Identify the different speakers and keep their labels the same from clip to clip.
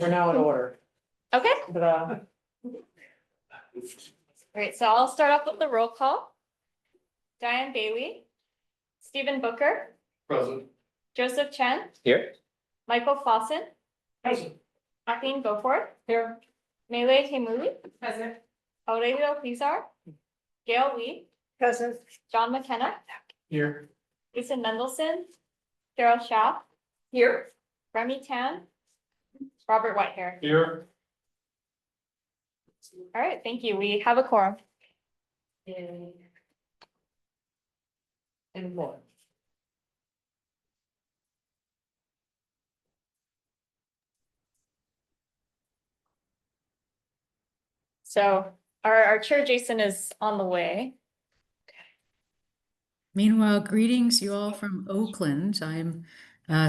Speaker 1: We're now in order,
Speaker 2: Okay,
Speaker 1: but,
Speaker 2: great. So I'll start off with the roll call. Diane Bailey, Stephen Booker,
Speaker 3: Present.
Speaker 2: Joseph Chen,
Speaker 3: Here.
Speaker 2: Michael Clausen,
Speaker 1: Present.
Speaker 2: Kathleen Beaufort,
Speaker 1: Here.
Speaker 2: Melee Hemuli,
Speaker 1: Present.
Speaker 2: Aurelio Pizar, Gail Lee,
Speaker 1: Present.
Speaker 2: John McKenna,
Speaker 3: Here.
Speaker 2: Lisa Mendelson, Cheryl Schaff,
Speaker 1: Here.
Speaker 2: Remy Tan, Robert Whitehair.
Speaker 3: Here.
Speaker 2: All right, thank you. We have a quorum.
Speaker 1: And more.
Speaker 2: So our chair, Jason, is on the way.
Speaker 4: Meanwhile, greetings you all from Oakland. I'm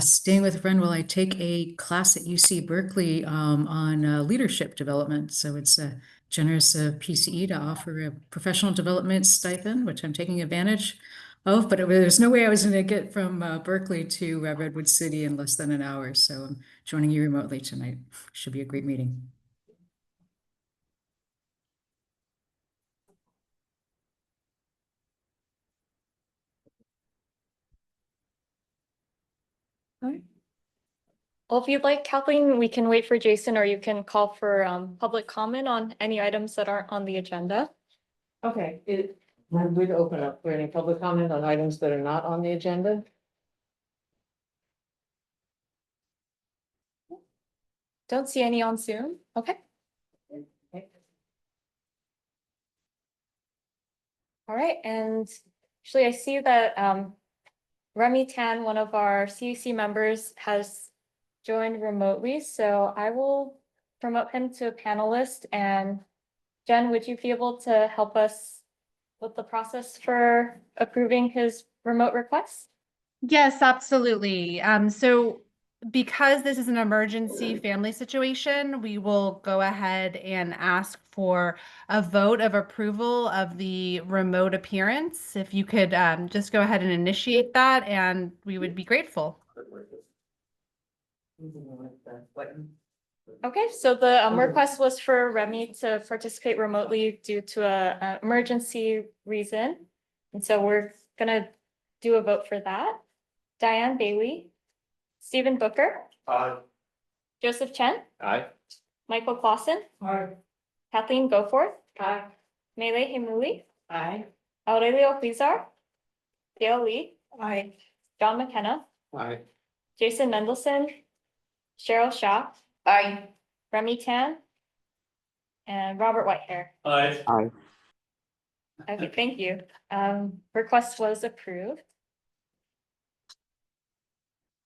Speaker 4: staying with a friend while I take a class at UC Berkeley on leadership development. So it's a generous PCE to offer a professional development stipend, which I'm taking advantage of. But there's no way I was going to get from Berkeley to Redwood City in less than an hour. So I'm joining you remotely tonight. Should be a great meeting.
Speaker 2: Well, if you'd like, Kathleen, we can wait for Jason, or you can call for public comment on any items that aren't on the agenda.
Speaker 1: Okay, we'd open up for any public comment on items that are not on the agenda.
Speaker 2: Don't see any on Zoom. Okay. All right, and actually I see that Remy Tan, one of our CUC members, has joined remotely, so I will promote him to a panelist. And Jen, would you be able to help us with the process for approving his remote request?
Speaker 5: Yes, absolutely. So because this is an emergency family situation, we will go ahead and ask for a vote of approval of the remote appearance. If you could just go ahead and initiate that, and we would be grateful.
Speaker 2: Okay, so the request was for Remy to participate remotely due to a emergency reason. And so we're gonna do a vote for that. Diane Bailey, Stephen Booker,
Speaker 3: Aye.
Speaker 2: Joseph Chen,
Speaker 3: Aye.
Speaker 2: Michael Clausen,
Speaker 1: Aye.
Speaker 2: Kathleen Beaufort,
Speaker 1: Aye.
Speaker 2: Melee Hemuli,
Speaker 1: Aye.
Speaker 2: Aurelio Pizar, Gail Lee,
Speaker 1: Aye.
Speaker 2: John McKenna,
Speaker 3: Aye.
Speaker 2: Jason Mendelson, Cheryl Schaff,
Speaker 1: Aye.
Speaker 2: Remy Tan, and Robert Whitehair.
Speaker 3: Aye.
Speaker 2: Okay, thank you. Request was approved.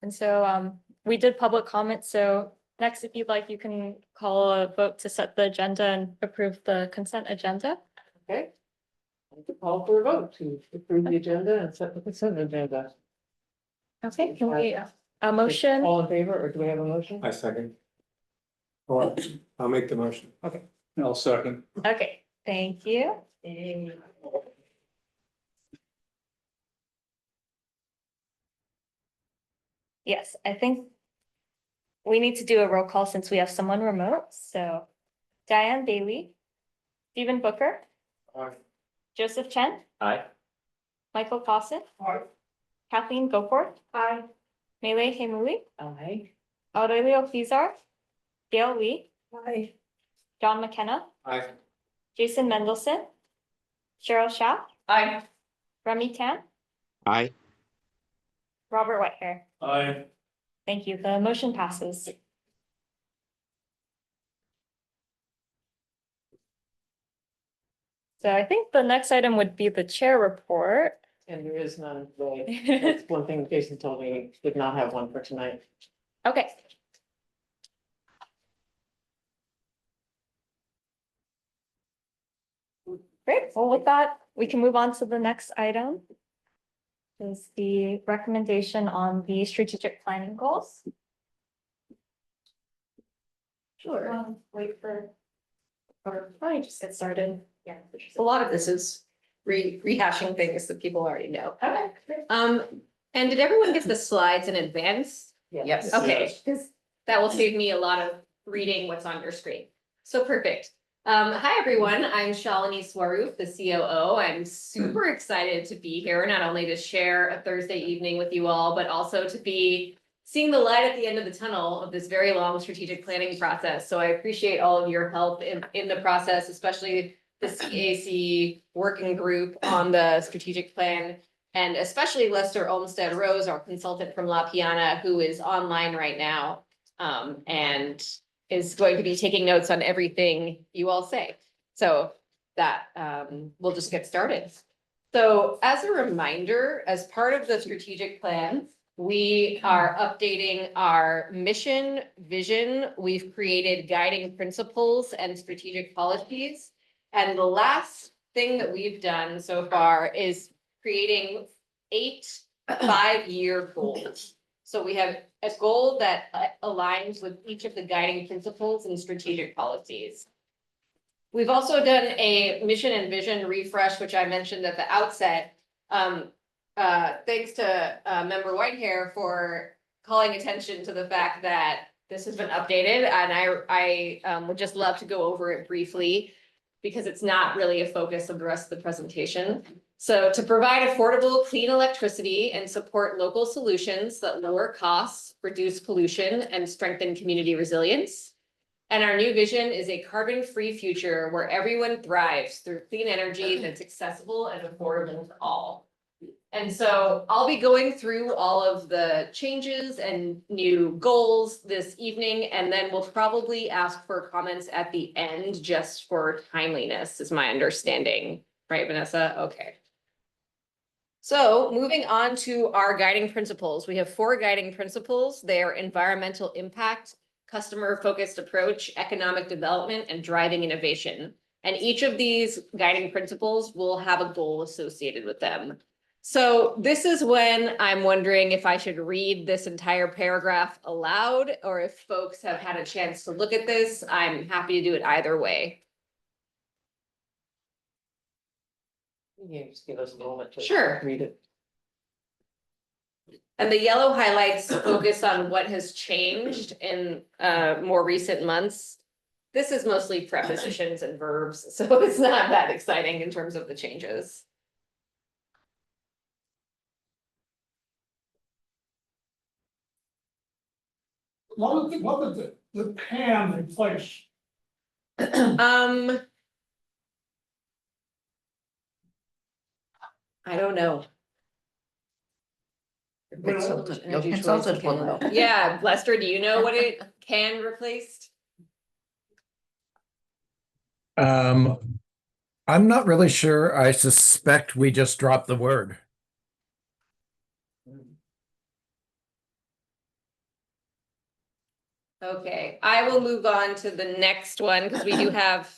Speaker 2: And so we did public comment. So next, if you'd like, you can call a vote to set the agenda and approve the consent agenda.
Speaker 1: Okay. Call for a vote to approve the agenda and set the consent agenda.
Speaker 2: Okay, can we, a motion?
Speaker 1: All in favor, or do we have a motion?
Speaker 3: I second. Or I'll make the motion.
Speaker 1: Okay.
Speaker 3: I'll second.
Speaker 2: Okay, thank you. Yes, I think we need to do a roll call since we have someone remote. So Diane Bailey, Stephen Booker,
Speaker 3: Aye.
Speaker 2: Joseph Chen,
Speaker 3: Aye.
Speaker 2: Michael Clausen, Kathleen Beaufort,
Speaker 1: Aye.
Speaker 2: Melee Hemuli,
Speaker 1: Aye.
Speaker 2: Aurelio Pizar, Gail Lee,
Speaker 1: Aye.
Speaker 2: John McKenna,
Speaker 3: Aye.
Speaker 2: Jason Mendelson, Cheryl Schaff,
Speaker 1: Aye.
Speaker 2: Remy Tan,
Speaker 6: Aye.
Speaker 2: Robert Whitehair.
Speaker 3: Aye.
Speaker 2: Thank you. The motion passes. So I think the next item would be the chair report.
Speaker 1: And there is none today. That's one thing Jason told me, he did not have one for tonight.
Speaker 2: Okay. Great. Well, with that, we can move on to the next item. Is the recommendation on the strategic planning goals. Sure. Wait for, or probably just get started.
Speaker 7: Yeah, a lot of this is rehashing things that people already know.
Speaker 2: Okay.
Speaker 7: And did everyone get the slides in advance?
Speaker 1: Yes.
Speaker 7: Okay, because that will save me a lot of reading what's on your screen. So perfect. Hi, everyone. I'm Shalini Swaroop, the COO. I'm super excited to be here, not only to share a Thursday evening with you all, but also to be seeing the light at the end of the tunnel of this very long strategic planning process. So I appreciate all of your help in the process, especially the CAC working group on the strategic plan, and especially Lester Olmsted Rose, our consultant from La Piana, who is online right now, and is going to be taking notes on everything you all say. So that we'll just get started. So as a reminder, as part of the strategic plan, we are updating our mission, vision. We've created guiding principles and strategic policies. And the last thing that we've done so far is creating 8 5-year goals. So we have a goal that aligns with each of the guiding principles and strategic policies. We've also done a mission and vision refresh, which I mentioned at the outset. Thanks to Member Whitehair for calling attention to the fact that this has been updated, and I would just love to go over it briefly because it's not really a focus of the rest of the presentation. So to provide affordable, clean electricity and support local solutions that lower costs, reduce pollution, and strengthen community resilience. And our new vision is a carbon-free future where everyone thrives through clean energy that's accessible and affordable to all. And so I'll be going through all of the changes and new goals this evening, and then we'll probably ask for comments at the end just for timeliness, is my understanding. Right, Vanessa? Okay. So moving on to our guiding principles. We have 4 guiding principles. They are environmental impact, customer-focused approach, economic development, and driving innovation. And each of these guiding principles will have a goal associated with them. So this is when I'm wondering if I should read this entire paragraph aloud, or if folks have had a chance to look at this. I'm happy to do it either way.
Speaker 1: You just give us a moment to
Speaker 7: Sure.
Speaker 1: read it.
Speaker 7: And the yellow highlights focus on what has changed in more recent months. This is mostly prepositions and verbs, so it's not that exciting in terms of the changes.
Speaker 6: What did the PAM replace?
Speaker 7: I don't know.
Speaker 1: Your consultant will know.
Speaker 7: Yeah, Lester, do you know what it can replaced?
Speaker 8: I'm not really sure. I suspect we just dropped the word.
Speaker 7: Okay, I will move on to the next one because we do have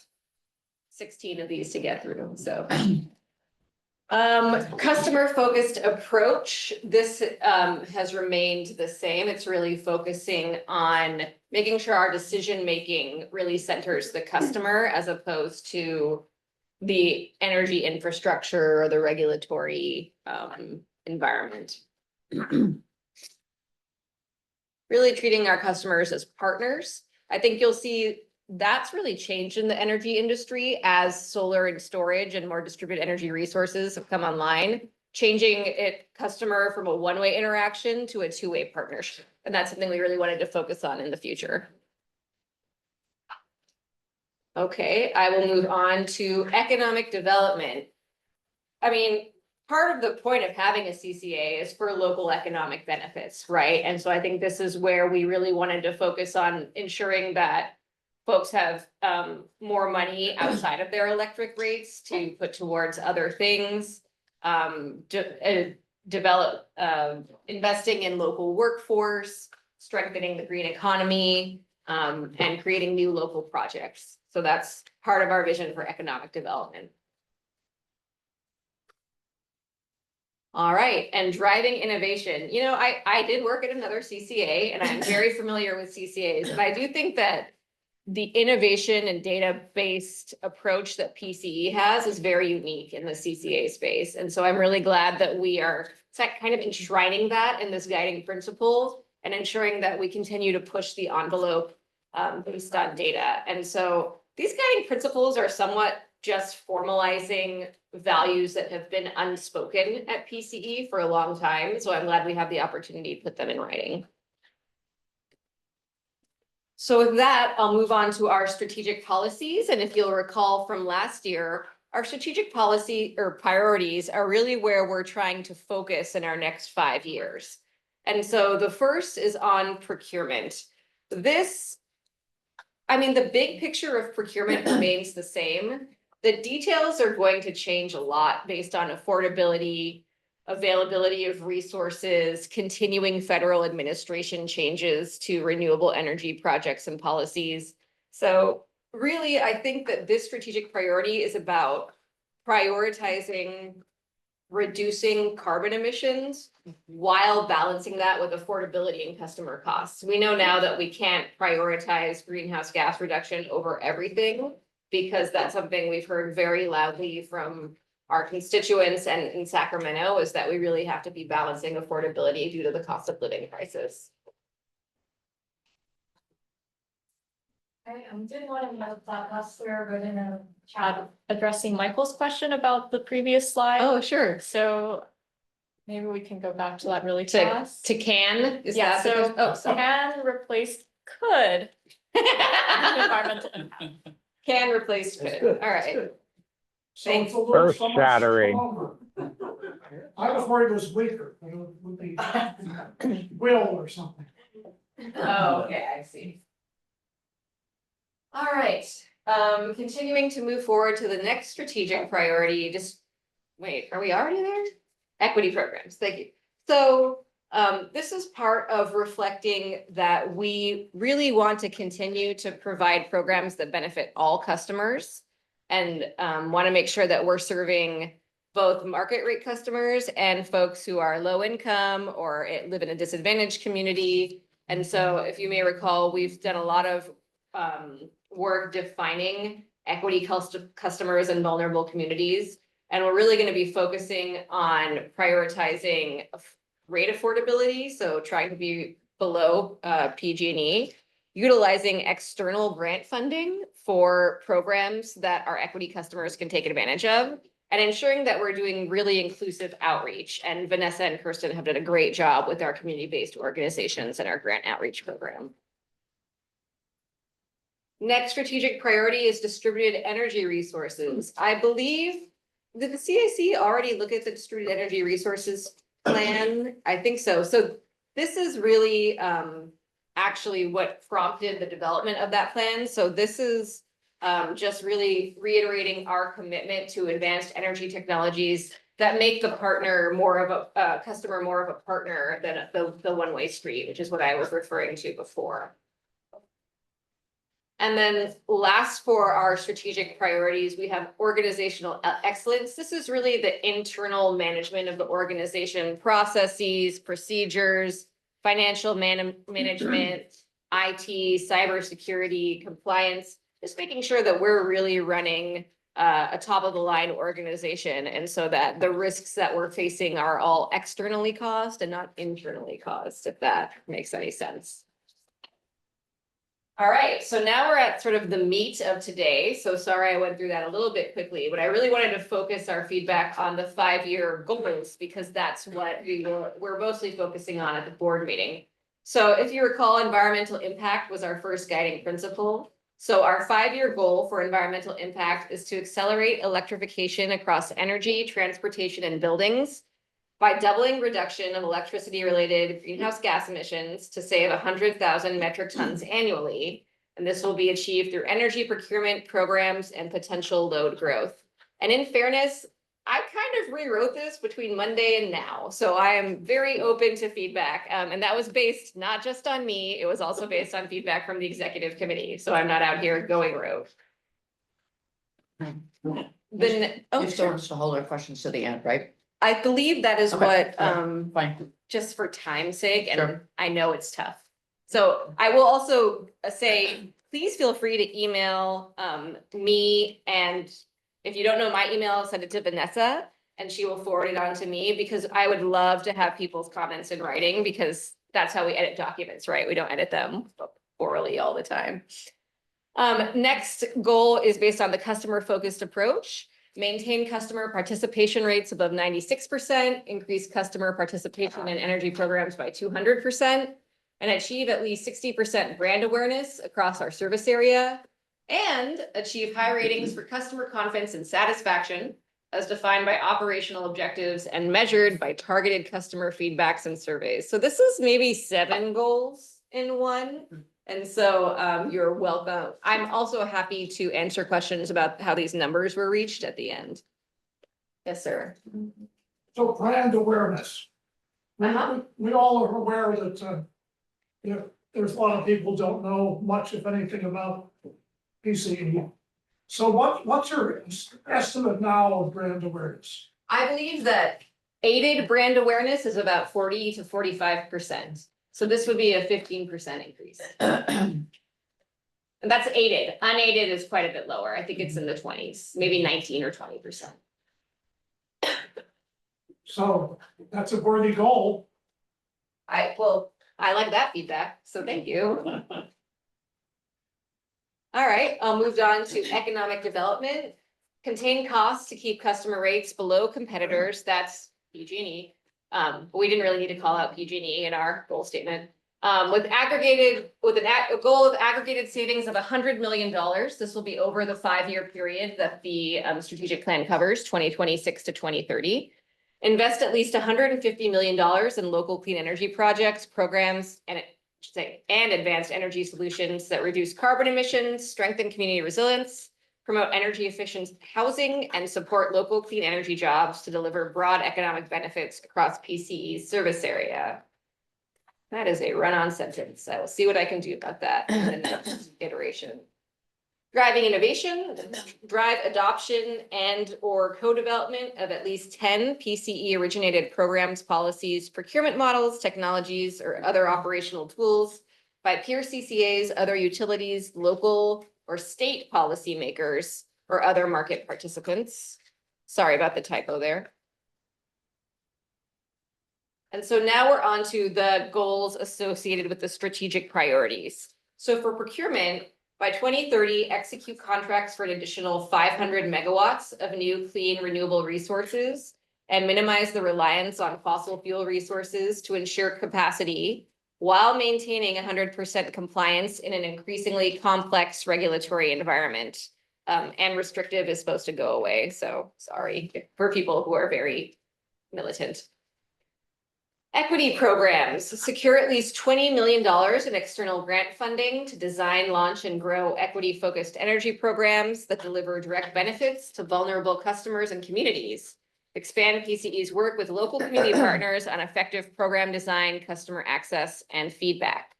Speaker 7: 16 of these to get through, so. Customer-focused approach. This has remained the same. It's really focusing on making sure our decision-making really centers the customer as opposed to the energy infrastructure or the regulatory environment. Really treating our customers as partners. I think you'll see that's really changed in the energy industry as solar and storage and more distributed energy resources have come online, changing it customer from a one-way interaction to a two-way partnership. And that's something we really wanted to focus on in the future. Okay, I will move on to economic development. I mean, part of the point of having a CCA is for local economic benefits, right? And so I think this is where we really wanted to focus on ensuring that folks have more money outside of their electric rates to put towards other things, develop, investing in local workforce, strengthening the green economy, and creating new local projects. So that's part of our vision for economic development. All right, and driving innovation. You know, I did work at another CCA and I'm very familiar with CCAs, and I do think that the innovation and data-based approach that PCE has is very unique in the CCA space. And so I'm really glad that we are kind of enshrining that in this guiding principle and ensuring that we continue to push the envelope based on data. And so these guiding principles are somewhat just formalizing values that have been unspoken at PCE for a long time. So I'm glad we have the opportunity to put them in writing. So with that, I'll move on to our strategic policies. And if you'll recall from last year, our strategic policy or priorities are really where we're trying to focus in our next 5 years. And so the first is on procurement. This, I mean, the big picture of procurement remains the same. The details are going to change a lot based on affordability, availability of resources, continuing federal administration changes to renewable energy projects and policies. So really, I think that this strategic priority is about prioritizing reducing carbon emissions while balancing that with affordability and customer costs. We know now that we can't prioritize greenhouse gas reduction over everything because that's something we've heard very loudly from our constituents and in Sacramento is that we really have to be balancing affordability due to the cost of living crisis.
Speaker 2: I did want to note that last year, but in a chat addressing Michael's question about the previous slide.
Speaker 7: Oh, sure.
Speaker 2: So maybe we can go back to that really
Speaker 7: To
Speaker 2: fast.
Speaker 7: can, is
Speaker 2: Yeah,
Speaker 7: that? the-
Speaker 2: so
Speaker 7: Oh, sorry.
Speaker 2: can replace could. Environmental impact.
Speaker 7: Can replace
Speaker 6: That's
Speaker 7: could,
Speaker 6: good,
Speaker 7: all
Speaker 6: that's
Speaker 7: right.
Speaker 6: good. So
Speaker 7: Thanks.
Speaker 6: it's a little somewhat
Speaker 8: Earth-shattering.
Speaker 6: stronger. I was worried it was weaker, it would be will or something.
Speaker 7: Oh, okay, I see. All right, continuing to move forward to the next strategic priority, just, wait, are we already there? Equity programs, thank you. So, this is part of reflecting that we really want to continue to provide programs that benefit all customers. And, want to make sure that we're serving both market rate customers and folks who are low income or live in a disadvantaged community. And so if you may recall, we've done a lot of work defining equity customers and vulnerable communities. And we're really going to be focusing on prioritizing rate affordability, so trying to be below PG&E, utilizing external grant funding for programs that our equity customers can take advantage of, and ensuring that we're doing really inclusive outreach. And Vanessa and Kirsten have done a great job with our community-based organizations and our grant outreach program. Next strategic priority is distributed energy resources. I believe, did the CIC already look at the distributed energy resources plan? I think so. So this is really actually what prompted the development of that plan. So this is just really reiterating our commitment to advanced energy technologies that make the partner more of a customer more of a partner than the one-way street, which is what I was referring to before. And then last for our strategic priorities, we have organizational excellence. This is really the internal management of the organization, processes, procedures, financial management, IT, cybersecurity, compliance, just making sure that we're really running a top of the line organization. And so that the risks that we're facing are all externally caused and not internally caused, if that makes any sense. All right, so now we're at sort of the meat of today. So sorry I went through that a little bit quickly, but I really wanted to focus our feedback on the 5-year goals because that's what we're mostly focusing on at the board meeting. So if you recall, environmental impact was our first guiding principle. So our 5-year goal for environmental impact is to accelerate electrification across energy, transportation, and buildings by doubling reduction of electricity-related greenhouse gas emissions to save 100,000 metric tons annually. And this will be achieved through energy procurement programs and potential load growth. And in fairness, I kind of rewrote this between Monday and now. So I am very open to feedback. And that was based not just on me, it was also based on feedback from the executive committee. So I'm not out here going rogue. Then, oh,
Speaker 9: You still want us to hold our questions to the end, right?
Speaker 7: I believe that is
Speaker 9: Okay,
Speaker 7: what,
Speaker 9: Fine.
Speaker 7: just for time's sake, and
Speaker 9: Sure.
Speaker 7: I know it's tough. So I will also say, please feel free to email me, and if you don't know my email, send it to Vanessa and she will forward it on to me, because I would love to have people's comments in writing, because that's how we edit documents, right? We don't edit them orally all the time. Next goal is based on the customer-focused approach. Maintain customer participation rates above 96%, increase customer participation in energy programs by 200%, and achieve at least 60% brand awareness across our service area, and achieve high ratings for customer confidence and satisfaction as defined by operational objectives and measured by targeted customer feedbacks and surveys. So this is maybe 7 goals in one. And so you're welcome. I'm also happy to answer questions about how these numbers were reached at the end. Yes, sir.
Speaker 6: So brand awareness. We all are aware that, there's a lot of people don't know much, if anything, about PCE. So what's your estimate now of brand awareness?
Speaker 7: I believe that aided brand awareness is about 40 to 45%. So this would be a 15% increase. And that's aided. Unaided is quite a bit lower. I think it's in the 20s, maybe 19 or 20%.
Speaker 6: So that's a worthy goal.
Speaker 7: I like that feedback, so thank you. All right, I'll move on to economic development. Contain costs to keep customer rates below competitors. That's PG&E. We didn't really need to call out PG&E in our goal statement. With a goal of aggregated savings of $100 million. This will be over the 5-year period that the strategic plan covers, 2026 to 2030. Invest at least $150 million in local clean energy projects, programs, and advanced energy solutions that reduce carbon emissions, strengthen community resilience, promote energy efficient housing, and support local clean energy jobs to deliver broad economic benefits across PCE's service area. That is a run-on sentence. I will see what I can do about that in the next iteration. Driving innovation, drive adoption and or co-development of at least 10 PCE originated programs, policies, procurement models, technologies, or other operational tools by peer CCAs, other utilities, local or state policymakers, or other market participants. Sorry about the typo there. And so now we're on to the goals associated with the strategic priorities. So for procurement, by 2030, execute contracts for an additional 500 megawatts of new clean renewable resources and minimize the reliance on fossil fuel resources to ensure capacity while maintaining 100% compliance in an increasingly complex regulatory environment. And restrictive is supposed to go away. So sorry for people who are very militant. Equity programs, secure at least $20 million in external grant funding to design, launch, and grow equity-focused energy programs that deliver direct benefits to vulnerable customers and communities. Expand PCE's work with local community partners on effective program design, customer access, and feedback.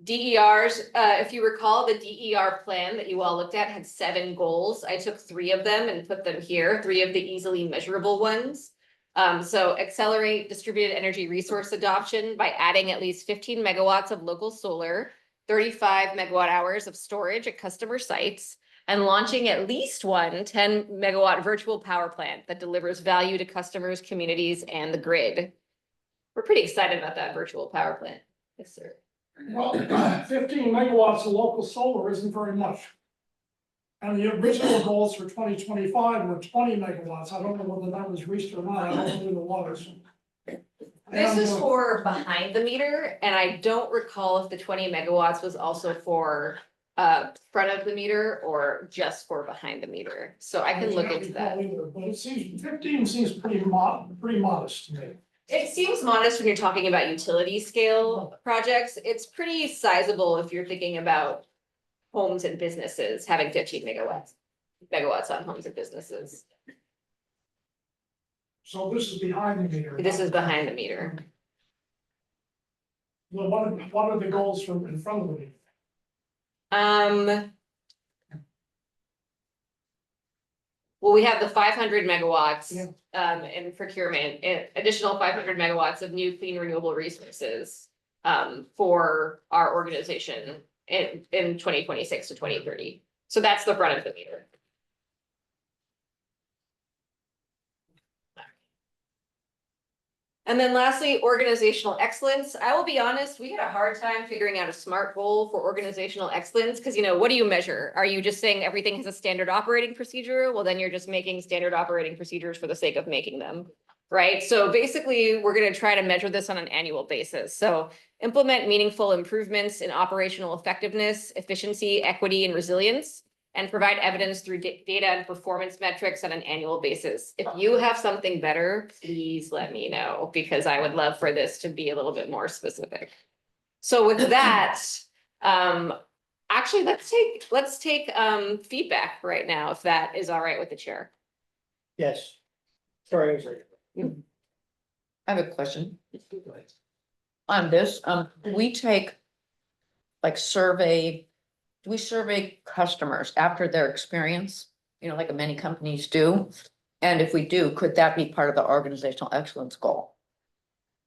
Speaker 7: DERs, if you recall, the DER plan that you all looked at had 7 goals. I took 3 of them and put them here, 3 of the easily measurable ones. So accelerate distributed energy resource adoption by adding at least 15 megawatts of local solar, 35 megawatt hours of storage at customer sites, and launching at least one 10 megawatt virtual power plant that delivers value to customers, communities, and the grid. We're pretty excited about that virtual power plant. Yes, sir.
Speaker 6: Well, 15 megawatts of local solar isn't very much. And the original goals for 2025 were 20 megawatts. I don't know whether that was reached or not. I don't know the waters.
Speaker 7: This is for behind the meter, and I don't recall if the 20 megawatts was also for front of the meter or just for behind the meter. So I can look into that.
Speaker 6: But it seems 15 seems pretty modest to me.
Speaker 7: It seems modest when you're talking about utility scale projects. It's pretty sizable if you're thinking about homes and businesses having 15 megawatts on homes and businesses.
Speaker 6: So this is behind the meter.
Speaker 7: This is behind the meter.
Speaker 6: Well, what are the goals from in front of the meter?
Speaker 7: Well, we have the 500 megawatts
Speaker 6: Yeah.
Speaker 7: in procurement, additional 500 megawatts of new clean renewable resources for our organization in 2026 to 2030. So that's the front of the meter. And then lastly, organizational excellence. I will be honest, we had a hard time figuring out a SMART goal for organizational excellence, because what do you measure? Are you just saying everything has a standard operating procedure? Well, then you're just making standard operating procedures for the sake of making them, right? So basically, we're going to try to measure this on an annual basis. So implement meaningful improvements in operational effectiveness, efficiency, equity, and resilience, and provide evidence through data and performance metrics on an annual basis. If you have something better, please let me know, because I would love for this to be a little bit more specific. So with that, actually, let's take feedback right now, if that is all right with the chair.
Speaker 3: Yes. Sorry.
Speaker 9: I have a question on this. We take like do we survey customers after their experience? Like many companies do. And if we do, could that be part of the organizational excellence goal?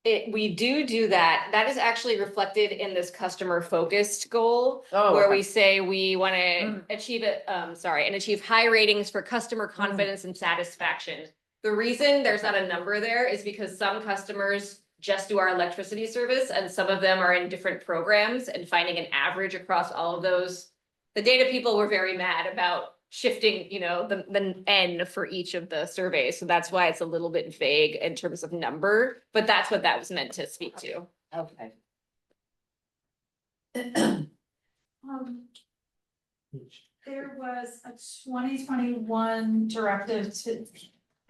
Speaker 7: We do that. That is actually reflected in this customer focused goal,
Speaker 9: Oh,
Speaker 7: where
Speaker 9: okay.
Speaker 7: we say we want to achieve achieve high ratings for customer confidence and satisfaction. The reason there's not a number there is because some customers just do our electricity service, and some of them are in different programs, and finding an average across all of those. The data people were very mad about shifting, the N for each of the surveys. So that's why it's a little bit vague in terms of number, but that's what that was meant to speak to.
Speaker 9: Okay.
Speaker 10: There was a 2021 directive to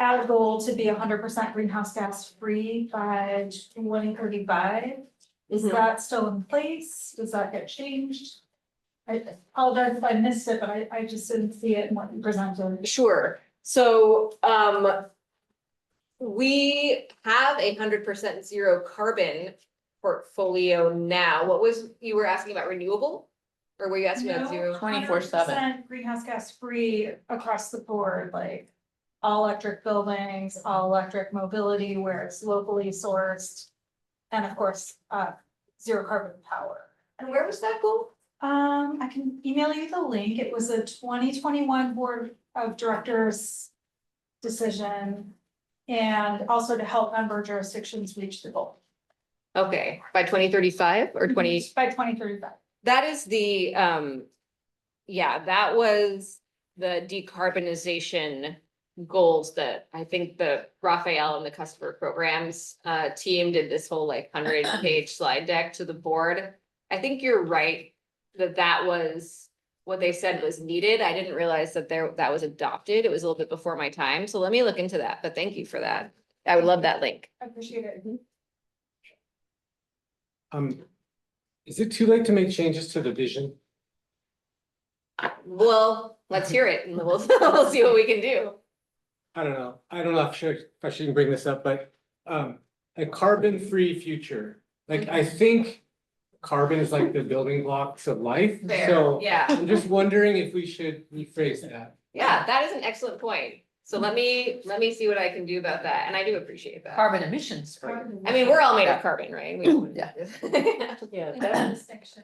Speaker 10: add a goal to be 100% greenhouse gas free by 2035. Is that still in place? Does that get changed? I apologize if I missed it, but I just didn't see it in what you presented.
Speaker 7: Sure. So we have 100% zero carbon portfolio now. You were asking about renewable? Or were you asking about zero?
Speaker 9: 24/7.
Speaker 10: Greenhouse gas free across the board, like all electric buildings, all electric mobility where it's locally sourced. And of course, zero carbon power.
Speaker 7: And where was that goal?
Speaker 10: I can email you the link. It was a 2021 Board of Directors decision. And also to help member jurisdictions reach the goal.
Speaker 7: Okay, by 2035 or 20?
Speaker 10: By 2035.
Speaker 7: That is the, that was the decarbonization goals that I think the Raphael and the customer programs team did this whole 100-page slide deck to the board. I think you're right that was what they said was needed. I didn't realize that that was adopted. It was a little bit before my time. So let me look into that, but thank you for that. I would love that link.
Speaker 10: I appreciate it.
Speaker 3: Is it too late to make changes to the vision?
Speaker 7: Well, let's hear it and we'll see what we can do.
Speaker 3: I don't know if I should bring this up, but a carbon-free future. I think carbon is like the building blocks of life.
Speaker 7: Fair,
Speaker 3: So
Speaker 7: yeah.
Speaker 3: I'm just wondering if we should rephrase that.
Speaker 7: Yeah, that is an excellent point. So let me see what I can do about that. And I do appreciate that.
Speaker 9: Carbon emissions.
Speaker 7: I mean, we're all made of carbon, right?
Speaker 9: Yeah.
Speaker 1: Yeah,
Speaker 10: Distinction.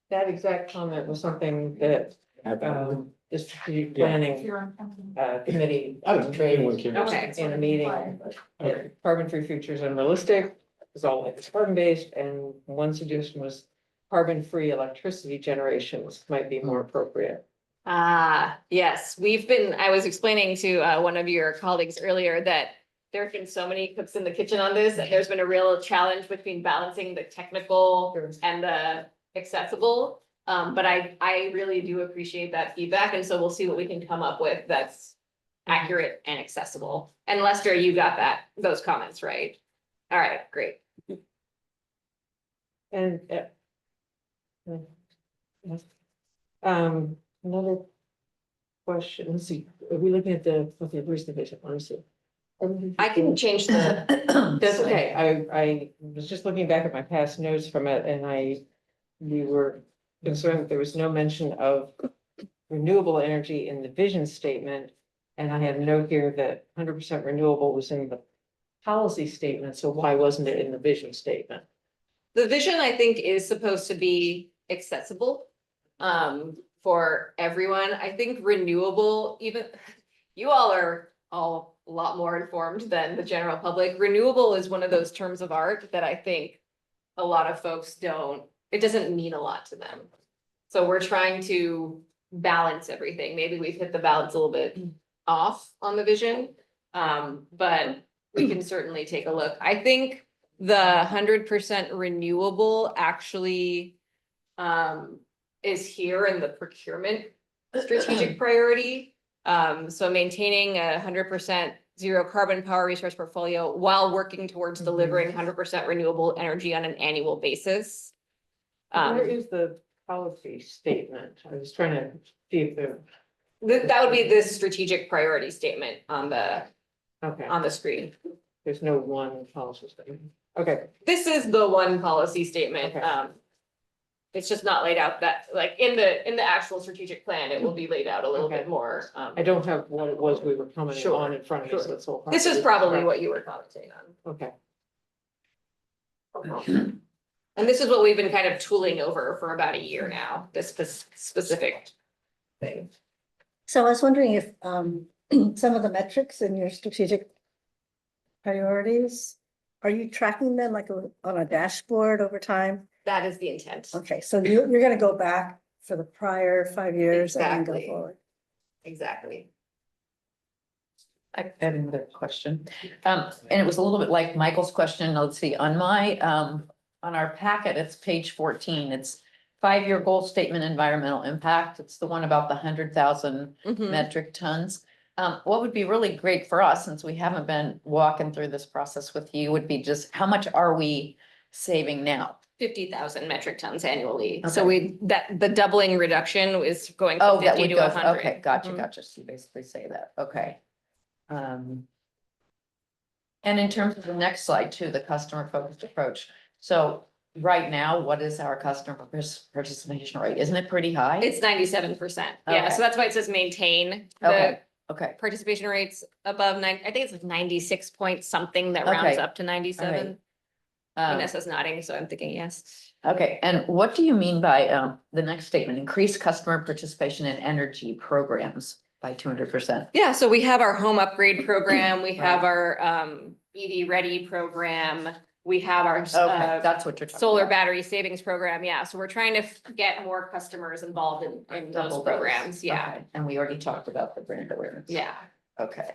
Speaker 1: that exact comment was something that the strategic planning
Speaker 10: You're on company.
Speaker 1: committee
Speaker 3: I don't know, anyone can.
Speaker 7: Okay.
Speaker 1: in a meeting.
Speaker 3: Okay.
Speaker 1: Carbon-free future is unrealistic, it's all it's carbon-based, and one suggestion was carbon-free electricity generations might be more appropriate.
Speaker 7: Yes, I was explaining to one of your colleagues earlier that there have been so many cooks in the kitchen on this, and there's been a real challenge between balancing the technical and the accessible. But I really do appreciate that feedback, and so we'll see what we can come up with that's accurate and accessible. And Lester, you got those comments, right? All right, great.
Speaker 1: And another question, let's see, are we looking at where's the vision, let me see.
Speaker 7: I can change the.
Speaker 1: That's okay, I was just looking back at my past notes from it, and we were concerned that there was no mention of renewable energy in the vision statement. And I had a note here that 100% renewable was in the policy statement, so why wasn't it in the vision statement?
Speaker 7: The vision, I think, is supposed to be accessible for everyone. I think renewable, even you all are all a lot more informed than the general public. Renewable is one of those terms of art that I think a lot of folks don't, it doesn't mean a lot to them. So we're trying to balance everything. Maybe we've hit the balance a little bit off on the vision. But we can certainly take a look. I think the 100% renewable actually is here in the procurement strategic priority. So maintaining 100% zero carbon power resource portfolio while working towards delivering 100% renewable energy on an annual basis.
Speaker 1: Where is the policy statement? I was trying to see if there,
Speaker 7: That would be this strategic priority statement on
Speaker 1: okay,
Speaker 7: the screen.
Speaker 1: there's no one policy statement. Okay,
Speaker 7: This is the one policy statement.
Speaker 1: Okay.
Speaker 7: It's just not laid out that, like, in the actual strategic plan, it will be laid out a little
Speaker 1: Okay.
Speaker 7: bit more.
Speaker 1: I don't have what it was we were commenting
Speaker 7: Sure,
Speaker 1: on in front of me, so
Speaker 7: sure.
Speaker 1: it's all.
Speaker 7: This is probably what you were commenting on.
Speaker 1: Okay,
Speaker 7: And this is what we've been kind of tooling over for about a year now, this specific thing.
Speaker 11: So I was wondering if some of the metrics in your strategic priorities, are you tracking them like on a dashboard over time?
Speaker 7: That is the intent.
Speaker 11: Okay, so you're gonna go back for the prior 5 years and then go
Speaker 7: Exactly.
Speaker 11: forward.
Speaker 7: Exactly.
Speaker 9: I had another question. And it was a little bit like Michael's question. Let's see, on my, on our packet, it's page 14. It's 5-year goal statement, environmental impact. It's the one about the 100,000
Speaker 7: Mhm.
Speaker 9: metric tons. What would be really great for us, since we haven't been walking through this process with you, would be just how much are we saving now?
Speaker 7: 50,000 metric tons annually.
Speaker 9: Okay.
Speaker 7: So the doubling reduction is going
Speaker 9: Oh,
Speaker 7: from
Speaker 9: that
Speaker 7: 50
Speaker 9: would
Speaker 7: to
Speaker 9: go,
Speaker 7: 100.
Speaker 9: okay, gotcha,
Speaker 7: Mhm.
Speaker 9: gotcha. So you basically say that, okay. And in terms of the next slide too, the customer focused approach. So right now, what is our customer participation rate? Isn't it pretty high?
Speaker 7: It's 97%. Yeah,
Speaker 9: Okay.
Speaker 7: so that's why it says maintain
Speaker 9: Okay.
Speaker 7: the
Speaker 9: Okay,
Speaker 7: participation rates above I think it's like 96 point something that rounds
Speaker 9: Okay.
Speaker 7: up to 97.
Speaker 9: um,
Speaker 7: Vanessa's nodding, so I'm thinking yes.
Speaker 9: okay, and what do you mean by the next statement? Increase customer participation in energy programs by 200%?
Speaker 7: Yeah, so we have our home upgrade program, we have
Speaker 9: Right.
Speaker 7: our EV ready program, we have our
Speaker 9: Okay, that's what you're talking
Speaker 7: solar
Speaker 9: about.
Speaker 7: battery savings program. Yeah, so we're trying to get more customers involved in those
Speaker 9: Double
Speaker 7: programs. Yeah,
Speaker 9: Okay, and we already talked about the brand awareness.
Speaker 7: yeah.
Speaker 9: Okay,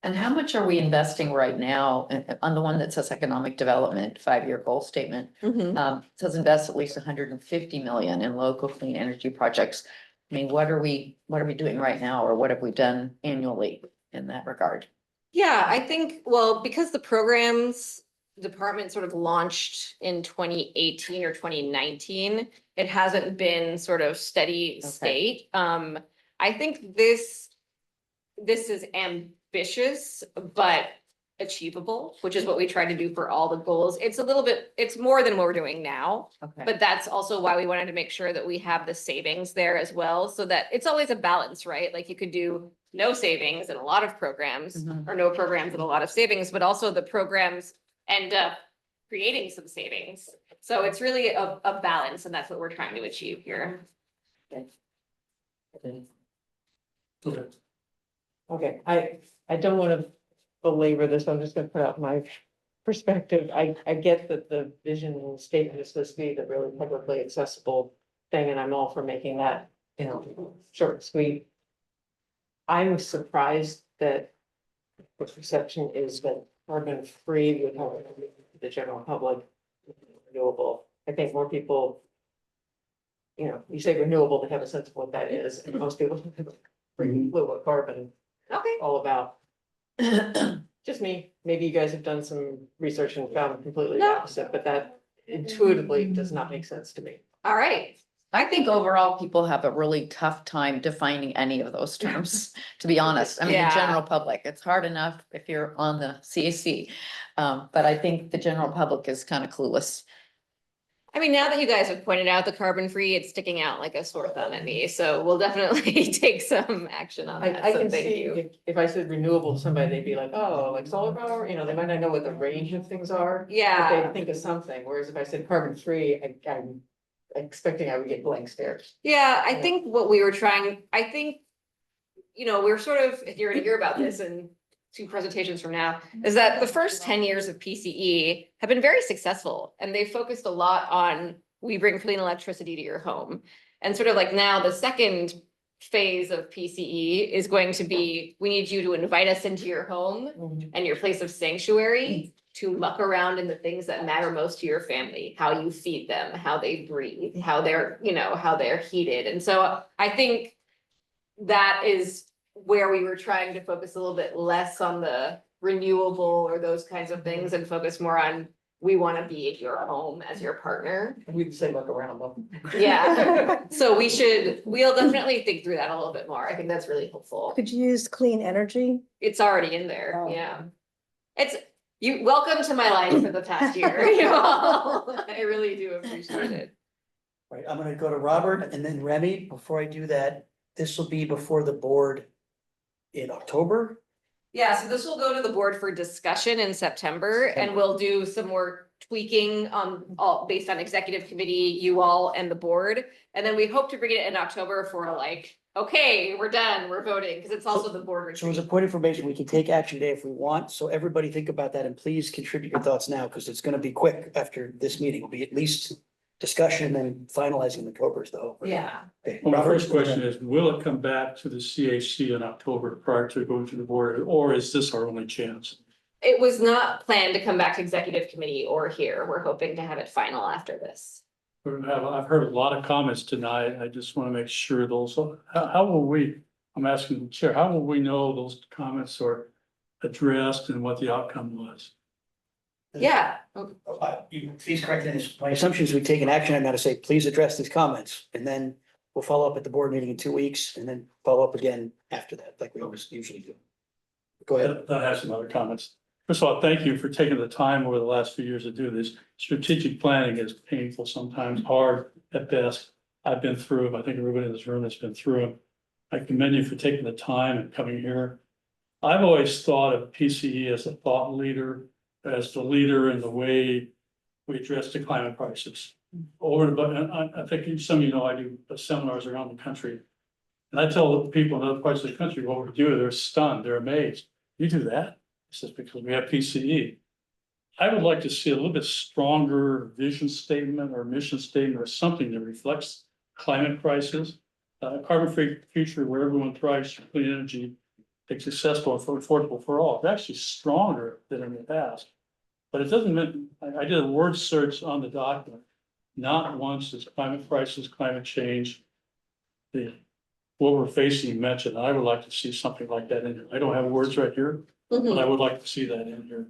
Speaker 9: and how much are we investing right now on the one that says economic development, 5-year goal statement? It says invest at least 150 million in local clean energy projects. I mean, what are we doing right now, or what have we done annually in that regard?
Speaker 7: Yeah, I think, well, because the programs department sort of launched in 2018 or 2019, it hasn't been sort of steady state. I think this is ambitious, but achievable, which is what we try to do for all the goals. It's a little bit, it's more than what we're doing now,
Speaker 9: Okay,
Speaker 7: but that's also why we wanted to make sure that we have the savings there as well, so that it's always a balance, right? Like you could do no savings in a lot of programs
Speaker 9: Mhm.
Speaker 7: or no programs and a lot of savings, but also the programs end up creating some savings. So it's really a balance, and that's what we're trying to achieve here.
Speaker 1: okay, I don't want to belabor this, I'm just gonna put out my perspective. I get that the vision statement is supposed to be the really publicly accessible thing, and I'm all for making that, short and sweet. I'm surprised that the perception is that carbon free would help the general public renewable. I think more people, you say renewable, they have a sense of what that is, and most people have a pretty clue what carbon
Speaker 7: Okay.
Speaker 1: all about. Just me, maybe you guys have done some research and found completely the
Speaker 7: No.
Speaker 1: opposite, but that intuitively does not make sense to me.
Speaker 7: All right.
Speaker 9: I think overall people have a really tough time defining any of those terms, to be honest. I mean, the
Speaker 7: Yeah.
Speaker 9: general public, it's hard enough if you're on the CAC. But I think the general public is kind of clueless.
Speaker 7: I mean, now that you guys have pointed out the carbon free, it's sticking out like a sore thumb at me, so we'll definitely take some action on that.
Speaker 1: I
Speaker 7: So
Speaker 1: can
Speaker 7: thank
Speaker 1: see
Speaker 7: you.
Speaker 1: if I said renewable to somebody, they'd be like, oh, like solar power, they might not know what the range of things are. But
Speaker 7: Yeah,
Speaker 1: they think of something, whereas if I said carbon free, expecting I would get blank stares.
Speaker 7: Yeah, I think what we were trying, I think, we're sort of, you're gonna hear about this in 2 presentations from now, is that the first 10 years of PCE have been very successful, and they focused a lot on, we bring clean electricity to your home. And sort of like now, the second phase of PCE is going to be, we need you to invite us into your home and your place of sanctuary to muck around in the things that matter most to your family, how you feed them, how they breathe, how they're, how they're heated. And so I think that is where we were trying to focus a little bit less on the renewable or those kinds of things and focus more on, we want to be at your home as your partner.
Speaker 1: We'd say look around them.
Speaker 7: Yeah, so we'll definitely think through that a little bit more. I think that's really helpful.
Speaker 11: Could you use clean energy?
Speaker 7: It's already in there,
Speaker 11: Oh.
Speaker 7: yeah. Welcome to my life for the past year, you all. I really do appreciate it.
Speaker 12: Right, I'm gonna go to Robert and then Remy. Before I do that, this will be before the board in October.
Speaker 7: Yeah, so this will go to the board for discussion in September, and we'll do some more tweaking all based on executive committee, you all and the board. And then we hope to bring it in October for like, okay, we're done, we're voting, because it's also the board
Speaker 12: So as a
Speaker 7: retreat.
Speaker 12: point of information, we can take action today if we want. So everybody think about that and please contribute your thoughts now because it's gonna be quick after this meeting. It'll be at least discussion and finalizing in October is the hope.
Speaker 7: Yeah.
Speaker 12: Okay,
Speaker 13: Well, my
Speaker 12: Robert?
Speaker 13: first question is, will it come back to the CAC in October prior to going to the board, or is this our only chance?
Speaker 7: It was not planned to come back to executive committee or here. We're hoping to have it final after this.
Speaker 13: I've heard a lot of comments tonight. I just want to make sure those, how will we, I'm asking the chair, how will we know those comments are addressed and what the outcome was?
Speaker 7: Yeah,
Speaker 12: Please correct this. My assumption is we take an action. I'm gonna say, please address these comments. And then we'll follow up at the board meeting in 2 weeks and then follow up again after that, like we always usually do. Go ahead.
Speaker 13: That has some other comments. First of all, thank you for taking the time over the last few years to do this. Strategic planning is painful, sometimes hard at best. I've been through them. I think everybody in this room has been through them. I commend you for taking the time and coming here. I've always thought of PCE as a thought leader, as the leader in the way we address the climate crisis. And I think some of you know I do seminars around the country. And I tell the people in other parts of the country what we do, they're stunned, they're amazed. You do that? It's just because we have PCE. I would like to see a little bit stronger vision statement or mission statement or something that reflects climate crisis. Carbon-free future where everyone thrives for clean energy, it's accessible and affordable for all. It's actually stronger than in the past. But it doesn't mean, I did a word search on the document. Not once is climate crisis, climate change, what we're facing mentioned. I would like to see something like that in here. I don't have words right here, but I would like to see that in here.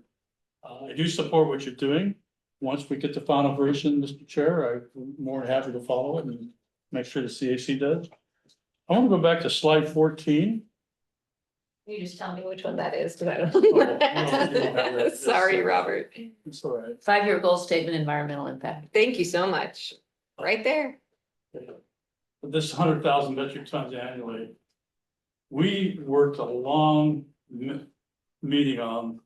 Speaker 13: I do support what you're doing. Once we get the final version, Mr. Chair, I'm more than happy to follow it and make sure the CAC does. I want to go back to slide 14.
Speaker 7: you just tell me which one that is, because I
Speaker 13: Oh, you don't have
Speaker 7: don't.
Speaker 13: it.
Speaker 7: Sorry, Robert.
Speaker 13: It's all right.
Speaker 9: 5-year goal statement, environmental impact.
Speaker 7: Thank you so much. Right there.
Speaker 13: This 100,000 metric tons annually. We worked a long meeting on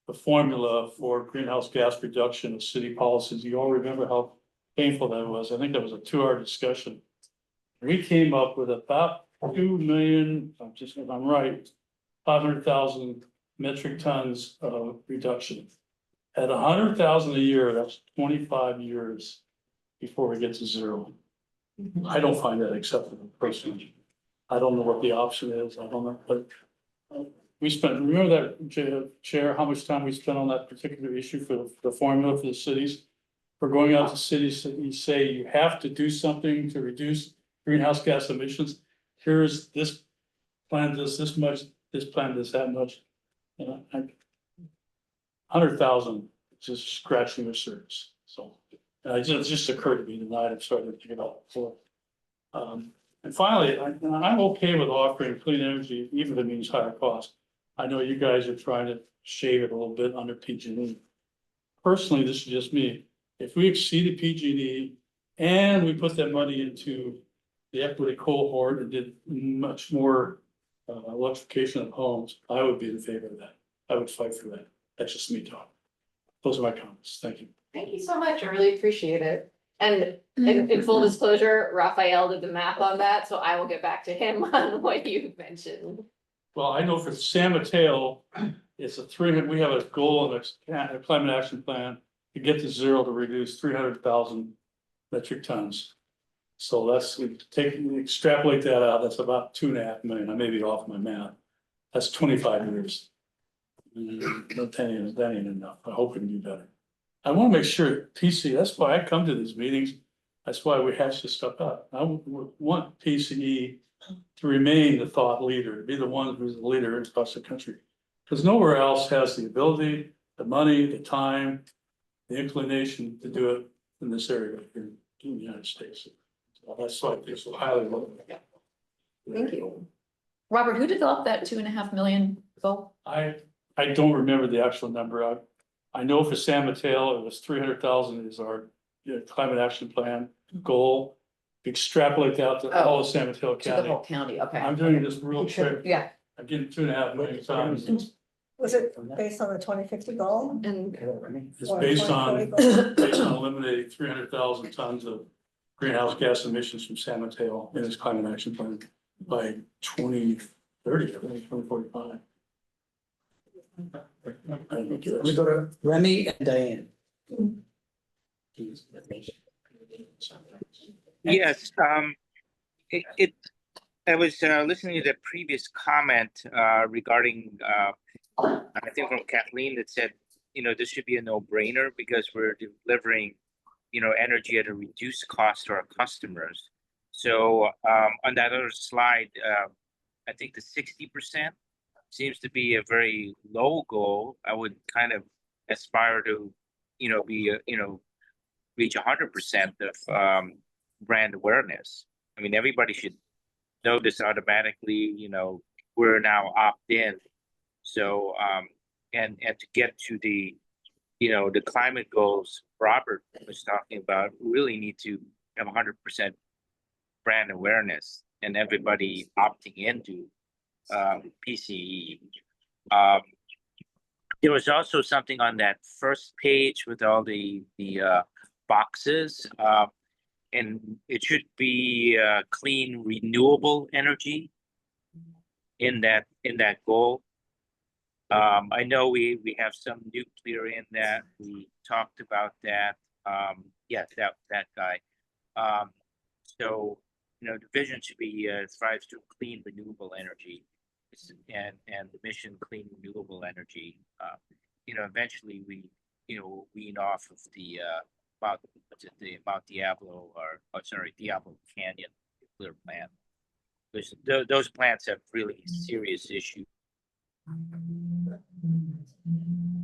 Speaker 13: the formula for greenhouse gas reduction of city policies. You all remember how painful that was. I think that was a 2-hour discussion. We came up with about 2 million, if I'm right, 500,000 metric tons of reduction. At 100,000 a year, that's 25 years before we get to zero. I don't find that acceptable personally. I don't know what the option is. I don't know, but we spent, remember that, Chair, how much time we spent on that particular issue for the formula for the cities? We're going out to cities and you say you have to do something to reduce greenhouse gas emissions. Here's this plan does this much, this plan does that much. 100,000 just scratching the surface. So it just occurred to me tonight. I'm starting to think about it before. And finally, I'm okay with offering clean energy, even if it means higher cost. I know you guys are trying to shave it a little bit under PG&E. Personally, this is just me. If we exceeded PG&E and we put that money into the equity cohort and did much more electrification of homes, I would be in favor of that. I would fight for that. That's just me talking. Those are my comments. Thank you.
Speaker 7: Thank you so much. I really appreciate it. And in full disclosure, Raphael did the math on that, so I will get back to him on what you mentioned.
Speaker 13: Well, I know for San Mateo, it's a 300, we have a goal in the climate action plan to get to zero, to reduce 300,000 metric tons. So we extrapolate that out, that's about 2.5 million. I may be off my math. That's 25 years. That ain't enough. I hope we can do better. I want to make sure PC, that's why I come to these meetings. That's why we hash this stuff out. I want PCE to remain the thought leader, to be the one who's the leader across the country. Because nowhere else has the ability, the money, the time, the inclination to do it in this area here in the United States. So that's why it's so highly local.
Speaker 7: Thank you.
Speaker 9: Robert, who developed that 2.5 million goal?
Speaker 13: I don't remember the actual number. I know for San Mateo, it was 300,000 is our climate action plan goal. Extrapolate that to all of San Mateo
Speaker 9: To the
Speaker 13: County.
Speaker 9: whole county, okay.
Speaker 13: I'm doing this real quick.
Speaker 9: Yeah.
Speaker 13: I'm getting 2.5 million tons.
Speaker 11: Was it based on the 2050 goal?
Speaker 7: And
Speaker 13: It's
Speaker 11: Or
Speaker 13: based
Speaker 11: 2040
Speaker 13: on
Speaker 11: goal?
Speaker 13: eliminating 300,000 tons of greenhouse gas emissions from San Mateo in its climate action plan by 2030, I think, 2045.
Speaker 12: We go to Remy and Diane.
Speaker 14: Yes, I was listening to the previous comment regarding, I think from Kathleen, that said, this should be a no-brainer because we're delivering, energy at a reduced cost to our customers. So on that other slide, I think the 60% seems to be a very low goal. I would kind of aspire to, reach 100% of brand awareness. I mean, everybody should know this automatically. We're now opt-in. So and to get to the the climate goals Robert was talking about, we really need to have 100% brand awareness and everybody opting into PCE. There was also something on that first page with all the boxes, and it should be clean, renewable energy in that goal. I know we have some nuclear in that. We talked about that. Yeah, that guy. So the vision should be strives to clean, renewable energy, and the mission clean, renewable energy. Eventually we wean off of the Mount Diablo Diablo Canyon nuclear plant. Those plants have really serious issues.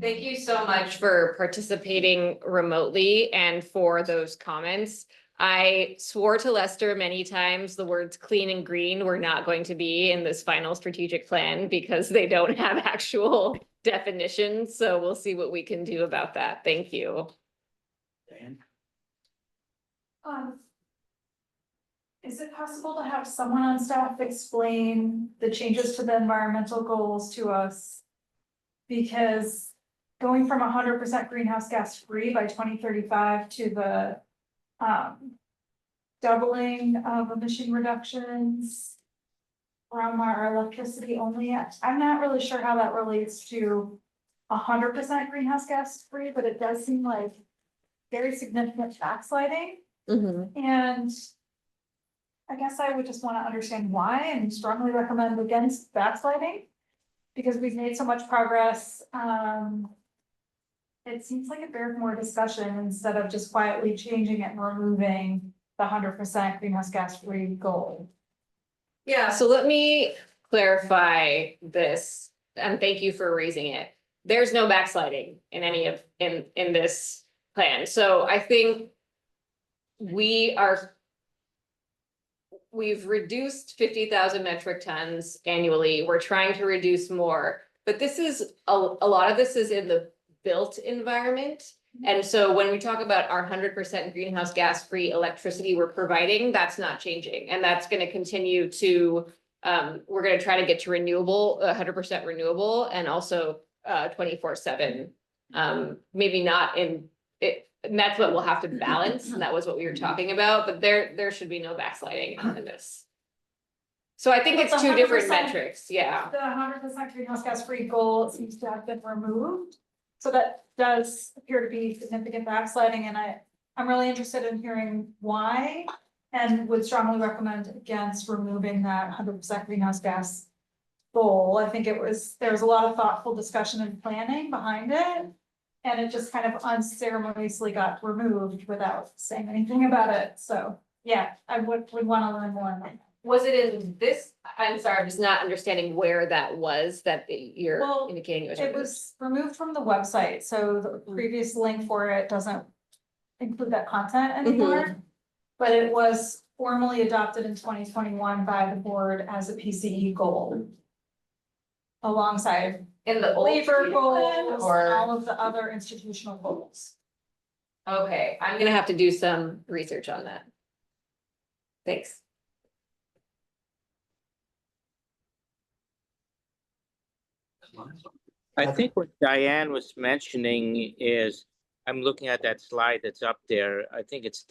Speaker 7: thank you so much for participating remotely and for those comments. I swore to Lester many times the words clean and green were not going to be in this final strategic plan because they don't have actual definitions. So we'll see what we can do about that. Thank you.
Speaker 12: Diane?
Speaker 10: Is it possible to have someone on staff explain the changes to the environmental goals to us? Because going from 100% greenhouse gas free by 2035 to the doubling of emission reductions from our electricity only, I'm not really sure how that relates to 100% greenhouse gas free, but it does seem like very significant backsliding. And I guess I would just want to understand why and strongly recommend against backsliding because we've made so much progress. It seems like it bears more discussion instead of just quietly changing it and removing the 100% greenhouse gas free goal.
Speaker 7: Yeah, so let me clarify this, and thank you for raising it. There's no backsliding in any of in this plan. So I think we've reduced 50,000 metric tons annually. We're trying to reduce more, but this is a lot of this is in the built environment. And so when we talk about our 100% greenhouse gas free electricity we're providing, that's not changing. And that's going to continue to, we're going to try to get to renewable, 100% renewable, and also 24/7. Maybe not in it And that's what we'll have to balance, and that was what we were talking about, but there should be no backsliding in this. So I think
Speaker 10: But
Speaker 7: it's
Speaker 10: the
Speaker 7: two different
Speaker 10: 100%.
Speaker 7: metrics, yeah.
Speaker 10: The 100% greenhouse gas free goal seems to have been removed. So that does appear to be significant backsliding, and I'm really interested in hearing why. And would strongly recommend against removing that 100% greenhouse gas goal. I think there was a lot of thoughtful discussion and planning behind it. And it just kind of unceremoniously got removed without saying anything about it. So, yeah, I would want to learn more on that.
Speaker 7: Was it in this, I'm sorry, I'm just not understanding where that was that you're
Speaker 10: Well,
Speaker 7: indicating it was
Speaker 10: It
Speaker 7: removed.
Speaker 10: was removed from the website, so the previous link for it doesn't include that content anymore. But it was formally adopted in 2021 by the board as a PCE goal. Alongside
Speaker 7: In the old
Speaker 10: labor
Speaker 7: plan,
Speaker 10: goals,
Speaker 7: or-
Speaker 10: and all of the other institutional goals.
Speaker 7: Okay, I'm gonna have to do some research on that. Thanks.
Speaker 14: I think what Diane was mentioning is, I'm looking at that slide that's up there. I think it's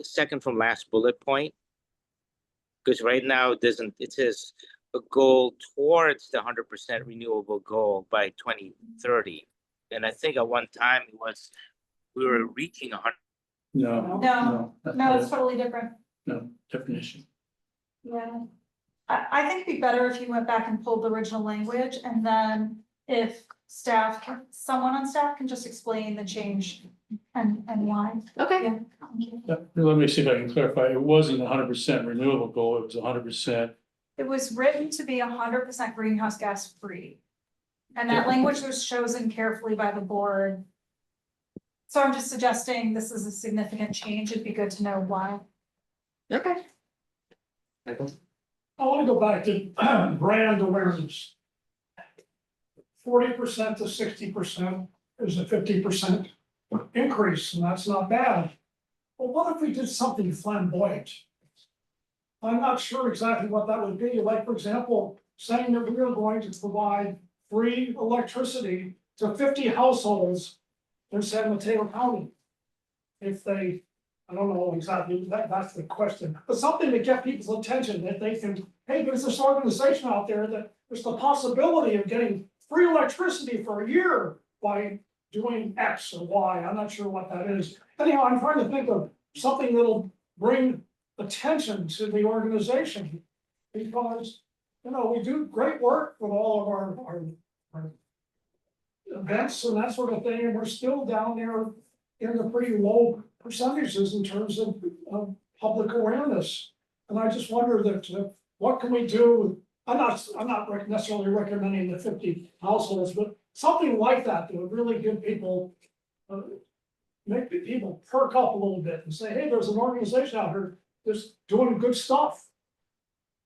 Speaker 14: second from last bullet point. Because right now it says a goal towards the 100% renewable goal by 2030. And I think at one time we were reaching 100.
Speaker 13: No.
Speaker 10: No, it's totally different.
Speaker 13: No, definition.
Speaker 10: Yeah. I think it'd be better if you went back and pulled the original language, and then if someone on staff can just explain the change and why.
Speaker 7: Okay.
Speaker 10: Yeah.
Speaker 13: Yeah, let me see if I can clarify. It wasn't 100% renewable goal. It was 100%.
Speaker 10: It was written to be 100% greenhouse gas free. And that
Speaker 13: Yeah.
Speaker 10: language was chosen carefully by the board. So I'm just suggesting this is a significant change. It'd be good to know why.
Speaker 7: Okay.
Speaker 6: I want to go back to brand awareness. 40% to 60% is a 50% increase, and that's not bad. But what if we did something flamboyant? I'm not sure exactly what that would be. Like, for example, saying that we are going to provide free electricity to 50 households in San Mateo County. If they, I don't know exactly, that's the question, but something to get people's attention, that they can, hey, there's this organization out there that there's the possibility of getting free electricity for a year by doing X or Y. I'm not sure what that is. Anyhow, I'm trying to think of something that'll bring attention to the organization. Because, we do great work with all of our events and that sort of thing, and we're still down there in the pretty low percentages in terms of public awareness. And I just wonder that what can we do? I'm not necessarily recommending the 50 households, but something like that would really give people, make people perk up a little bit and say, hey, there's an organization out here that's doing good stuff.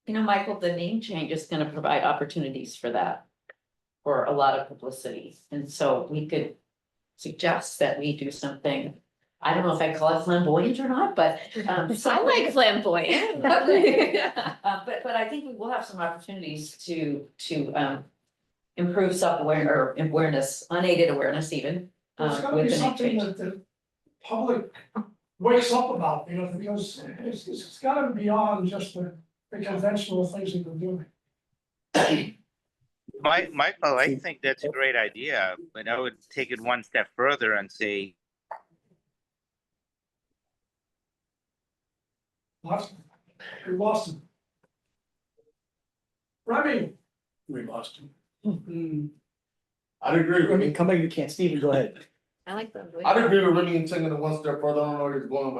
Speaker 9: Michael, the name change is gonna provide opportunities for that. For a lot of publicity, and so we could suggest that we do something. I don't know if I call it flamboyant or not, but.
Speaker 7: I like flamboyant.
Speaker 9: But I think we will have some opportunities to improve awareness, unaided awareness even.
Speaker 6: There's gotta
Speaker 9: With
Speaker 6: be
Speaker 9: the name
Speaker 6: something
Speaker 9: change.
Speaker 6: that the public wakes up about, because it's gotta be beyond just the conventional things that we're doing.
Speaker 14: Michael, I think that's a great idea, but I would take it one step further and say,
Speaker 6: What? We lost him. Remy,
Speaker 13: We lost him.
Speaker 12: I'd agree. Remy, come back, you can't, Steven, go ahead.
Speaker 7: I like them.
Speaker 15: I'd agree with Remy and taking it one step further. I don't know where he's going,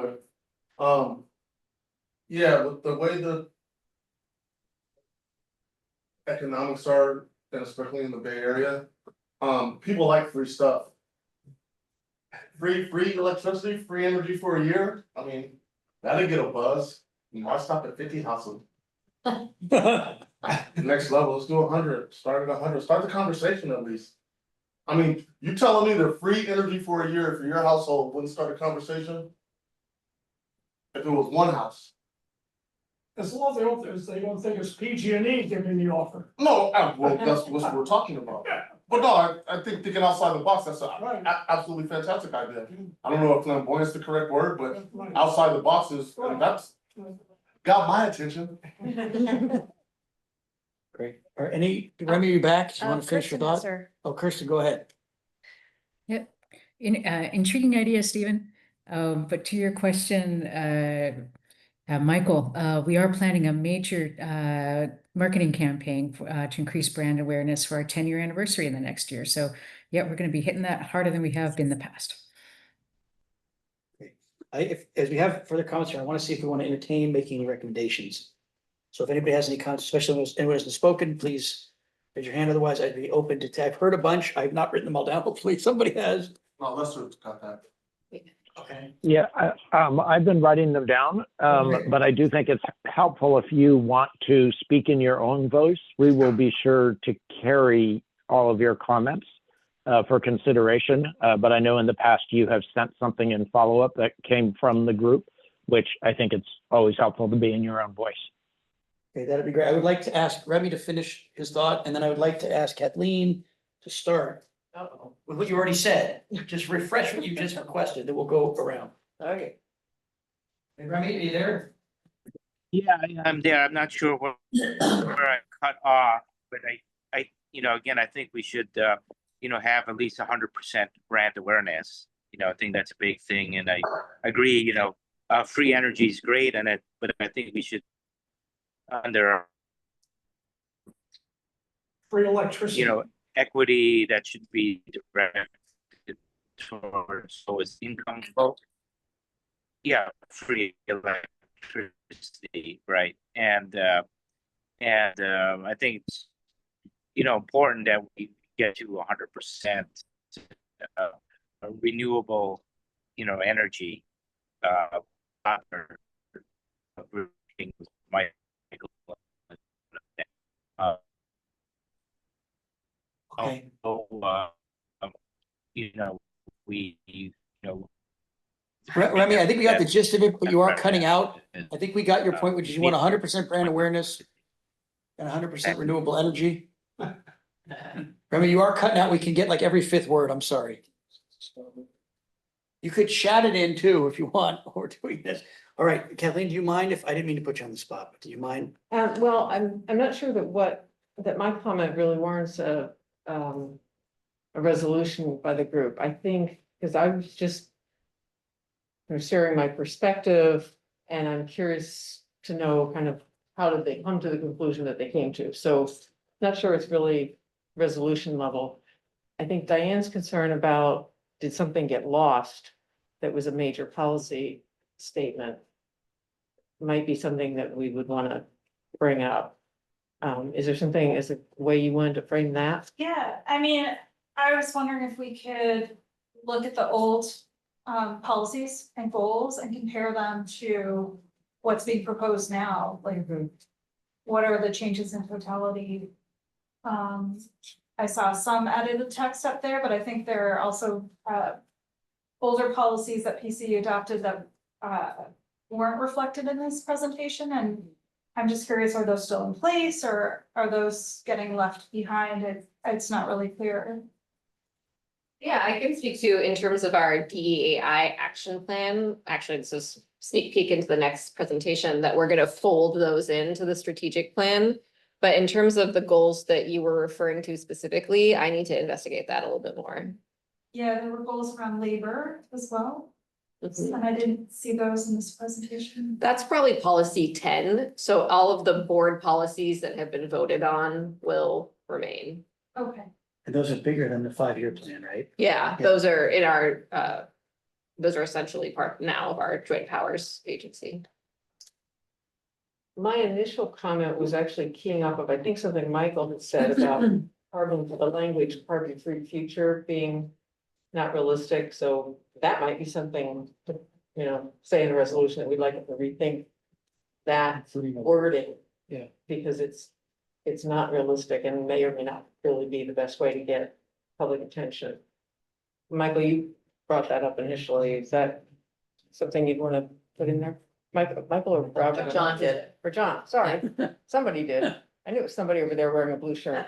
Speaker 15: but yeah, with the way the economics are, and especially in the Bay Area, people like free stuff. Free electricity, free energy for a year. I mean, that'll get a buzz. Why stop at 50 households? Next level, let's do 100. Start at 100. Start the conversation at least. I mean, you telling me that free energy for a year for your household wouldn't start a conversation? If it was one house.
Speaker 6: as long as they don't think it's PG&E giving the offer.
Speaker 15: No, well, that's what we're talking about. But no, I think thinking outside the box, that's absolutely fantastic idea. I don't know if flamboyant is the correct word, but outside the box is, that's got my attention.
Speaker 12: Great. Or any, Remy, you back? Do you want to finish your
Speaker 2: Kristen has
Speaker 12: thought?
Speaker 2: her-
Speaker 12: Oh, Kirsten, go ahead.
Speaker 4: Yep. Intriguing idea, Stephen. But to your question, Michael, we are planning a major marketing campaign to increase brand awareness for our 10-year anniversary in the next year. So yeah, we're going to be hitting that harder than we have in the past.
Speaker 12: As we have further comments here, I want to see if we want to entertain making any recommendations. So if anybody has any comments, especially if anyone hasn't spoken, please raise your hand. Otherwise, I'd be open to, I've heard a bunch. I've not written them all down. Hopefully somebody has.
Speaker 15: No, Lester's got that.
Speaker 12: Okay.
Speaker 8: Yeah, I've been writing them down,
Speaker 12: Okay.
Speaker 8: but I do think it's helpful if you want to speak in your own voice. We will be sure to carry all of your comments for consideration. But I know in the past you have sent something in follow-up that came from the group, which I think it's always helpful to be in your own voice.
Speaker 12: Okay, that'd be great. I would like to ask Remy to finish his thought, and then I would like to ask Kathleen to start with what you already said. Just refresh what you just requested, then we'll go around.
Speaker 1: Okay.
Speaker 12: Hey, Remy, are you there?
Speaker 14: Yeah, I'm there. I'm not sure where I cut off, but again, I think we should, have at least 100% brand awareness. I think that's a big thing, and I agree. Free energy is great, but I think we should under
Speaker 6: Free electricity.
Speaker 14: equity that should be directed towards lowest income folks. Yeah, free electricity, right? And I think it's important that we get to 100% renewable energy.
Speaker 12: Okay. Remy, I think we got the gist of it, but you are cutting out. I think we got your point, which is you want 100% brand awareness and 100% renewable energy. Remy, you are cutting out. We can get like every fifth word. I'm sorry. You could chat it in too if you want, or doing this. All right, Kathleen, do you mind if, I didn't mean to put you on the spot, but do you mind?
Speaker 1: Well, I'm not sure that my comment really warrants a resolution by the group. I think, because I was just sharing my perspective, and I'm curious to know kind of how did they come to the conclusion that they came to. So not sure it's really resolution level. I think Diane's concern about, did something get lost that was a major policy statement, might be something that we would want to bring up. Is there something, is a way you wanted to frame that?
Speaker 10: Yeah, I mean, I was wondering if we could look at the old policies and goals and compare them to what's being proposed now, like what are the changes in totality? I saw some edited text up there, but I think there are also older policies that PC adopted that weren't reflected in this presentation, and I'm just curious, are those still in place or are those getting left behind? It's not really clear.
Speaker 7: Yeah, I can speak to in terms of our DEAI action plan. Actually, this is sneak peek into the next presentation that we're going to fold those into the strategic plan. But in terms of the goals that you were referring to specifically, I need to investigate that a little bit more.
Speaker 10: Yeah, there were goals around labor as well,
Speaker 7: Mhm.
Speaker 10: and I didn't see those in this presentation.
Speaker 7: That's probably policy 10. So all of the board policies that have been voted on will remain.
Speaker 10: Okay.
Speaker 12: And those are bigger than the 5-year plan, right?
Speaker 7: Yeah, those are in our, those are essentially part now of our joint powers agency.
Speaker 1: My initial comment was actually keying off of, I think, something Michael had said about the language carbon-free future being not realistic. So that might be something to, say in a resolution that we'd like to rethink that wording.
Speaker 12: Yeah.
Speaker 1: Because it's not realistic and may or may not really be the best way to get public attention. Michael, you brought that up initially. Is that something you'd want to put in there? Michael or Robert?
Speaker 9: John did it.
Speaker 1: Or John, sorry. Somebody did. I knew it was somebody over there wearing a blue shirt.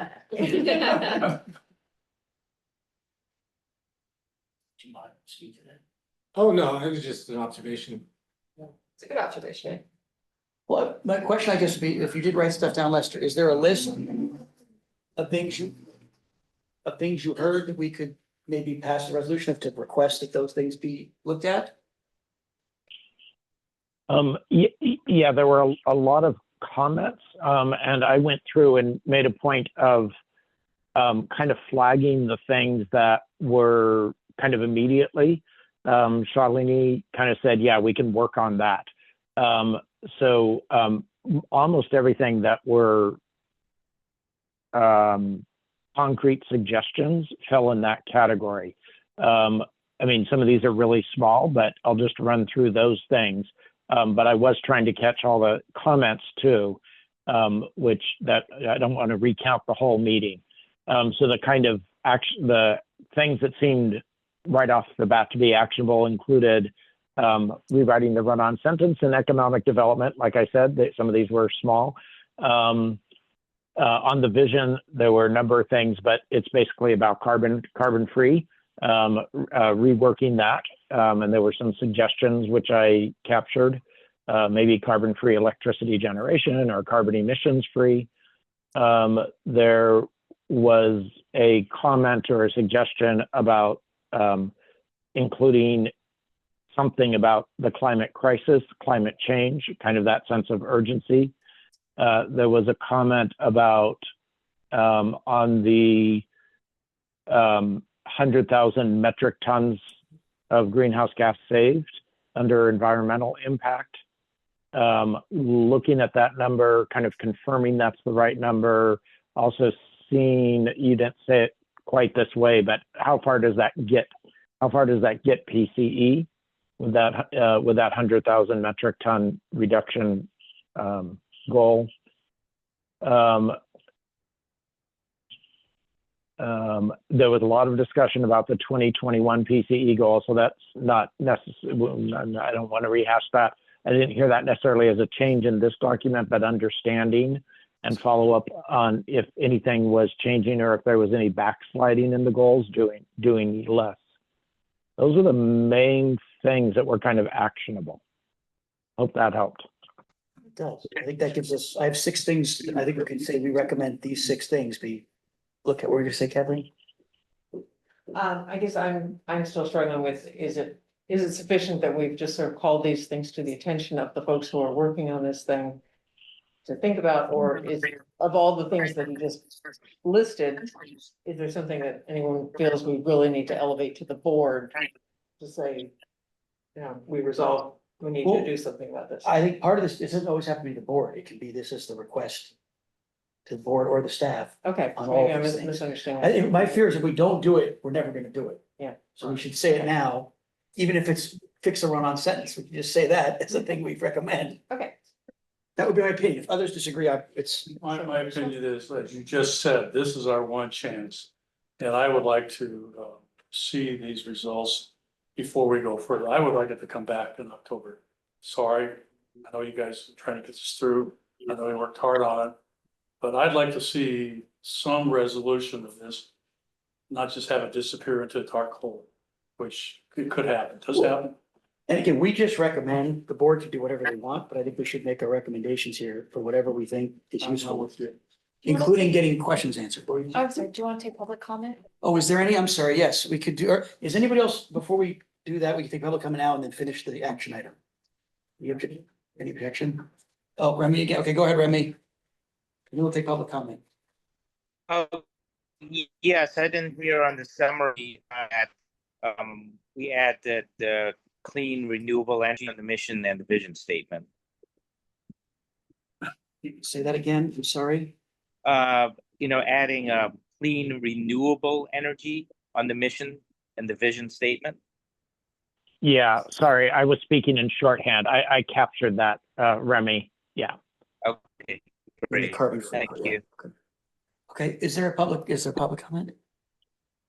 Speaker 12: Do you mind speaking to that?
Speaker 3: Oh, no, it was just an observation.
Speaker 7: It's a good observation.
Speaker 12: Well, my question, I guess, would be, if you did write stuff down, Lester, is there a list of things you heard that we could maybe pass a resolution to request that those things be looked at?
Speaker 8: Yeah, there were a lot of comments, and I went through and made a point of kind of flagging the things that were kind of immediately. Shalini kind of said, yeah, we can work on that. So almost everything that were concrete suggestions fell in that category. I mean, some of these are really small, but I'll just run through those things. But I was trying to catch all the comments too, which that I don't want to recount the whole meeting. So the kind of the things that seemed right off the bat to be actionable included rewriting the run-on sentence in economic development. Like I said, some of these were small. On the vision, there were a number of things, but it's basically about carbon-free, reworking that. And there were some suggestions which I captured, maybe carbon-free electricity generation or carbon emissions-free. There was a comment or a suggestion about including something about the climate crisis, climate change, kind of that sense of urgency. There was a comment about on the 100,000 metric tons of greenhouse gas saved under environmental impact. Looking at that number, kind of confirming that's the right number. Also seeing, you didn't say it quite this way, but how far does that get? How far does that get PCE with that 100,000 metric ton reduction goal? There was a lot of discussion about the 2021 PCE goal, so that's not necessary. I don't want to rehash that. I didn't hear that necessarily as a change in this document, but understanding and follow up on if anything was changing or if there was any backsliding in the goals, doing less. Those are the main things that were kind of actionable. Hope that helped.
Speaker 12: It does. I think that gives us, I have 6 things. I think we can say we recommend these 6 things be look at. What were you gonna say, Kathleen?
Speaker 1: I guess I'm still struggling with, is it sufficient that we've just sort of called these things to the attention of the folks who are working on this thing to think about, or is, of all the things that you just listed, is there something that anyone feels we really need to elevate to the board to say, you know, we need to do something about this?
Speaker 12: I think part of this, it doesn't always have to be the board. It can be, this is the request to the board or the staff.
Speaker 1: Okay,
Speaker 12: on all
Speaker 1: maybe I'm
Speaker 12: these things.
Speaker 1: misunderstanding.
Speaker 12: My fear is if we don't do it, we're never gonna do it.
Speaker 1: Yeah.
Speaker 12: So we should say it now, even if it's fix a run-on sentence, we can just say that as a thing we recommend.
Speaker 1: Okay.
Speaker 12: That would be my opinion. If others disagree, it's.
Speaker 13: My opinion is, as you just said, this is our one chance. And I would like to see these results before we go further. I would like it to come back in October. Sorry, I know you guys are trying to get this through. I know you worked hard on it. But I'd like to see some resolution of this, not just have it disappear into a dark hole, which it could happen, does happen.
Speaker 12: And again, we just recommend the board to do whatever they want, but I think we should make our recommendations here for whatever we think is useful,
Speaker 13: with you.
Speaker 12: including getting questions answered.
Speaker 2: I'm sorry, do you want to take public comment?
Speaker 12: Oh, is there any? I'm sorry. Yes, we could do, or is anybody else, before we do that, we can take public comment now and then finish the action item. Any objection? Oh, Remy again. Okay, go ahead, Remy. You will take public comment.
Speaker 14: Oh, yes, I didn't hear on the summary that we added the clean renewable energy on the mission and the vision statement.
Speaker 12: Say that again. I'm sorry.
Speaker 14: Adding clean renewable energy on the mission and the vision statement.
Speaker 8: Yeah, sorry, I was speaking in shorthand. I captured that, Remy. Yeah.
Speaker 14: Okay, great. Thank you.
Speaker 12: Okay, is there public comment?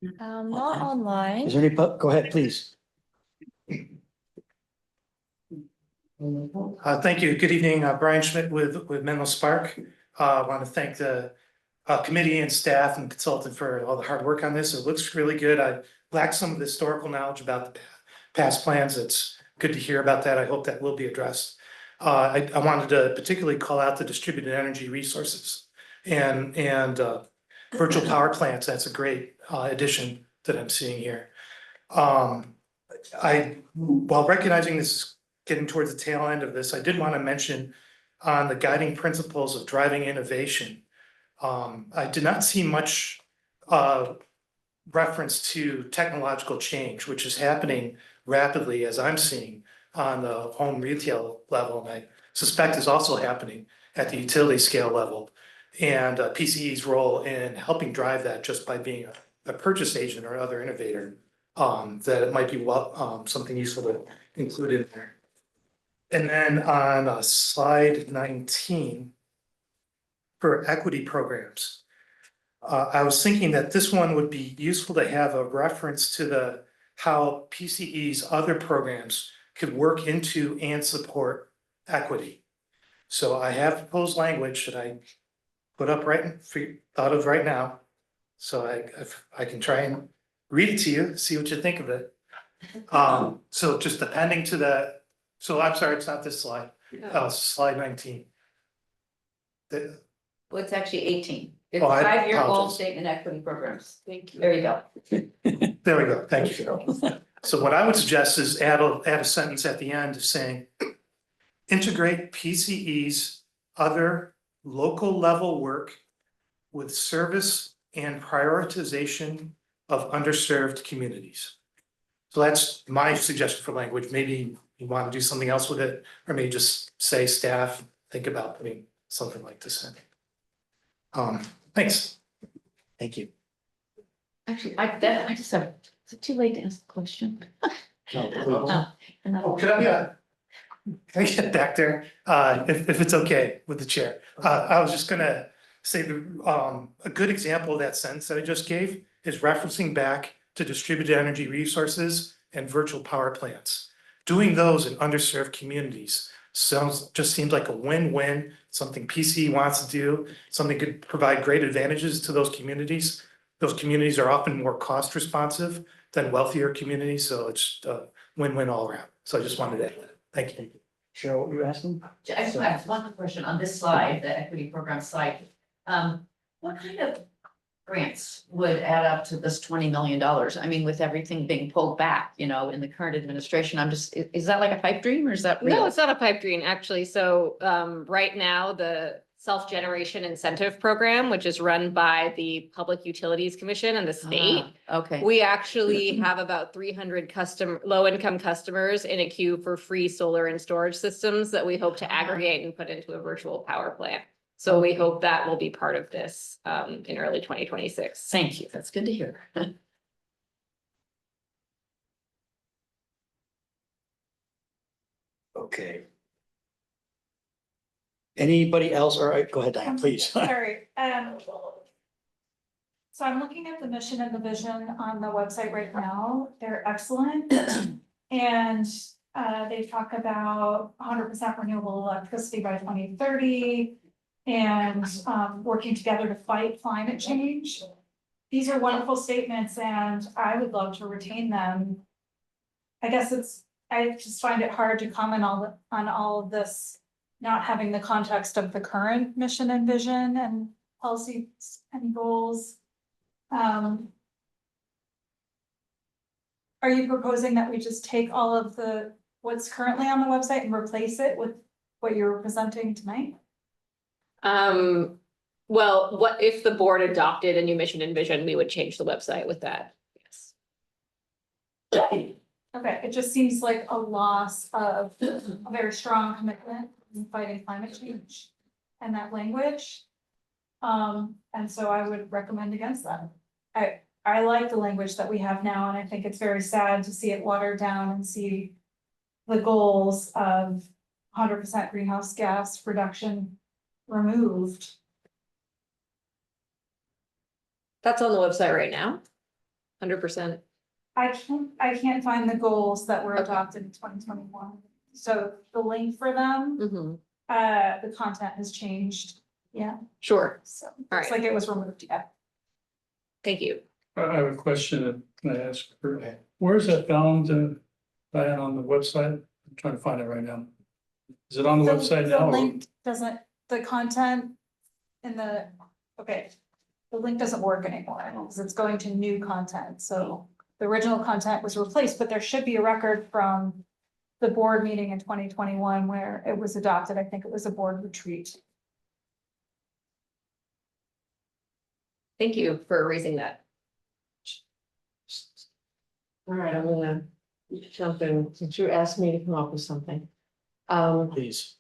Speaker 2: Not online.
Speaker 12: Is there any, go ahead, please.
Speaker 16: Thank you. Good evening. Brian Schmidt with Menlo Spark. I want to thank the committee and staff and consultant for all the hard work on this. It looks really good. I lack some of the historical knowledge about the past plans. It's good to hear about that. I hope that will be addressed. I wanted to particularly call out the distributed energy resources and virtual power plants. That's a great addition that I'm seeing here. While recognizing this is getting towards the tail end of this, I did want to mention on the guiding principles of driving innovation. I did not see much reference to technological change, which is happening rapidly as I'm seeing on the home retail level, and I suspect is also happening at the utility scale level. And PCE's role in helping drive that just by being a purchase agent or other innovator, that it might be something useful to include in there. And then on slide 19 for equity programs, I was thinking that this one would be useful to have a reference to how PCE's other programs could work into and support equity. So I have proposed language that I put up thought of right now. So I can try and read it to you, see what you think of it. So just appending to that, so I'm sorry, it's not this slide, slide 19.
Speaker 9: Well, it's actually 18. It's
Speaker 16: Oh, I
Speaker 9: 5-year goal
Speaker 16: apologize.
Speaker 9: statement equity programs.
Speaker 7: Thank you.
Speaker 9: There you go.
Speaker 16: There we go, thank you. So what I would suggest is add a sentence at the end saying, integrate PCE's other local level work with service and prioritization of underserved communities. So that's my suggestion for language. Maybe you want to do something else with it, or maybe just say staff, think about putting something like this in. Thanks.
Speaker 12: Thank you.
Speaker 9: Actually, I just have, is it too late to ask a question?
Speaker 16: Oh, can I get back there? If it's okay with the chair. I was just gonna say a good example of that sentence that I just gave is referencing back to distributed energy resources and virtual power plants. Doing those in underserved communities just seems like a win-win, something PCE wants to do, something could provide great advantages to those communities. Those communities are often more cost responsive than wealthier communities, so it's a win-win all around. So I just wanted to add that. Thank you.
Speaker 12: Cheryl, what were you asking?
Speaker 9: I just have one question on this slide, the equity program slide. What kind of grants would add up to this $20 million? I mean, with everything being pulled back, in the current administration, is that like a pipe dream or is that real?
Speaker 7: No, it's not a pipe dream, actually. So right now, the self-generation incentive program, which is run by the Public Utilities Commission and the state.
Speaker 9: Okay.
Speaker 7: We actually have about 300 low-income customers in a queue for free solar and storage systems that we hope to aggregate and put into a virtual power plant. So we hope that will be part of this in early 2026.
Speaker 9: Thank you. That's good to hear.
Speaker 12: Okay. Anybody else? All right, go ahead, Diane, please.
Speaker 10: Sorry, so I'm looking at the mission and the vision on the website right now. They're excellent. And they talk about 100% renewable electricity by 2030 and working together to fight climate change. These are wonderful statements and I would love to retain them. I guess I just find it hard to comment on all of this, not having the context of the current mission and vision and policies and goals. Are you proposing that we just take all of what's currently on the website and replace it with what you're presenting tonight?
Speaker 7: Well, what if the board adopted a new mission and vision, we would change the website with that. Yes.
Speaker 10: Okay, it just seems like a loss of a very strong commitment in fighting climate change and that language. And so I would recommend against that. I like the language that we have now, and I think it's very sad to see it watered down and see the goals of 100% greenhouse gas reduction removed.
Speaker 7: That's on the website right now. 100%.
Speaker 10: I can't find the goals that were adopted in 2021. So the link for them, the content has changed. Yeah.
Speaker 7: Sure.
Speaker 10: So
Speaker 7: All
Speaker 10: it's
Speaker 7: right.
Speaker 10: like it was removed. Yeah.
Speaker 7: Thank you.
Speaker 13: I have a question that can I ask her? Where is that found, Diane, on the website? I'm trying to find it right now. Is it on the website now?
Speaker 10: The
Speaker 13: or-
Speaker 10: link doesn't, the content in the, okay, the link doesn't work anymore, because it's going to new content, so the original content was replaced, but there should be a record from the board meeting in 2021 where it was adopted. I think it was a board retreat.
Speaker 7: Thank you for raising that.
Speaker 1: All right, I'm gonna jump in, since you asked me to come up with something.
Speaker 12: Please.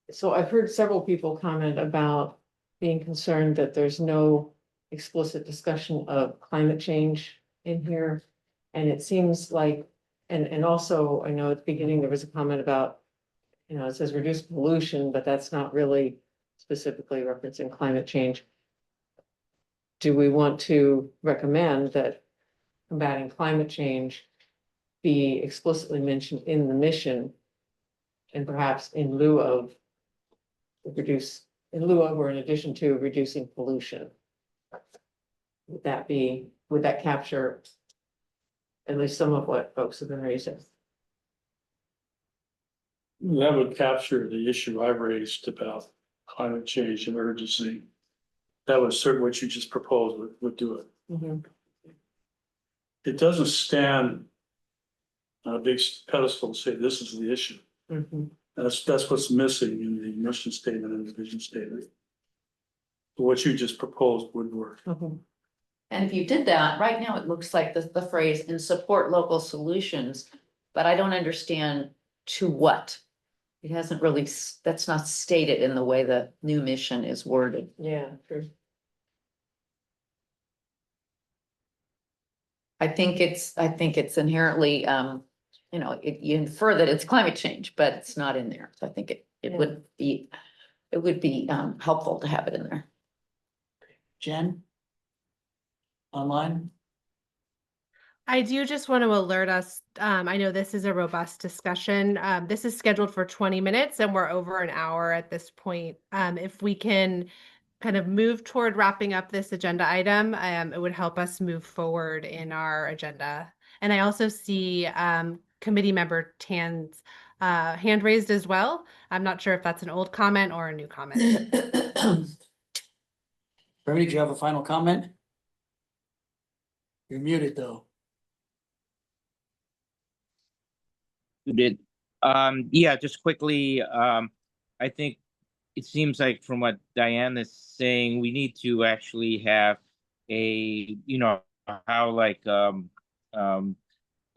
Speaker 1: So I've heard several people comment about being concerned that there's no explicit discussion of climate change in here. And it seems like, and also, I know at the beginning, there was a comment about, you know, it says reduce pollution, but that's not really specifically referencing climate change. Do we want to recommend that combating climate change be explicitly mentioned in the mission? And perhaps in lieu of or in addition to reducing pollution? Would that capture at least some of what folks have been raising?
Speaker 13: That would capture the issue I raised about climate change and urgency. That was certainly what you just proposed would do it.
Speaker 1: Mhm.
Speaker 13: It doesn't stand on a big pedestal and say this is the issue.
Speaker 1: Mhm.
Speaker 13: That's what's missing in the mission statement and the vision statement. But what you just proposed would work.
Speaker 1: Mhm.
Speaker 9: And if you did that, right now, it looks like the phrase "and support local solutions," but I don't understand to what. It hasn't really, that's not stated in the way the new mission is worded.
Speaker 1: Yeah, true.
Speaker 9: I think it's inherently, you know, you infer that it's climate change, but it's not in there. So I think it
Speaker 1: Yeah.
Speaker 9: would be helpful to have it in there.
Speaker 12: Jen? Online?
Speaker 5: I do just want to alert us, I know this is a robust discussion. This is scheduled for 20 minutes and we're over an hour at this point. If we can kind of move toward wrapping up this agenda item, it would help us move forward in our agenda. And I also see committee member Tan's hand raised as well. I'm not sure if that's an old comment or a new comment.
Speaker 12: Bernie, do you have a final comment? You're muted, though.
Speaker 14: You did. Yeah, just quickly, I think it seems like from what Diane is saying, we need to actually have a, you know, how like in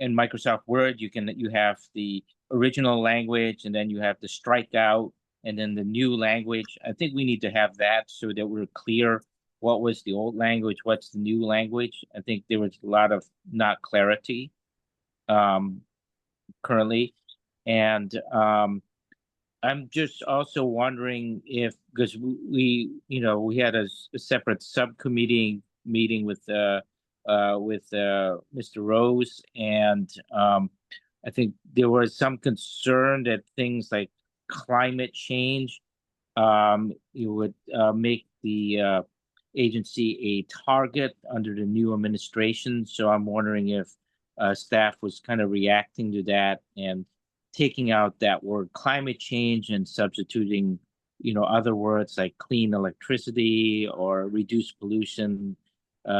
Speaker 14: Microsoft Word, you have the original language and then you have the strikeout and then the new language. I think we need to have that so that we're clear what was the old language, what's the new language. I think there was a lot of not clarity currently. And I'm just also wondering if, because we you know, we had a separate subcommittee meeting with Mr. Rose, and I think there was some concern that things like climate change it would make the agency a target under the new administration. So I'm wondering if staff was kind of reacting to that and taking out that word climate change and substituting, you know, other words like clean electricity or reduce pollution,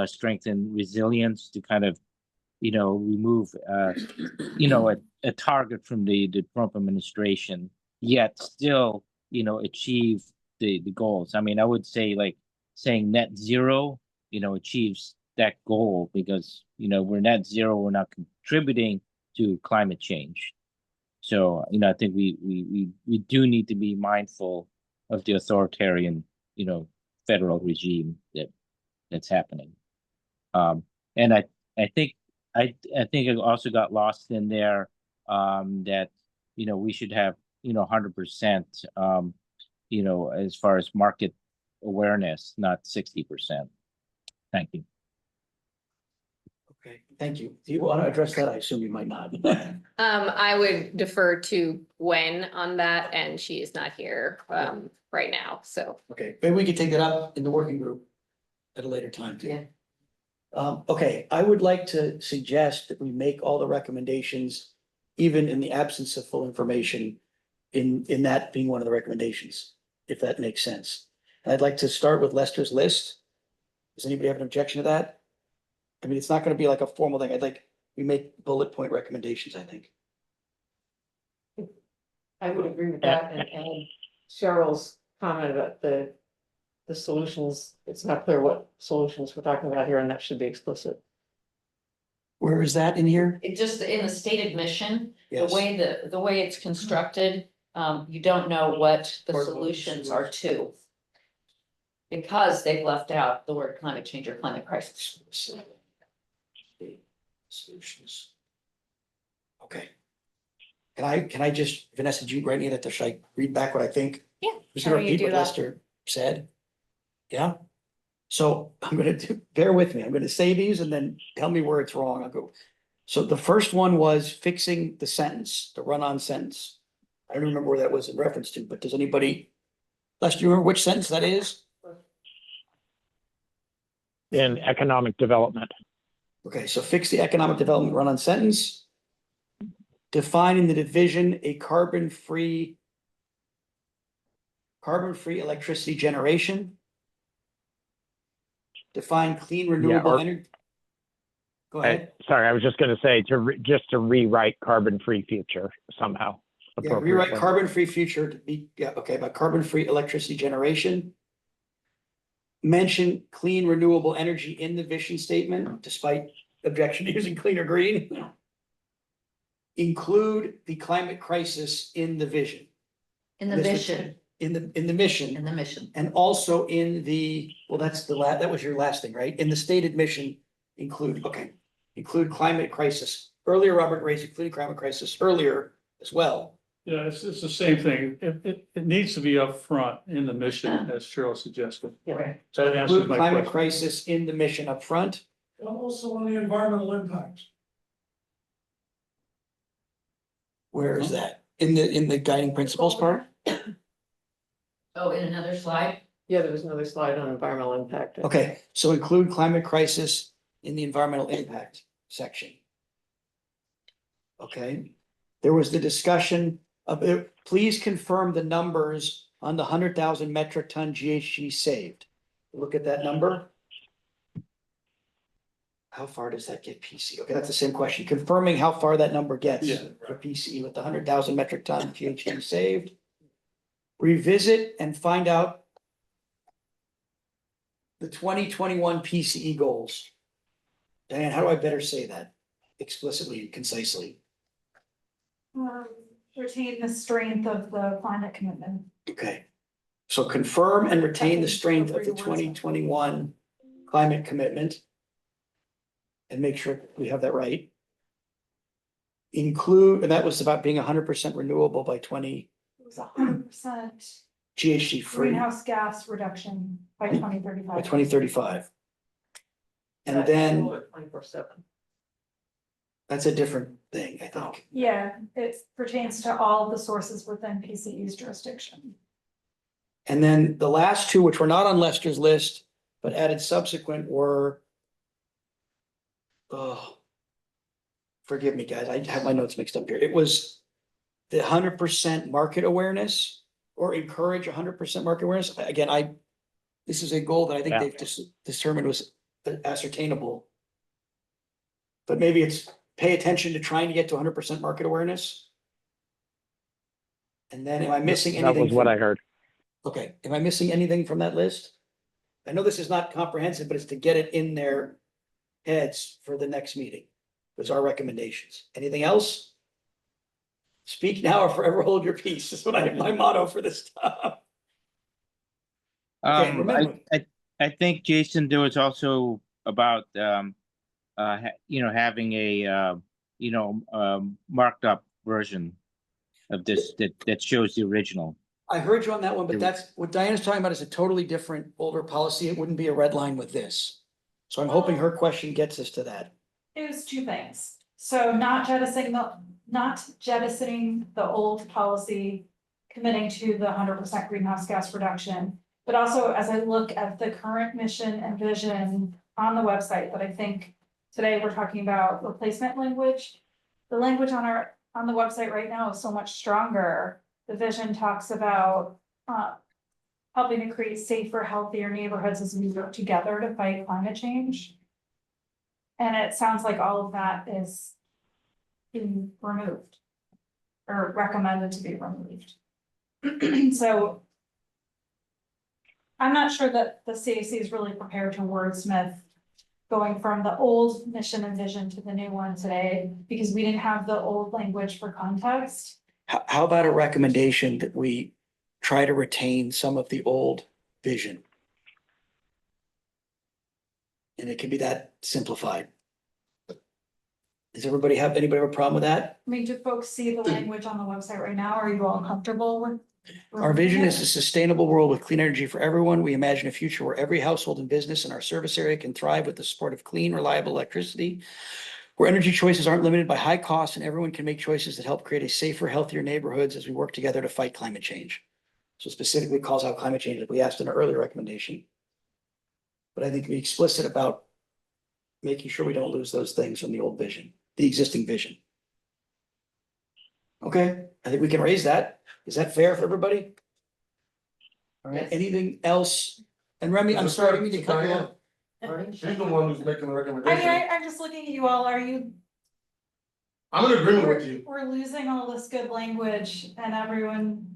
Speaker 14: strengthen resilience to kind of, you know, remove, you know, a target from the Trump administration, yet still, you know, achieve the goals. I mean, I would say like saying net zero, you know, achieves that goal because, you know, we're net zero, we're not contributing to climate change. So, you know, I think we do need to be mindful of the authoritarian, you know, federal regime that's happening. And I think it also got lost in there that, you know, we should have, you know, 100%, you know, as far as market awareness, not 60%. Thank you.
Speaker 12: Okay, thank you. Do you want to address that? I assume you might not.
Speaker 7: I would defer to Gwen on that, and she is not here right now, so.
Speaker 12: Okay, maybe we could take that up in the working group at a later time too.
Speaker 7: Yeah.
Speaker 12: Okay, I would like to suggest that we make all the recommendations, even in the absence of full information, in that being one of the recommendations, if that makes sense. And I'd like to start with Lester's list. Does anybody have an objection to that? I mean, it's not gonna be like a formal thing. I'd like, we make bullet point recommendations, I think.
Speaker 1: I would agree with that, and Cheryl's comment about the solutions, it's not clear what solutions we're talking about here, and that should be explicit.
Speaker 12: Where is that in here?
Speaker 9: It just, in the stated mission, the
Speaker 12: Yes.
Speaker 9: way the way it's constructed, you don't know what the solutions are to. Because they've left out the word climate change or climate crisis.
Speaker 12: Solutions. Okay. Can I just, Vanessa, did you write any of that? Should I read back what I think?
Speaker 2: Yeah.
Speaker 12: Just gonna
Speaker 2: How do you
Speaker 12: repeat
Speaker 2: do
Speaker 12: what
Speaker 2: that?
Speaker 12: Lester said. Yeah. So I'm gonna bear with me. I'm gonna say these and then tell me where it's wrong. I'll go. So the first one was fixing the sentence, the run-on sentence. I don't remember where that was in reference to, but does anybody, Lester, do you remember which sentence that is?
Speaker 8: In economic development.
Speaker 12: Okay, so fix the economic development run-on sentence. Define in the division a carbon-free electricity generation. Define clean renewable energy. Go ahead.
Speaker 8: Sorry, I was just going to say just to rewrite carbon-free future somehow.
Speaker 12: Yeah, rewrite carbon-free future to be, yeah, okay, about carbon-free electricity generation. Mention clean renewable energy in the vision statement, despite objection to using clean or green. Include the climate crisis in the vision.
Speaker 9: In the
Speaker 12: This would-
Speaker 9: mission,
Speaker 12: In the mission.
Speaker 9: in the mission.
Speaker 12: And also in the, well, that's that was your last thing, right? In the stated mission, include climate crisis. Earlier, Robert raised including climate crisis earlier as well.
Speaker 13: Yeah, it's the same thing. It needs to be upfront in the mission, as Cheryl suggested.
Speaker 12: Okay.
Speaker 13: So that answers
Speaker 12: Include
Speaker 13: my
Speaker 12: climate
Speaker 13: question.
Speaker 12: crisis in the mission up front.
Speaker 6: And also on the environmental impacts.
Speaker 12: Where is that? In the guiding principles part?
Speaker 9: Oh, in another slide?
Speaker 1: Yeah, there was another slide on environmental impact.
Speaker 12: Okay, so include climate crisis in the environmental impact section. Okay, there was the discussion of, please confirm the numbers on the 100,000 metric ton GHG saved. Look at that number. How far does that get PC? Okay, that's the same question. Confirming how far that number gets for PCE with the 100,000 metric ton GHG saved. Revisit and find out the 2021 PCE goals. Diane, how do I better say that explicitly and concisely?
Speaker 10: Retain the strength of the climate commitment.
Speaker 12: Okay, so confirm and retain the strength of the 2021 climate commitment. And make sure we have that right. Include, and that was about being 100% renewable by 20.
Speaker 10: It was 100%
Speaker 12: GHG free
Speaker 10: greenhouse gas reduction by 2035.
Speaker 12: by 2035. And then
Speaker 1: 24/7.
Speaker 12: that's a different thing, I think.
Speaker 10: Yeah, it pertains to all of the sources within PCE's jurisdiction.
Speaker 12: And then the last two, which were not on Lester's list, but added subsequent were. Oh. Forgive me, guys, I have my notes mixed up here. It was the 100% market awareness or encourage 100% market awareness. Again, this is a goal that I think they've determined was ascertainable. But maybe it's pay attention to trying to get to 100% market awareness. And then am I missing anything?
Speaker 8: That was what I heard.
Speaker 12: Okay, am I missing anything from that list? I know this is not comprehensive, but it's to get it in their heads for the next meeting. Those are our recommendations. Anything else? Speak now or forever hold your peace. That's what my motto for this stuff. Okay, remember.
Speaker 14: I think, Jason, there was also about having a marked up version of this that shows the original.
Speaker 12: I heard you on that one, but that's what Diana's talking about is a totally different older policy. It wouldn't be a red line with this. So I'm hoping her question gets us to that.
Speaker 10: It was two things. So not jettisoning the old policy, committing to the 100% greenhouse gas reduction. But also, as I look at the current mission and vision, on the website, but I think today we're talking about replacement language. The language on the website right now is so much stronger. The vision talks about, helping to create safer, healthier neighborhoods as we work together to fight climate change. And it sounds like all of that is being removed or recommended to be removed. So I'm not sure that the CAC is really prepared to wordsmith going from the old mission and vision to the new one today, because we didn't have the old language for context.
Speaker 12: How about a recommendation that we try to retain some of the old vision? And it can be that simplified. Does anybody have a problem with that?
Speaker 10: I mean, do folks see the language on the website right now? Are you all comfortable with?
Speaker 12: Our vision is a sustainable world with clean energy for everyone. We imagine a future where every household and business in our service area can thrive with the support of clean, reliable electricity, where energy choices aren't limited by high costs and everyone can make choices that help create a safer, healthier neighborhoods as we work together to fight climate change. So specifically calls out climate change that we asked in our earlier recommendation. But I think be explicit about making sure we don't lose those things from the old vision, the existing vision. Okay, I think we can raise that. Is that fair for everybody? All right, anything else? And Remy, I'm sorry, I didn't mean to cut you off.
Speaker 15: She's the one who's making the
Speaker 10: I
Speaker 15: recommendation.
Speaker 10: mean, I'm just looking at you all. Are you?
Speaker 15: I'm in agreement with you.
Speaker 10: We're losing all this good language and everyone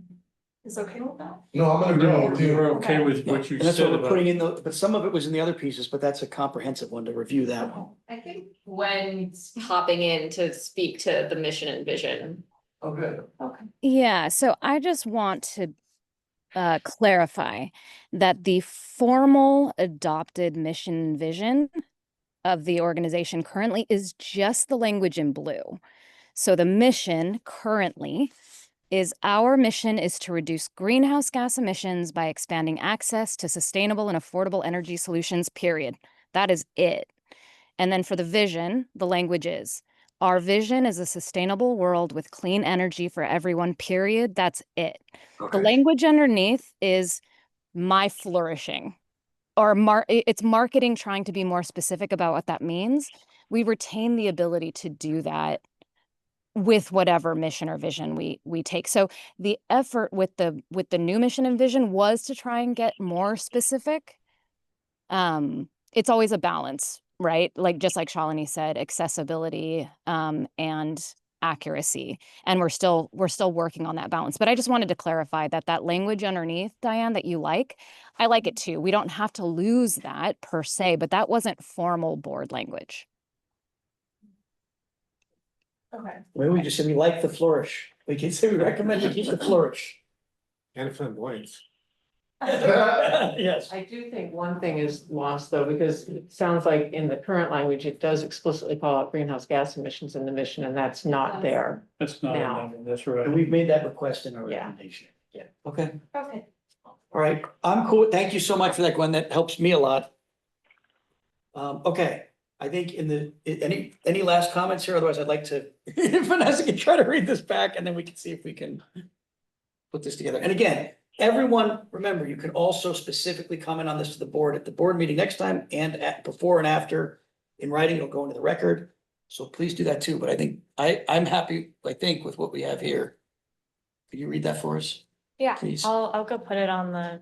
Speaker 10: is okay with that?
Speaker 15: No, I'm in agreement with you.
Speaker 13: We're okay with what you
Speaker 12: And that's what
Speaker 13: said
Speaker 12: we're
Speaker 13: about.
Speaker 12: putting in the, but some of it was in the other pieces, but that's a comprehensive one to review that one.
Speaker 7: I think Gwen's popping in to speak to the mission and vision.
Speaker 15: Okay.
Speaker 10: Okay.
Speaker 2: Yeah, so I just want to clarify that the formal adopted mission and vision of the organization currently is just the language in blue. So the mission currently is our mission is to reduce greenhouse gas emissions by expanding access to sustainable and affordable energy solutions, period. That is it. And then for the vision, the language is, our vision is a sustainable world with clean energy for everyone, period. That's it. The language underneath is my flourishing, or it's marketing trying to be more specific about what that means. We retain the ability to do that with whatever mission or vision we take. So the effort with the new mission and vision was to try and get more specific. It's always a balance, right? Like just like Shalini said, accessibility and accuracy, and we're still working on that balance. But I just wanted to clarify that language underneath, Diane, that you like, I like it too. We don't have to lose that per se, but that wasn't formal board language.
Speaker 10: Okay.
Speaker 12: Maybe we just say we like the flourish. We can say we recommend to keep the flourish.
Speaker 3: And flamboyance.
Speaker 12: Yes.
Speaker 1: I do think one thing is lost though, because it sounds like in the current language, it does explicitly call out greenhouse gas emissions in the mission, and that's not there.
Speaker 13: That's not,
Speaker 1: Now.
Speaker 13: that's right.
Speaker 12: And we've made that request in our
Speaker 1: Yeah.
Speaker 12: recommendation. Yeah. Okay.
Speaker 10: Okay.
Speaker 12: All right. I'm cool. Thank you so much for that, Gwen. That helps me a lot. Okay. I think any last comments here? Otherwise, I'd like to, Vanessa can try to read this back and then we can see if we can put this together. And again, everyone, remember, you can also specifically comment on this to the board at the board meeting next time and before and after in writing, it'll go into the record. So please do that too. But I think I'm happy, I think, with what we have here. Can you read that for us?
Speaker 2: Yeah,
Speaker 12: Please.
Speaker 2: I'll go put it on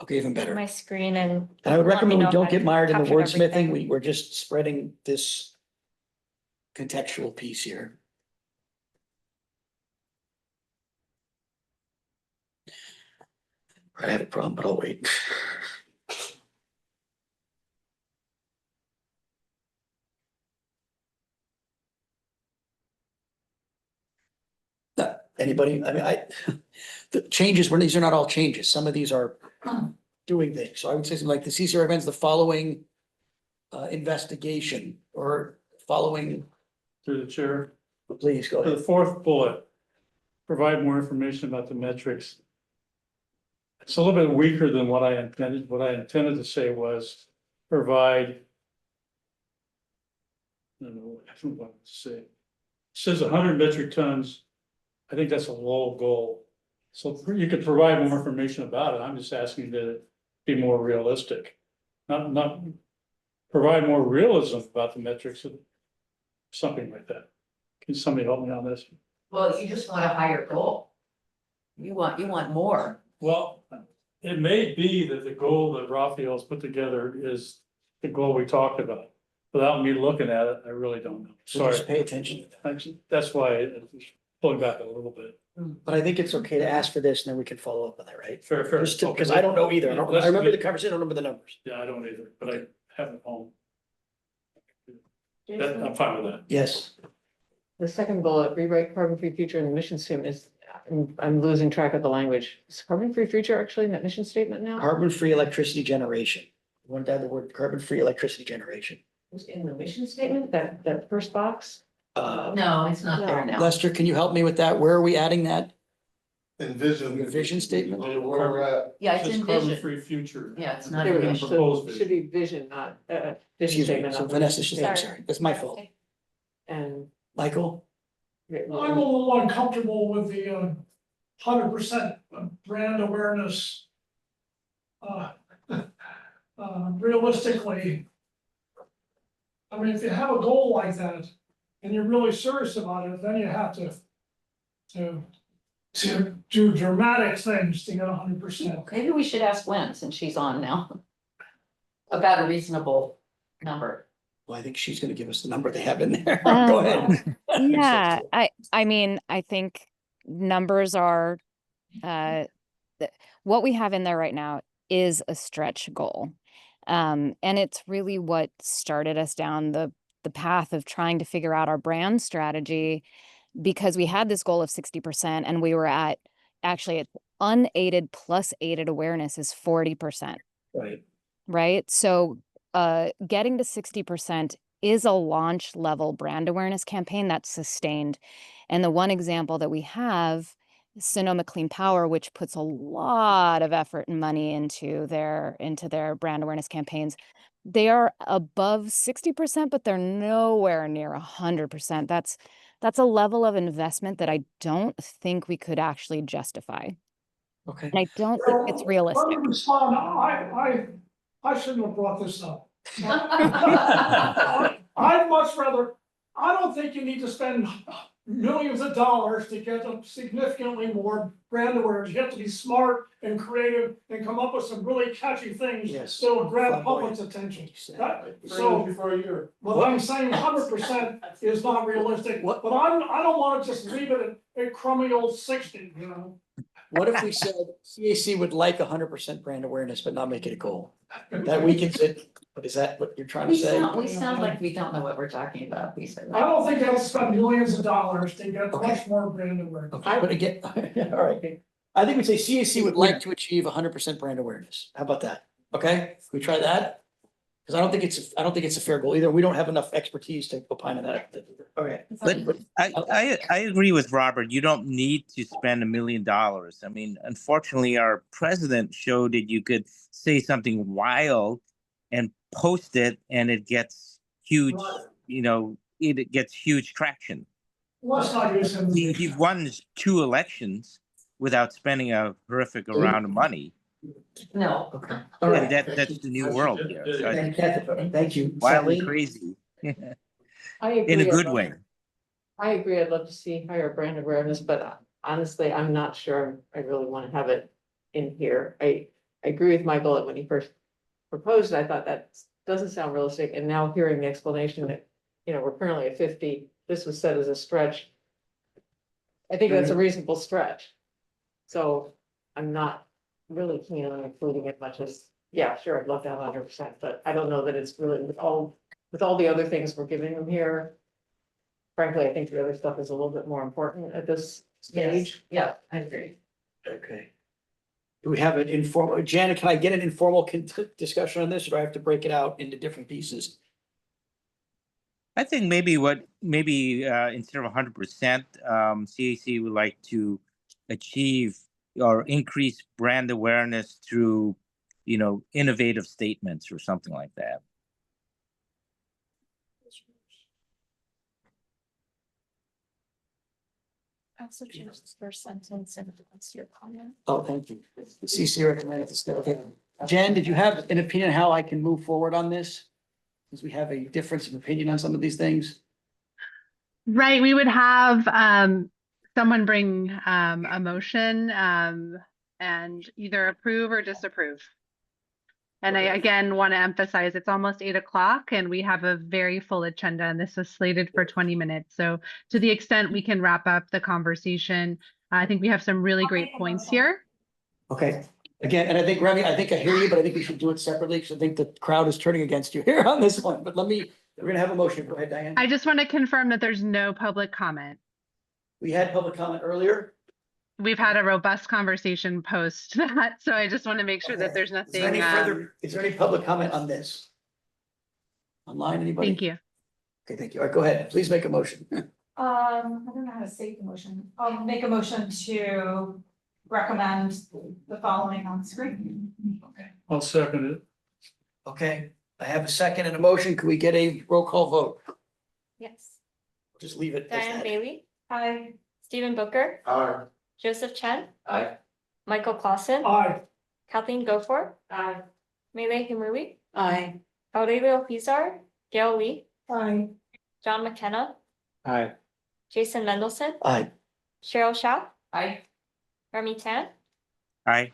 Speaker 12: Okay, even better.
Speaker 2: my screen and.
Speaker 12: And I would
Speaker 2: let me
Speaker 12: recommend we
Speaker 2: know if
Speaker 12: don't
Speaker 2: I
Speaker 12: get mired in the
Speaker 2: captured
Speaker 12: wordsmithing.
Speaker 2: everything.
Speaker 12: We're just spreading this contextual piece here. I have a problem, but I'll wait. Anybody? I mean, the changes, these are not all changes. Some of these are doing things. So I would say something like the CC recommends the following investigation or following,
Speaker 13: Through the chair.
Speaker 12: please go
Speaker 13: For the
Speaker 12: ahead.
Speaker 13: fourth bullet, provide more information about the metrics. It's a little bit weaker than what I intended. What I intended to say was provide. I don't know, I don't know what to say. It says 100 metric tons. I think that's a low goal. So you could provide more information about it. I'm just asking to be more realistic. Not provide more realism about the metrics of something like that. Can somebody help me on this?
Speaker 9: Well, you just want a higher goal. You want more.
Speaker 13: Well, it may be that the goal that Raphael's put together is the goal we talked about. Without me looking at it, I really don't know.
Speaker 12: So
Speaker 13: Sorry.
Speaker 12: just pay attention to that.
Speaker 13: That's why I'm pulling back a little bit.
Speaker 12: But I think it's okay to ask for this and then we can follow up on that, right?
Speaker 13: Fair.
Speaker 12: Just because I don't know either. I remember the conversation, I don't remember the numbers.
Speaker 13: Yeah, I don't either, but I have it home. I'm fine with that.
Speaker 12: Yes.
Speaker 1: The second bullet, rewrite carbon-free future in the mission statement is, I'm losing track of the language. Is carbon-free future actually in that mission statement now?
Speaker 12: Carbon-free electricity generation. You want to add the word carbon-free electricity generation.
Speaker 1: Was in the mission statement, that first box?
Speaker 9: No, it's not there now.
Speaker 12: Lester, can you help me with that? Where are we adding that?
Speaker 15: Envision.
Speaker 12: The vision statement?
Speaker 15: Where we're at.
Speaker 9: Yeah, it's
Speaker 13: Just
Speaker 9: in vision.
Speaker 13: carbon-free future.
Speaker 9: Yeah, it's not
Speaker 1: There we
Speaker 9: in
Speaker 1: go.
Speaker 9: vision.
Speaker 1: So
Speaker 13: Proposed
Speaker 1: it
Speaker 13: vision.
Speaker 1: should be vision, not, vision
Speaker 12: Excuse me,
Speaker 1: statement.
Speaker 12: so
Speaker 1: not
Speaker 12: Vanessa,
Speaker 1: mission
Speaker 12: I'm
Speaker 1: statement.
Speaker 12: sorry, that's my fault.
Speaker 1: And.
Speaker 12: Michael?
Speaker 6: I'm a little uncomfortable with the 100% brand awareness. Realistically, I mean, if you have a goal like that and you're really serious about it, then you have to do dramatic things to get 100%.
Speaker 9: Maybe we should ask Gwen, since she's on now. About a reasonable number.
Speaker 12: Well, I think she's gonna give us the number they have in there. Go ahead.
Speaker 17: Yeah, I mean, I think numbers are, what we have in there right now is a stretch goal. And it's really what started us down the path of trying to figure out our brand strategy, because we had this goal of 60% and we were at, actually it's unaided plus aided awareness is 40%.
Speaker 12: Right.
Speaker 17: Right? So getting to 60% is a launch level brand awareness campaign that's sustained. And the one example that we have, Sonoma Clean Power, which puts a lot of effort and money into their brand awareness campaigns, they are above 60%, but they're nowhere near 100%. That's a level of investment that I don't think we could actually justify.
Speaker 12: Okay.
Speaker 17: And I don't think it's realistic.
Speaker 6: Let me respond. I shouldn't have brought this up. I'd much rather, I don't think you need to spend millions of dollars to get significantly more brand awareness. You have to be smart and creative and come up with some really catchy things
Speaker 12: Yes.
Speaker 6: that will grab
Speaker 12: Flamboyant.
Speaker 6: public's attention.
Speaker 15: So before a year.
Speaker 6: Well, I'm saying 100% is not realistic, but I don't wanna just leave it at crummy old 60, you know?
Speaker 12: What if we said CAC would like 100% brand awareness, but not make it a goal? That we can sit, but is that what you're trying to say?
Speaker 9: We sound like we don't know what we're talking about, we said.
Speaker 6: I don't think I'll spend millions of dollars to get
Speaker 12: Okay.
Speaker 6: much more brand awareness.
Speaker 12: Okay, but again, all right. I think we'd say CAC would like to achieve 100% brand awareness. How about that? Okay, can we try that? Because I don't think it's a fair goal either. We don't have enough expertise to opine on that. Okay.
Speaker 14: But I agree with Robert. You don't need to spend $1 million. I mean, unfortunately, our president showed that you could say something wild and post it and it gets huge, it gets huge traction.
Speaker 6: Let's not use him.
Speaker 14: He won 2 elections without spending a horrific amount of money.
Speaker 9: No.
Speaker 12: Okay. All right.
Speaker 14: And that's the new world here. So I think
Speaker 12: Thank you.
Speaker 14: wildly
Speaker 12: Sally?
Speaker 14: crazy.
Speaker 1: I agree.
Speaker 14: In a good
Speaker 1: I'd love-
Speaker 14: way.
Speaker 1: I agree. I'd love to see higher brand awareness, but honestly, I'm not sure I really want to have it in here. I agree with Michael that when he first proposed it, I thought that doesn't sound realistic. And now hearing the explanation that, we're currently at 50, this was set as a stretch. I think that's a reasonable stretch. So I'm not really keen on including it much as, yeah, sure, I'd love to have 100%, but I don't know that it's really with all the other things we're giving them here. Frankly, I think the other stuff is a little bit more important at this stage.
Speaker 9: Yeah, I agree.
Speaker 12: Okay. Do we have an informal, Janet, can I get an informal discussion on this, or do I have to break it out into different pieces?
Speaker 14: I think maybe instead of 100%, CAC would like to achieve or increase brand awareness through, innovative statements or something like that.
Speaker 2: Also change this first sentence and that's your comment.
Speaker 12: Oh, thank you. CC recommended this. Okay. Jen, did you have an opinion how I can move forward on this? since we have a difference of opinion on some of these things?
Speaker 5: Right, we would have someone bring a motion and either approve or disapprove. And I
Speaker 12: Okay.
Speaker 5: again want to emphasize it's almost 8 o'clock and we have a very full agenda and this was slated for 20 minutes. So to the extent we can wrap up the conversation, I think we have some really great points here.
Speaker 12: Okay, again, and I think Remy, I think I hear you, but I think we should do it separately because I think the crowd is turning against you here on this one. But we're gonna have a motion. Go ahead, Diane.
Speaker 5: I just want to confirm that there's no public comment.
Speaker 12: We had public comment earlier.
Speaker 5: We've had a robust conversation post that, so I just want to make sure that
Speaker 12: Okay.
Speaker 5: there's
Speaker 12: Is there
Speaker 5: nothing.
Speaker 12: any is there any public comment on this? Online, anybody?
Speaker 5: Thank you.
Speaker 12: Okay, thank you. All right, go ahead. Please make a motion.
Speaker 10: I don't know how to say the motion. I'll make a motion to recommend the following on screen.
Speaker 12: Okay.
Speaker 13: I'll second it.
Speaker 12: Okay, I have a second and a motion. Could we get a roll call vote?
Speaker 2: Yes.
Speaker 12: Just leave it as
Speaker 2: Diane
Speaker 12: that.
Speaker 2: Bailey,
Speaker 10: Aye.
Speaker 2: Stephen Booker,
Speaker 15: Aye.
Speaker 2: Joseph Chen,
Speaker 12: Aye.
Speaker 2: Michael Clausen,
Speaker 6: Aye.
Speaker 2: Kathleen Goforth, Mele Himui,
Speaker 9: Aye.
Speaker 2: Aurelio Pizar, Gail Lee,
Speaker 10: Aye.
Speaker 2: John McKenna,
Speaker 3: Aye.
Speaker 2: Jason Mendelson,
Speaker 12: Aye.
Speaker 2: Cheryl Shao,
Speaker 9: Aye.
Speaker 2: Remy Tan,
Speaker 14: Aye.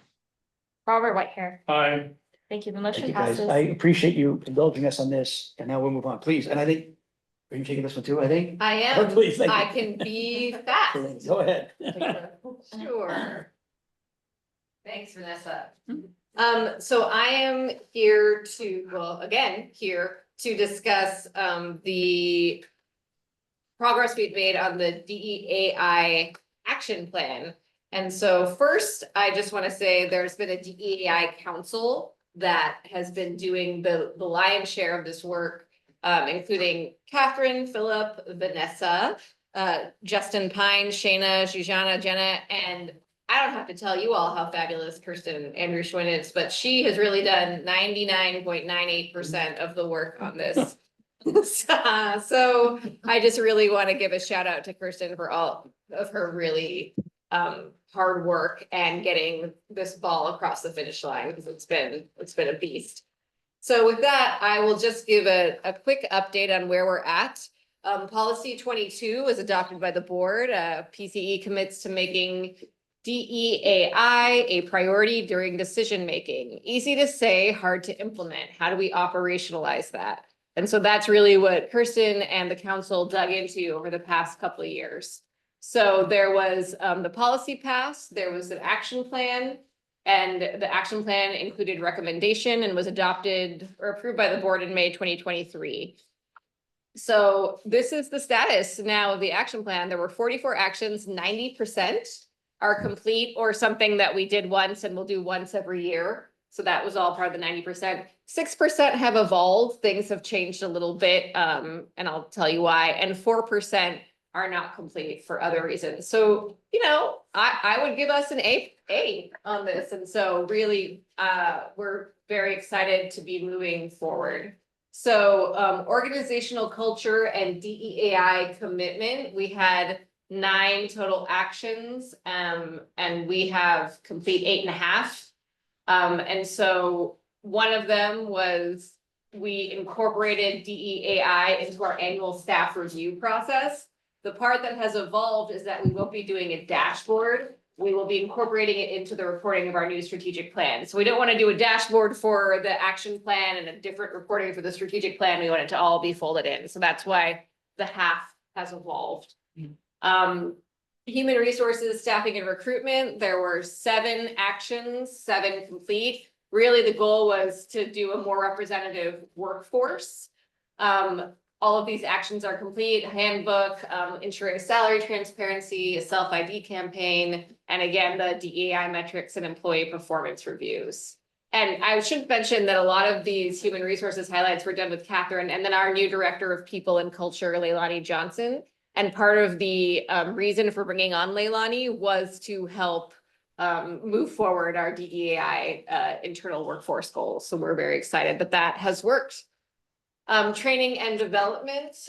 Speaker 2: Robert Whitehair.
Speaker 13: Aye.
Speaker 2: Thank you. The
Speaker 12: Thank
Speaker 2: motion
Speaker 12: you, guys.
Speaker 2: passes.
Speaker 12: I appreciate you indulging us on this, and now we'll move on, please. And I think, are you taking this one too, I think?
Speaker 7: I am.
Speaker 12: Please, thank you.
Speaker 7: I can be fast.
Speaker 12: Go ahead.
Speaker 7: Sure. Thanks, Vanessa. So I am here here to discuss, the progress we've made on the DEAI action plan. And so first, I just want to say there's been a DEAI council that has been doing the lion's share of this work, including Catherine, Philip, Vanessa, Justin Pine, Shayna, Jujana, Jenna, and I don't have to tell you all how fabulous Kirsten Andrew Schwinn is, but she has really done 99.98% of the work on this. So I just really want to give a shout out to Kirsten for all of her really hard work and getting this ball across the finish line, because it's been a beast. So with that, I will just give a quick update on where we're at. Policy 22 was adopted by the board. PCE commits to making DEAI a priority during decision making. Easy to say, hard to implement. How do we operationalize that? And so that's really what Kirsten and the council dug into over the past couple of years. So there was the policy passed, there was an action plan, and the action plan included recommendation and was adopted or approved by the board in May 2023. So this is the status now of the action plan. There were 44 actions, 90% are complete or something that we did once and we'll do once every year. So that was all part of the 90%. 6% have evolved, things have changed a little bit, and I'll tell you why. And 4% are not complete for other reasons. So, you know, I would give us an A on this. And so really, we're very excited to be moving forward. So organizational culture and DEAI commitment, we had 9 total actions, and we have complete 8.5. And so one of them was we incorporated DEAI into our annual staff review process. The part that has evolved is that we won't be doing a dashboard. We will be incorporating it into the reporting of our new strategic plan. So we don't want to do a dashboard for the action plan and a different reporting for the strategic plan. We want it to all be folded in. So that's why the half has evolved. Human resources, staffing and recruitment, there were 7 actions, 7 complete. Really, the goal was to do a more representative workforce. All of these actions are complete: handbook, ensuring salary transparency, a self-ID campaign, and again, the DEI metrics and employee performance reviews. And I should mention that a lot of these human resources highlights were done with Catherine and then our new director of people and culture, Leilani Johnson. And part of the reason for bringing on Leilani was to help move forward our DEI internal workforce goals. So we're very excited that that has worked. Training and development,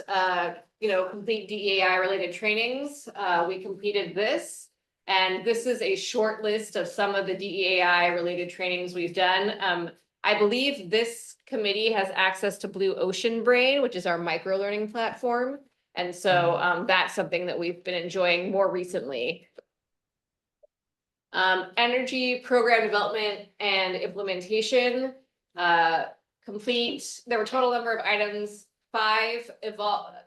Speaker 7: complete DEI related trainings. We completed this, and this is a short list of some of the DEI related trainings we've done. I believe this committee has access to Blue Ocean Brain, which is our micro learning platform. And so that's something that we've been enjoying more recently. Energy program development and implementation, complete, there were total number of items, 5,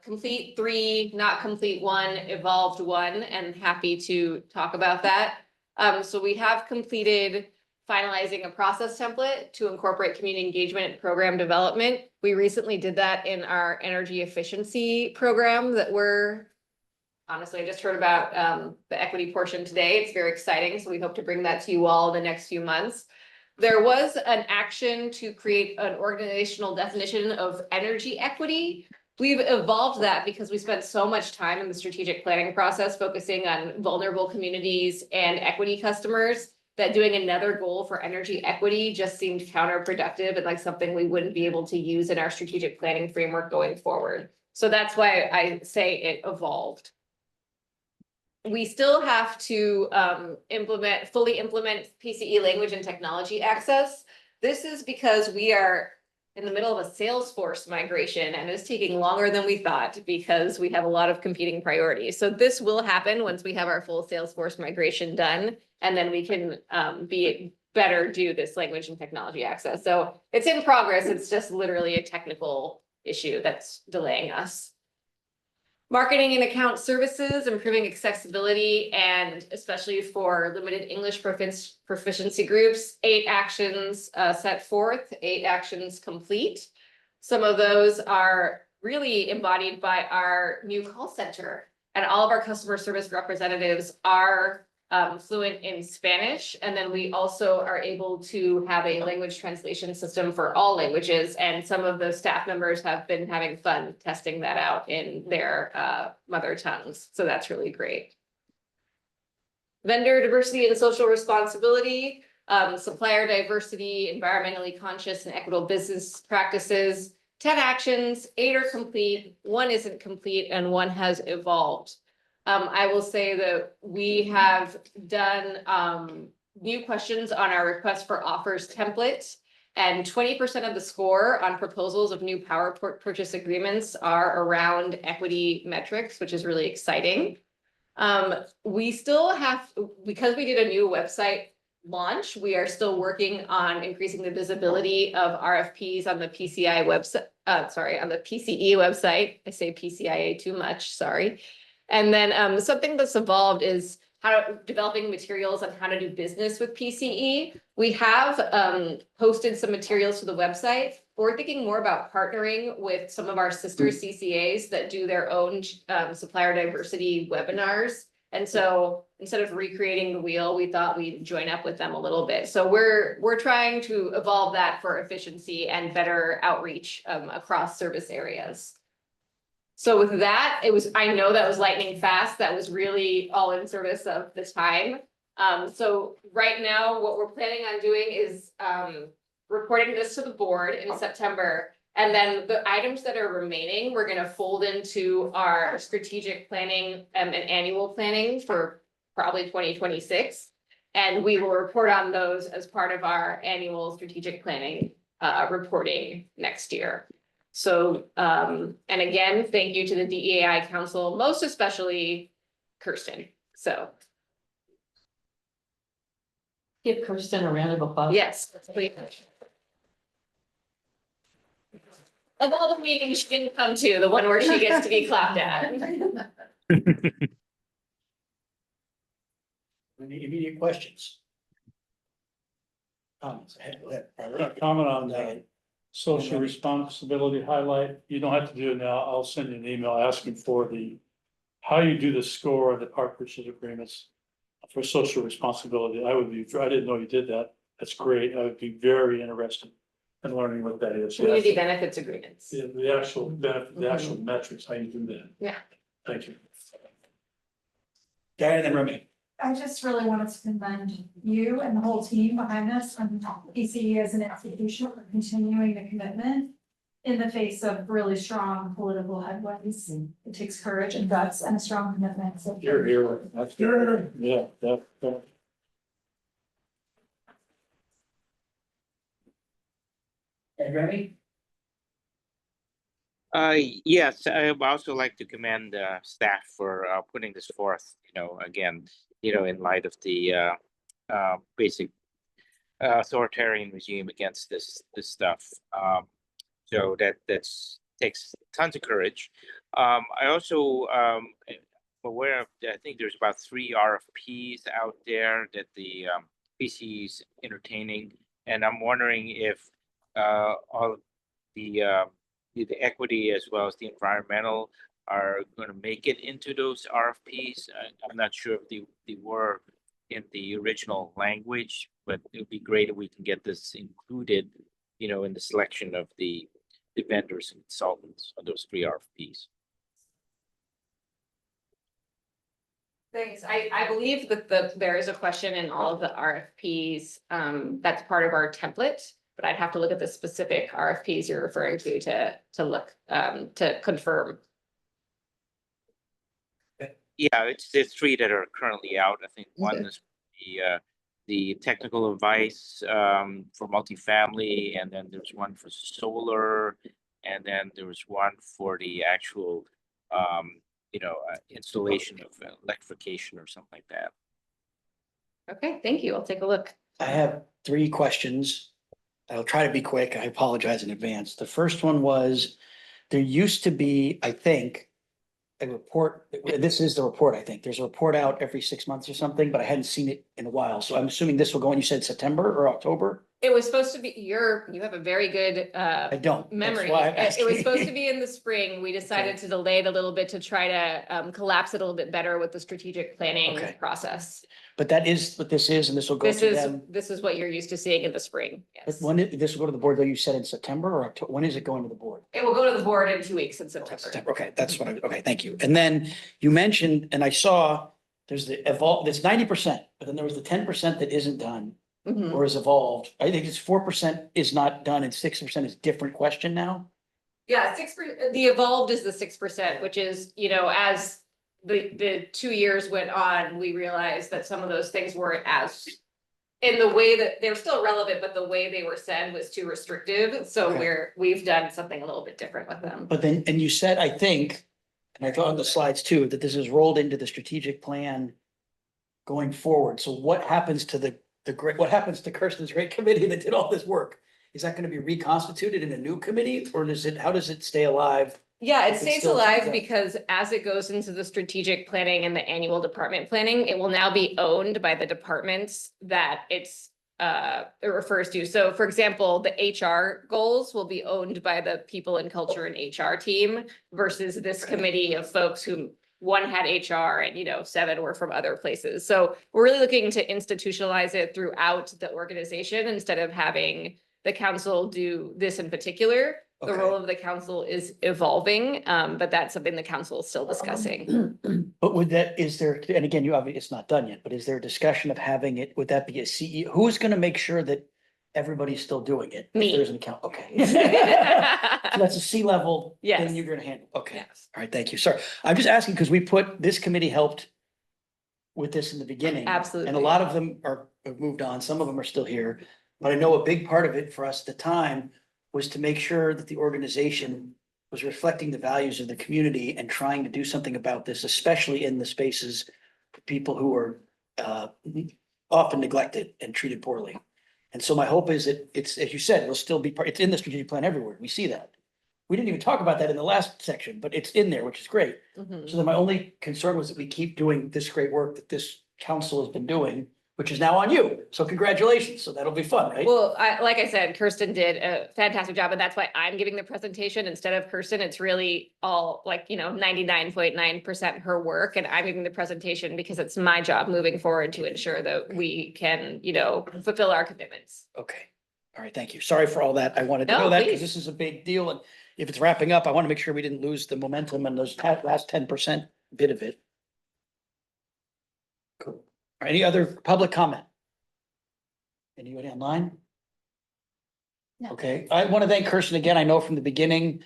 Speaker 7: complete 3, not complete 1, evolved 1, and happy to talk about that. So we have completed finalizing a process template to incorporate community engagement and program development. We recently did that in our energy efficiency program that honestly, I just heard about the equity portion today. It's very exciting. So we hope to bring that to you all in the next few months. There was an action to create an organizational definition of energy equity. We've evolved that because we spent so much time in the strategic planning process focusing on vulnerable communities and equity customers that doing another goal for energy equity just seemed counterproductive and like something we wouldn't be able to use in our strategic planning framework going forward. So that's why I say it evolved. We still have to fully implement PCE language and technology access. This is because we are in the middle of a Salesforce migration and it's taking longer than we thought because we have a lot of competing priorities. So this will happen once we have our full Salesforce migration done, and then we can better do this language and technology access. So it's in progress. It's just literally a technical issue that's delaying us. Marketing and account services, improving accessibility, and especially for limited English proficiency groups, 8 actions set forth, 8 actions complete. Some of those are really embodied by our new call center, and all of our customer service representatives are fluent in Spanish. And then we also are able to have a language translation system for all languages. And some of the staff members have been having fun testing that out in their mother tongues. So that's really great. Vendor diversity and social responsibility, supplier diversity, environmentally conscious and equitable business practices, 10 actions, 8 are complete, 1 isn't complete, and 1 has evolved. I will say that we have done new questions on our request for offers template, and 20% of the score on proposals of new power purchase agreements are around equity metrics, which is really exciting. We still have, because we did a new website launch, we are still working on increasing the visibility of RFPs on the PCI website, on the PCE website. I say PCIA too much, sorry. And then something that's evolved is developing materials on how to do business with PCE. We have posted some materials to the website. We're thinking more about partnering with some of our sister CCAs that do their own supplier diversity webinars. And so instead of recreating the wheel, we thought we'd join up with them a little bit. So we're trying to evolve that for efficiency and better outreach across service areas. So with that, I know that was lightning fast. That was really all in service of the time. So right now, what we're planning on doing is reporting this to the board in September. And then the items that are remaining, we're going to fold into our strategic planning and annual planning for probably 2026. And we will report on those as part of our annual strategic planning reporting next year. So, and again, thank you to the DEI Council, most especially Kirsten. So.
Speaker 1: Give Kirsten a round of applause.
Speaker 7: Yes, please. Of all the meetings she didn't come to, the one where she gets to be clapped at.
Speaker 12: Any immediate questions? Comments? Go ahead.
Speaker 13: Comment on that. Social responsibility highlight. You don't have to do it now. I'll send you an email asking for how you do the score of the power purchase agreements for social responsibility. I didn't know you did that. That's great. I would be very interested in learning what that is.
Speaker 7: Community benefits agreements.
Speaker 13: The actual benefit, the actual metrics, how you do that.
Speaker 7: Yeah.
Speaker 13: Thank you.
Speaker 12: Gary and then Remy.
Speaker 10: I just really wanted to commend you and the whole team behind this and PCE as an institution for continuing the commitment in the face of really strong political headwinds. It takes courage and guts and a strong commitment. So
Speaker 13: Here. That's good. Yeah.
Speaker 12: And Remy?
Speaker 14: Yes, I would also like to commend staff for putting this forth, again, in light of the basic authoritarian regime against this stuff. So that's takes tons of courage. I also am aware of, I think there's about 3 RFPs out there that the PC is entertaining, and I'm wondering if all of the equity as well as the environmental are going to make it into those RFPs. I'm not sure if they were in the original language, but it would be great if we can get this included, in the selection of the vendors and consultants on those 3 RFPs.
Speaker 7: Thanks. I believe that there is a question in all of the RFPs, that's part of our template, but I'd have to look at the specific RFPs you're referring to look, to confirm.
Speaker 14: Yeah, it's the 3 that are currently out. I think one is the technical advice for multifamily, and then there's one for solar, and then there was one for the actual installation of electrification or something like that.
Speaker 7: Okay, thank you. I'll take a look.
Speaker 12: I have 3 questions. I'll try to be quick. I apologize in advance. The first one was, there used to be, I think, a report. This is the report, I think. There's a report out every 6 months or something, but I hadn't seen it in a while. So I'm assuming this will go in, you said September or October?
Speaker 7: It was supposed to be, you have a very good
Speaker 12: I don't.
Speaker 7: memory.
Speaker 12: That's why I'm
Speaker 7: It was
Speaker 12: asking.
Speaker 7: supposed to be in the spring. We decided to delay it a little bit to try to collapse it a little bit better with the strategic planning
Speaker 12: Okay.
Speaker 7: process.
Speaker 12: But that is what this is, and this will go to them.
Speaker 7: This is what you're used to seeing in the spring.
Speaker 12: But
Speaker 7: Yes.
Speaker 12: when this will go to the board, though, you said in September or October? When is it going to the board?
Speaker 7: It will go to the board in 2 weeks in September.
Speaker 12: September. Okay, that's what okay, thank you. And then you mentioned, and I saw, there's the evolve, that's 90%, but then there was the 10% that isn't done
Speaker 7: Mhm.
Speaker 12: or is evolved. I think it's 4% is not done and 6% is different question now.
Speaker 7: Yeah, 6%, the evolved is the 6%, which is, as the 2 years went on, we realized that some of those things weren't as, in the way that they're still relevant, but the way they were said was too restrictive. So
Speaker 12: Okay.
Speaker 7: we've done something a little bit different with them.
Speaker 12: But then, and you said, I think, and I thought on the slides too, that this is rolled into the strategic plan going forward. So what happens to the great, what happens to Kirsten's great committee that did all this work? Is that going to be reconstituted in a new committee, or how does it stay alive?
Speaker 7: Yeah, it
Speaker 12: It's
Speaker 7: stays
Speaker 12: still-
Speaker 7: alive
Speaker 12: yeah.
Speaker 7: because as it goes into the strategic planning and the annual department planning, it will now be owned by the departments that it refers to. So for example, the HR goals will be owned by the people in culture and HR team versus this committee of folks who one had HR and 7 were from other places. So we're really looking to institutionalize it throughout the organization instead of having the council do this in particular. The
Speaker 12: Okay.
Speaker 7: role of the council is evolving, but that's something the council is still discussing.
Speaker 12: But is there, and again, it's not done yet, but is there a discussion of having it, would that be a CEO? Who's gonna make sure that everybody's still doing it? If
Speaker 7: Me.
Speaker 12: There's an account, okay. So that's a C-level
Speaker 7: Yes.
Speaker 12: thing you're gonna handle, okay.
Speaker 7: Yes,
Speaker 12: All right, thank you. Sorry, I'm just asking because this committee helped with this in the beginning.
Speaker 7: absolutely.
Speaker 12: And a lot of them have moved on, some of them are still here. But I know a big part of it for us at the time was to make sure that the organization was reflecting the values of the community and trying to do something about this, especially in the spaces for people who are often neglected and treated poorly. And so my hope is that it's, as you said, it'll still be part, it's in the strategic plan everywhere. We see that. We didn't even talk about that in the last section, but it's in there, which is great.
Speaker 7: Mhm.
Speaker 12: So then my only concern was that we keep doing this great work that this council has been doing, which is now on you. So congratulations. So that'll be fun, right?
Speaker 7: Well, like I said, Kirsten did a fantastic job, and that's why I'm giving the presentation instead of Kirsten. It's really all 99.9% her work, and I'm giving the presentation because it's my job moving forward to ensure that we can, fulfill our commitments.
Speaker 12: Okay. All right. Thank you. Sorry for all that. I wanted to
Speaker 7: No,
Speaker 12: know that
Speaker 7: please.
Speaker 12: because this is a big deal. And if it's wrapping up, I want to make sure we didn't lose the momentum and those last 10% bit of it. Cool. All right, any other public comment? Anybody online?
Speaker 17: No.
Speaker 12: Okay, I want to thank Kirsten again. I know from the beginning,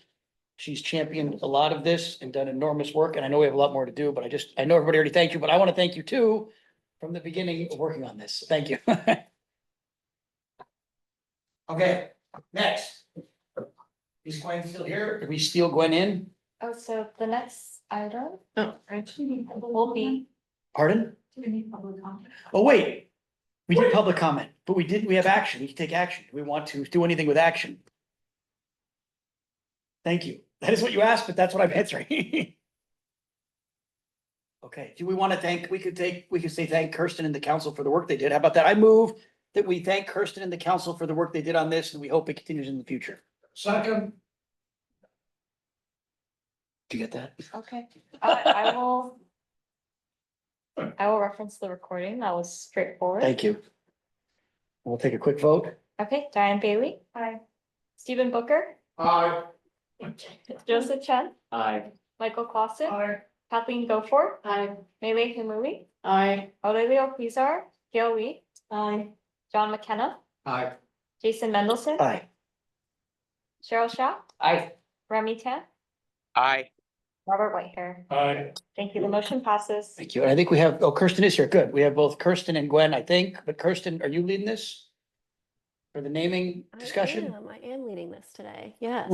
Speaker 12: she's championed a lot of this and done enormous work, and I know we have a lot more to do, but I know everybody already thanked you, but I want to thank you too from the beginning of working on this. Thank you. Okay, next. Is Gwen still here? Did we steal Gwen in?
Speaker 2: Oh, so the next item
Speaker 12: Oh.
Speaker 2: will be,
Speaker 12: Pardon?
Speaker 10: Do we need public comment?
Speaker 12: Oh, wait. We did public comment, but we have action. We can take action. Do we want to do anything with action? Thank you. That is what you asked, but that's what I'm answering. Okay, do we want to thank, we could say thank Kirsten and the council for the work they did. How about that? I move that we thank Kirsten and the council for the work they did on this, and we hope it continues in the future.
Speaker 6: Second,
Speaker 12: Do you get that?
Speaker 2: okay, I will reference the recording. That was straightforward.
Speaker 12: Thank you. We'll take a quick vote.
Speaker 2: Okay, Diane Bailey. Aye. Stephen Booker.
Speaker 6: aye.
Speaker 2: Joseph Chen.
Speaker 9: Aye.
Speaker 2: Michael Clausen.
Speaker 6: Aye.
Speaker 2: Kathleen Goforth.
Speaker 9: Aye.
Speaker 2: Melee Himui.
Speaker 9: Aye.
Speaker 2: Aurelio Pizar. Gail Lee. Aye. John McKenna.
Speaker 3: Aye.
Speaker 2: Jason Mendelson.
Speaker 12: Aye.
Speaker 2: Cheryl Shaw.
Speaker 9: Aye.
Speaker 2: Remy Tan.
Speaker 14: Aye.
Speaker 2: Robert Whitehair.
Speaker 13: Aye.
Speaker 2: Thank you. The motion passes.
Speaker 12: Thank you. And I think we have, oh, Kirsten is here. Good. We have both Kirsten and Gwen, I think. But Kirsten, are you leading this? For the naming discussion?
Speaker 18: I am leading this today. Yes.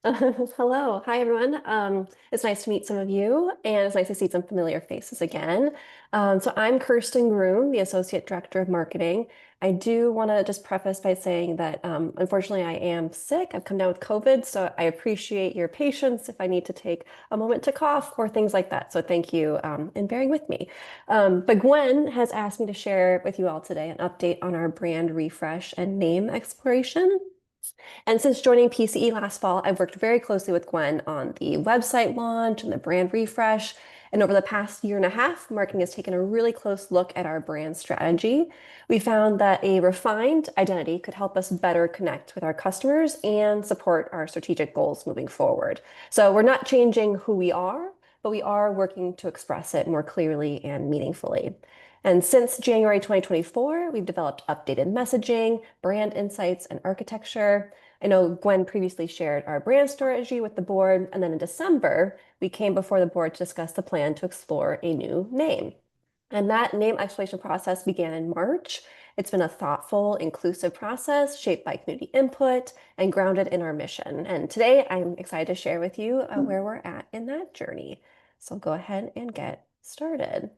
Speaker 18: Hello. Hi, everyone. It's nice to meet some of you, and it's nice to see some familiar faces again. So I'm Kirsten Groom, the Associate Director of Marketing. I do want to just preface by saying that unfortunately I am sick. I've come down with COVID, so I appreciate your patience if I need to take a moment to cough or things like that. So thank you in bearing with me. But Gwen has asked me to share with you all today an update on our brand refresh and name exploration. And since joining PCE last fall, I've worked very closely with Gwen on the website launch and the brand refresh. And over the past year and a half, marketing has taken a really close look at our brand strategy. We found that a refined identity could help us better connect with our customers and support our strategic goals moving forward. So we're not changing who we are, but we are working to express it more clearly and meaningfully. And since January 2024, we've developed updated messaging, brand insights, and architecture. I know Gwen previously shared our brand strategy with the board, and then in December, we came before the board to discuss the plan to explore a new name. And that name exploration process began in March. It's been a thoughtful, inclusive process shaped by community input and grounded in our mission. And today, I'm excited to share with you where we're at in that journey. So go ahead and get started.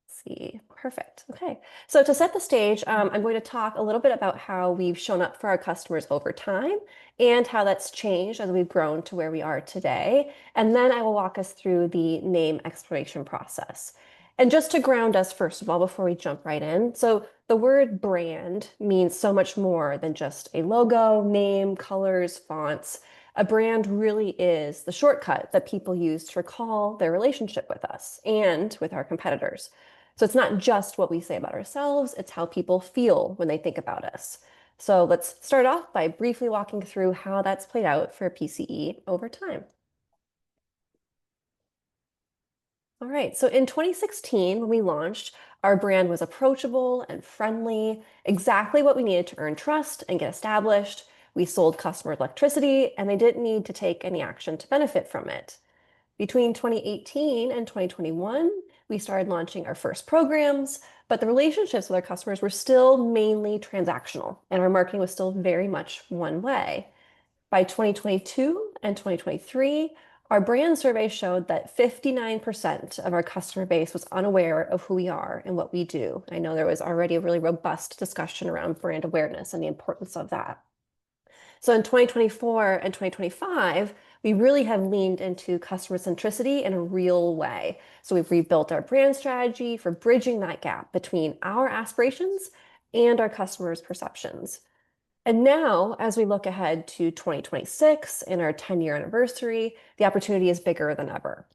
Speaker 18: See. Perfect. Okay. So to set the stage, I'm going to talk a little bit about how we've shown up for our customers over time and how that's changed as we've grown to where we are today. And then I will walk us through the name exploration process. And just to ground us, first of all, before we jump right in, so the word brand means so much more than just a logo, name, colors, fonts. A brand really is the shortcut that people use to recall their relationship with us and with our competitors. So it's not just what we say about ourselves, it's how people feel when they think about us. So let's start off by briefly walking through how that's played out for PCE over time. All right, so in 2016, when we launched, our brand was approachable and friendly, exactly what we needed to earn trust and get established. We sold customer electricity, and they didn't need to take any action to benefit from it. Between 2018 and 2021, we started launching our first programs, but the relationships with our customers were still mainly transactional, and our marketing was still very much one way. By 2022 and 2023, our brand survey showed that 59% of our customer base was unaware of who we are and what we do. I know there was already a really robust discussion around brand awareness and the importance of that. So in 2024 and 2025, we really have leaned into customer centricity in a real way. So we've rebuilt our brand strategy for bridging that gap between our aspirations and our customers' perceptions. And now, as we look ahead to 2026 and our 10-year anniversary, the opportunity is bigger than ever.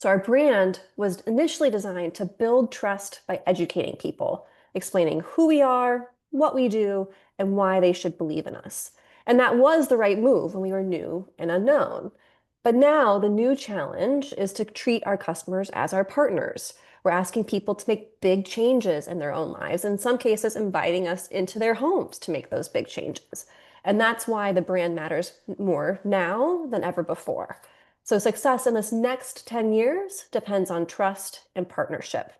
Speaker 18: So our brand was initially designed to build trust by educating people, explaining who we are, what we do, and why they should believe in us. And that was the right move when we were new and unknown. But now the new challenge is to treat our customers as our partners. We're asking people to make big changes in their own lives, in some cases inviting us into their homes to make those big changes. And that's why the brand matters more now than ever before. So success in this next 10 years depends on trust and partnership.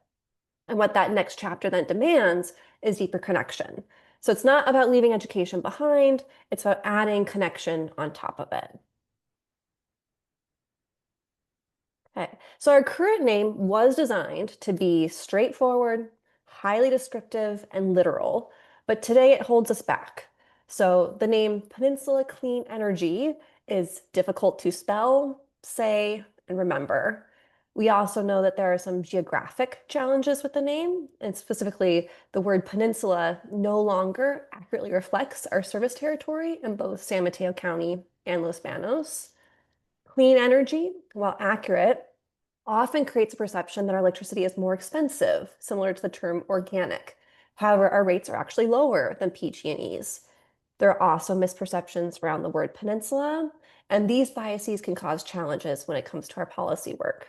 Speaker 18: And what that next chapter then demands is deeper connection. So it's not about leaving education behind, it's about adding connection on top of it. Okay, so our current name was designed to be straightforward, highly descriptive, and literal, but today it holds us back. So the name Peninsula Clean Energy is difficult to spell, say, and remember. We also know that there are some geographic challenges with the name, and specifically the word peninsula no longer accurately reflects our service territory in both San Mateo County and Los Banos. Clean energy, while accurate, often creates a perception that our electricity is more expensive, similar to the term organic. However, our rates are actually lower than PG&E's. There are also misperceptions around the word peninsula, and these biases can cause challenges when it comes to our policy work.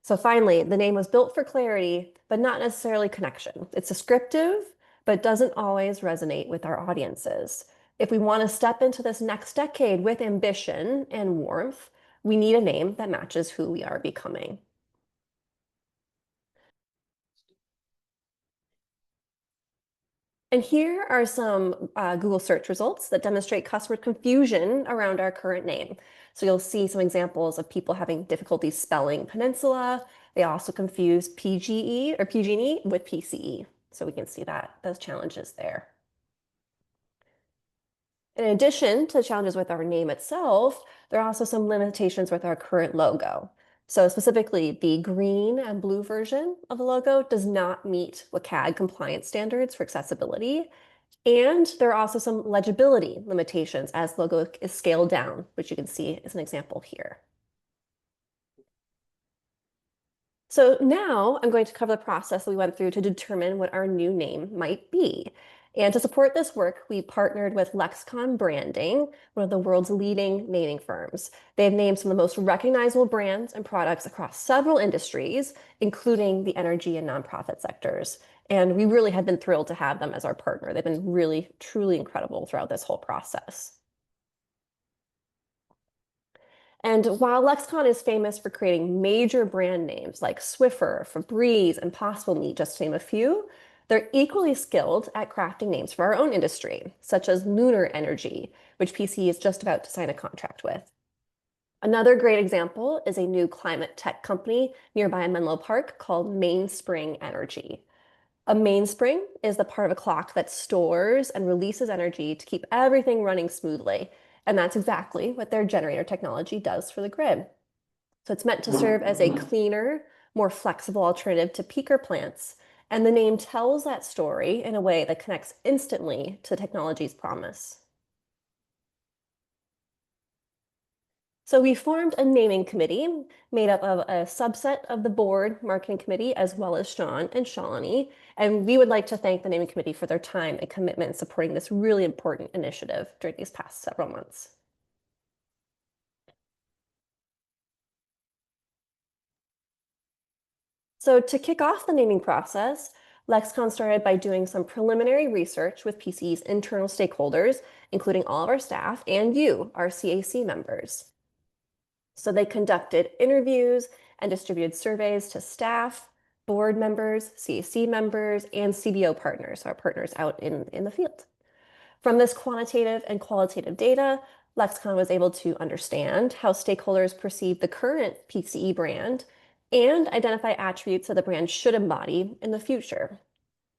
Speaker 18: So finally, the name was built for clarity, but not necessarily connection. It's descriptive, but doesn't always resonate with our audiences. If we want to step into this next decade with ambition and warmth, we need a name that matches who we are becoming. And here are some Google search results that demonstrate customer confusion around our current name. So you'll see some examples of people having difficulty spelling Peninsula. They also confuse PGE or PG&E with PCE. So we can see that those challenges there. In addition to the challenges with our name itself, there are also some limitations with our current logo. So specifically, the green and blue version of the logo does not meet WCAG compliance standards for accessibility. And there are also some legibility limitations as the logo is scaled down, which you can see as an example here. So now I'm going to cover the process that we went through to determine what our new name might be. And to support this work, we partnered with Lexicon Branding, one of the world's leading naming firms. They've named some of the most recognizable brands and products across several industries, including the energy and nonprofit sectors. And we really have been thrilled to have them as our partner. They've been really, truly incredible throughout this whole process. And while Lexicon is famous for creating major brand names like Swiffer, Febreze, and Possible Meat, just to name a few, they're equally skilled at crafting names for our own industry, such as Lunar Energy, which PC is just about to sign a contract with. Another great example is a new climate tech company nearby in Menlo Park called Mainspring Energy. A mainspring is the part of a clock that stores and releases energy to keep everything running smoothly. And that's exactly what their generator technology does for the grid. So it's meant to serve as a cleaner, more flexible alternative to peaker plants. And the name tells that story in a way that connects instantly to the technology's promise. So we formed a naming committee made up of a subset of the board marketing committee, as well as Sean and Shalini. And we would like to thank the naming committee for their time and commitment in supporting this really important initiative during these past several months. So to kick off the naming process, Lexicon started by doing some preliminary research with PCE's internal stakeholders, including all of our staff and you, our CAC members. So they conducted interviews and distributed surveys to staff, board members, CAC members, and CBO partners, our partners out in the field. From this quantitative and qualitative data, Lexicon was able to understand how stakeholders perceive the current PCE brand and identify attributes that the brand should embody in the future.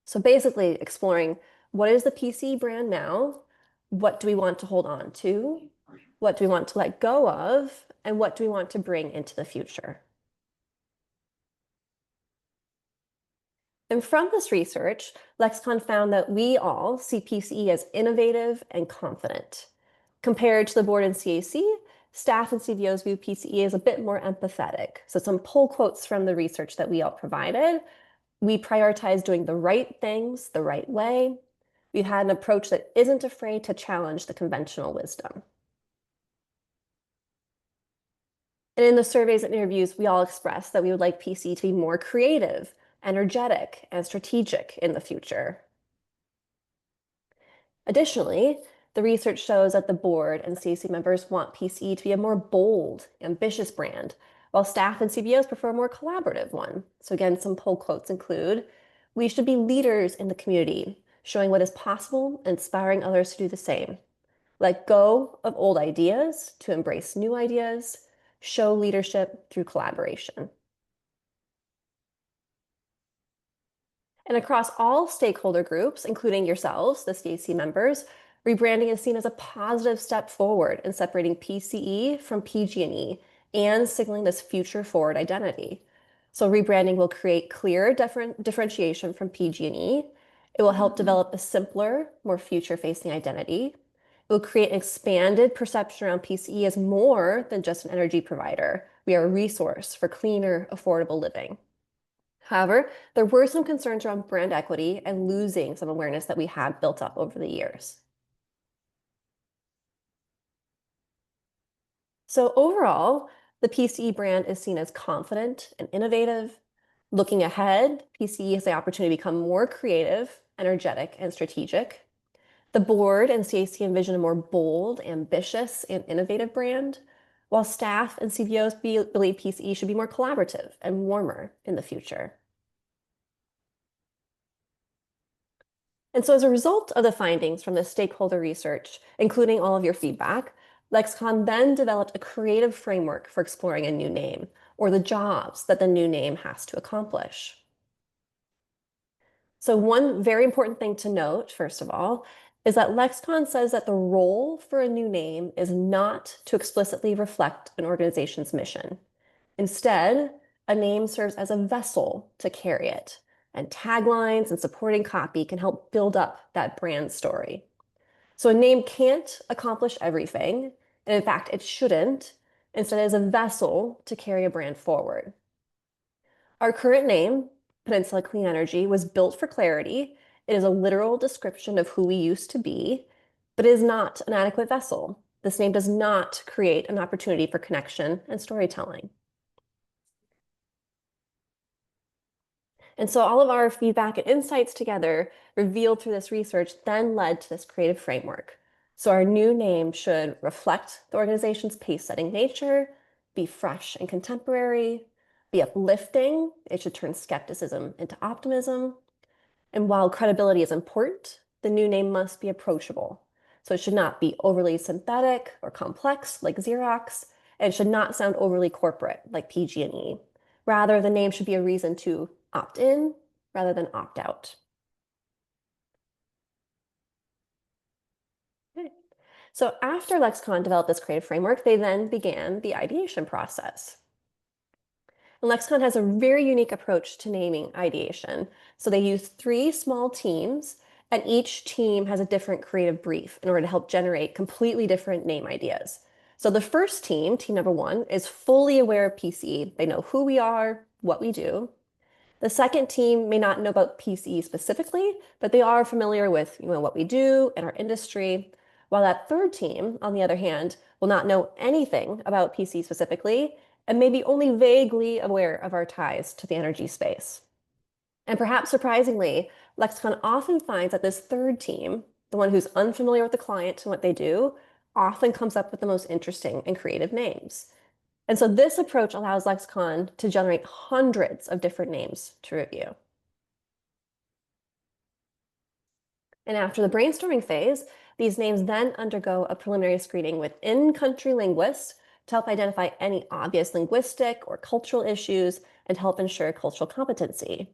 Speaker 18: So basically exploring what is the PCE brand now, what do we want to hold on to, what do we want to let go of, and what do we want to bring into the future. And from this research, Lexicon found that we all see PCE as innovative and confident. Compared to the board and CAC, staff and CBOs view PCE as a bit more empathetic. So some pull quotes from the research that we all provided. We prioritize doing the right things the right way. We've had an approach that isn't afraid to challenge the conventional wisdom. And in the surveys and interviews, we all expressed that we would like PCE to be more creative, energetic, and strategic in the future. Additionally, the research shows that the board and CAC members want PCE to be a more bold, ambitious brand, while staff and CBOs prefer a more collaborative one. So again, some pull quotes include, "We should be leaders in the community, showing what is possible and inspiring others to do the same. Let go of old ideas to embrace new ideas, show leadership through collaboration. And across all stakeholder groups, including yourselves, the CAC members, rebranding is seen as a positive step forward in separating PCE from PG&E and signaling this future forward identity. So rebranding will create clear differentiation from PG&E. It will help develop a simpler, more future-facing identity. It will create an expanded perception around PCE as more than just an energy provider. We are a resource for cleaner, affordable living. However, there were some concerns around brand equity and losing some awareness that we had built up over the years. So overall, the PCE brand is seen as confident and innovative. Looking ahead, PCE has the opportunity to become more creative, energetic, and strategic. The board and CAC envision a more bold, ambitious, and innovative brand, while staff and CBOs believe PCE should be more collaborative and warmer in the future. And so as a result of the findings from the stakeholder research, including all of your feedback, Lexicon then developed a creative framework for exploring a new name, or the jobs that the new name has to accomplish. So one very important thing to note, first of all, is that Lexicon says that the role for a new name is not to explicitly reflect an organization's mission. Instead, a name serves as a vessel to carry it, and taglines and supporting copy can help build up that brand story. So a name can't accomplish everything, and in fact, it shouldn't. Instead, it is a vessel to carry a brand forward. Our current name, Peninsula Clean Energy, was built for clarity. It is a literal description of who we used to be, but it is not an adequate vessel. This name does not create an opportunity for connection and storytelling. And so all of our feedback and insights together revealed through this research then led to this creative framework. So our new name should reflect the organization's pace-setting nature, be fresh and contemporary, be uplifting. It should turn skepticism into optimism. And while credibility is important, the new name must be approachable. So it should not be overly synthetic or complex like Xerox, and it should not sound overly corporate like PG&E. Rather, the name should be a reason to opt in rather than opt out. Okay. So after Lexicon developed this creative framework, they then began the ideation process. And Lexicon has a very unique approach to naming ideation. So they use 3 small teams, and each team has a different creative brief in order to help generate completely different name ideas. So the first team, team number 1, is fully aware of PCE. They know who we are, what we do. The second team may not know about PCE specifically, but they are familiar with what we do and our industry. While that third team, on the other hand, will not know anything about PCE specifically and may be only vaguely aware of our ties to the energy space. And perhaps surprisingly, Lexicon often finds that this third team, the one who's unfamiliar with the client and what they do, often comes up with the most interesting and creative names. And so this approach allows Lexicon to generate hundreds of different names to review. And after the brainstorming phase, these names then undergo a preliminary screening with in-country linguists to help identify any obvious linguistic or cultural issues and help ensure cultural competency.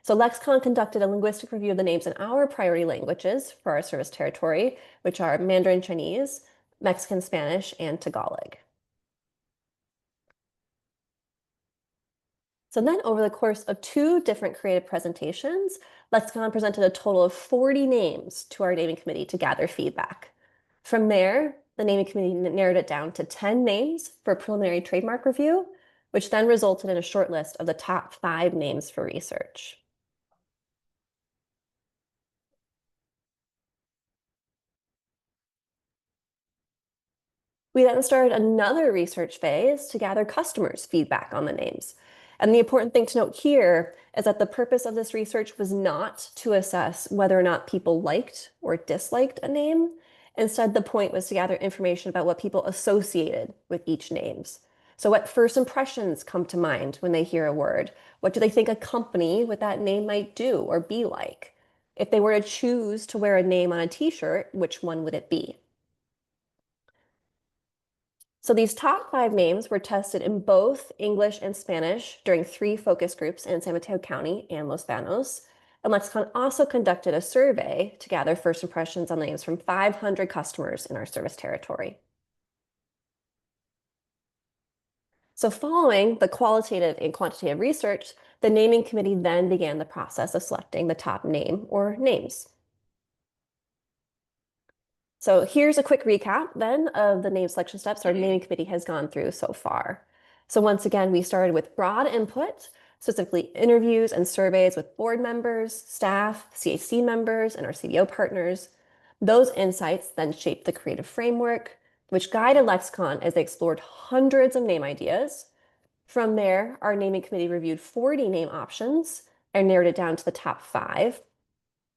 Speaker 18: So Lexicon conducted a linguistic review of the names in our priority languages for our service territory, which are Mandarin Chinese, Mexican Spanish, and Tagalog. So then over the course of 2 different creative presentations, Lexicon presented a total of 40 names to our naming committee to gather feedback. From there, the naming committee narrowed it down to 10 names for a preliminary trademark review, which then resulted in a short list of the top 5 names for research. We then started another research phase to gather customers' feedback on the names. And the important thing to note here is that the purpose of this research was not to assess whether or not people liked or disliked a name. Instead, the point was to gather information about what people associated with each names. So what first impressions come to mind when they hear a word? What do they think a company with that name might do or be like? If they were to choose to wear a name on a t-shirt, which one would it be? So these top 5 names were tested in both English and Spanish during 3 focus groups in San Mateo County and Los Banos. And Lexicon also conducted a survey to gather first impressions on the names from 500 customers in our service territory. So following the qualitative and quantitative research, the naming committee then began the process of selecting the top name or names. So here's a quick recap then of the name selection steps our naming committee has gone through so far. So once again, we started with broad input, specifically interviews and surveys with board members, staff, CAC members, and our CDO partners. Those insights then shaped the creative framework, which guided Lexicon as they explored hundreds of name ideas. From there, our naming committee reviewed 40 name options and narrowed it down to the top 5.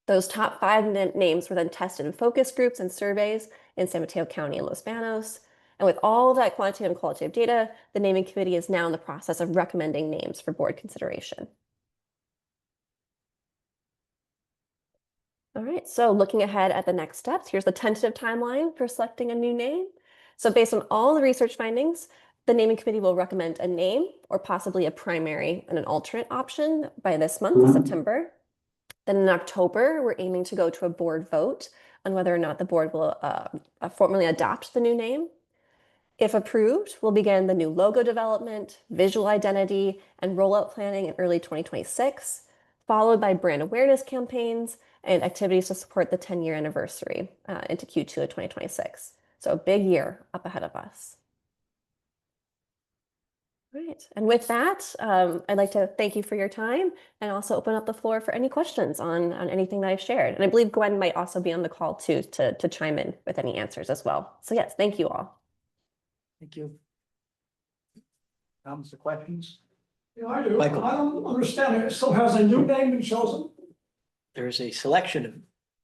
Speaker 18: Those top 5 names were then tested in focus groups and surveys in San Mateo County and Los Banos. And with all that quantitative and qualitative data, the naming committee is now in the process of recommending names for board consideration. All right, so looking ahead at the next steps, here's the tentative timeline for selecting a new name. So based on all the research findings, the naming committee will recommend a name or possibly a primary and an alternate option by this month, September. Then in October, we're aiming to go to a board vote on whether or not the board will formally adopt the new name. If approved, we'll begin the new logo development, visual identity, and rollout planning in early 2026, followed by brand awareness campaigns and activities to support the 10-year anniversary into Q2 of 2026. So a big year up ahead of us. Right. And with that, I'd like to thank you for your time and also open up the floor for any questions on anything that I've shared. And I believe Gwen might also be on the call too to chime in with any answers as well. So yes, thank you all.
Speaker 12: Thank you. Comments or questions?
Speaker 6: Yeah, I do.
Speaker 12: Michael.
Speaker 6: I don't understand it. It still has a new name been chosen.
Speaker 12: There's a selection of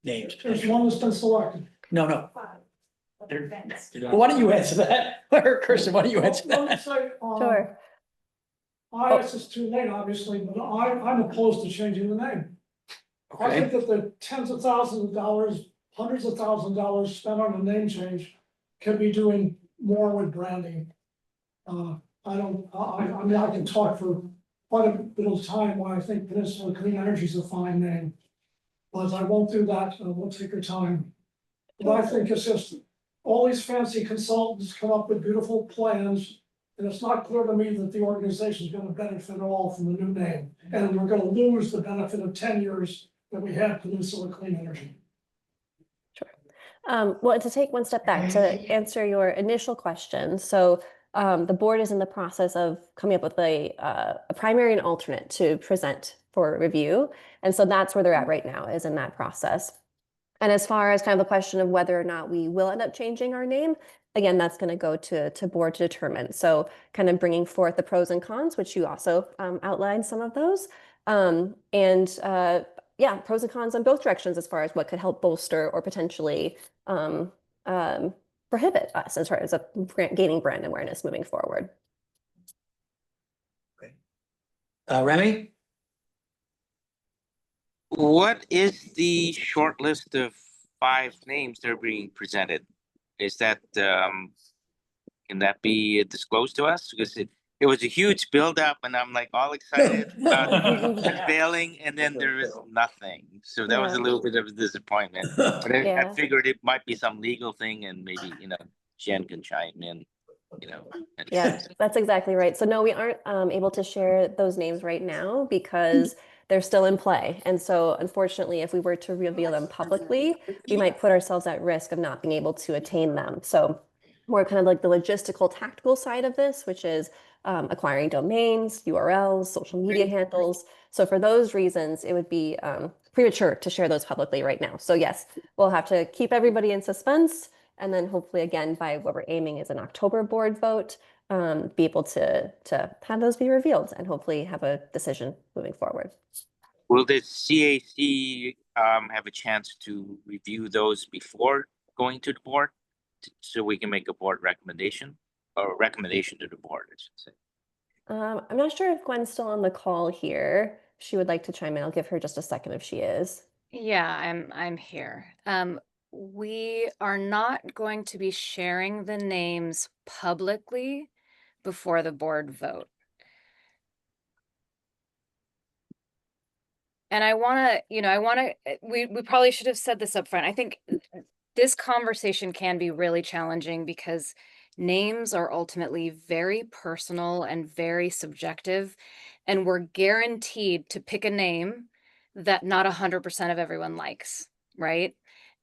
Speaker 12: names.
Speaker 6: There's one that's been selected.
Speaker 12: No. Well, why don't you answer that? Or Kirsten, why don't you answer
Speaker 6: Let me
Speaker 12: that?
Speaker 6: say,
Speaker 18: Sure.
Speaker 6: IS is too late, obviously, but I'm opposed to changing the name. I
Speaker 12: Okay.
Speaker 6: think that the tens of thousands of dollars, hundreds of thousands of dollars spent on a name change can be doing more with branding. I mean, I can talk for quite a bit of time why I think Peninsula Clean Energy is a fine name. But I won't do that, I won't take your time. But I think it's just, all these fancy consultants come up with beautiful plans. And it's not clear to me that the organization is gonna benefit at all from the new name. And we're gonna lose the benefit of 10 years that we had Peninsula Clean Energy.
Speaker 18: Well, to take one step back to answer your initial question. So the board is in the process of coming up with a primary and alternate to present for review. And so that's where they're at right now, is in that process. And as far as kind of the question of whether or not we will end up changing our name, again, that's going to go to board to determine. So kind of bringing forth the pros and cons, which you also outlined some of those. Yeah, pros and cons on both directions as far as what could help bolster or potentially prohibit us as far as gaining brand awareness moving forward.
Speaker 12: Remy?
Speaker 14: What is the short list of 5 names that are being presented? Is that, can that be disclosed to us? Because it was a huge buildup and I'm like all excited about unveiling and then there is nothing. So that was a little bit of a disappointment. But I figured it might be some legal thing and maybe, Jen can chime in,
Speaker 18: Yeah, that's exactly right. So no, we aren't able to share those names right now because they're still in play. And so unfortunately, if we were to reveal them publicly, we might put ourselves at risk of not being able to attain them. So more kind of like the logistical, tactical side of this, which is acquiring domains, URLs, social media handles. So for those reasons, it would be premature to share those publicly right now. So yes, we'll have to keep everybody in suspense. And then hopefully, again, by what we're aiming is an October board vote, be able to have those be revealed and hopefully have a decision moving forward.
Speaker 14: Will the CAC have a chance to review those before going to the board? So we can make a board recommendation or recommendation to the board, I should say.
Speaker 18: I'm not sure if Gwen's still on the call here. She would like to chime in. I'll give her just a second if she is.
Speaker 17: Yeah, I'm here. We are not going to be sharing the names publicly before the board vote. And I want to, we probably should have said this up front. I think this conversation can be really challenging because names are ultimately very personal and very subjective, and we're guaranteed to pick a name that not 100% of everyone likes, right?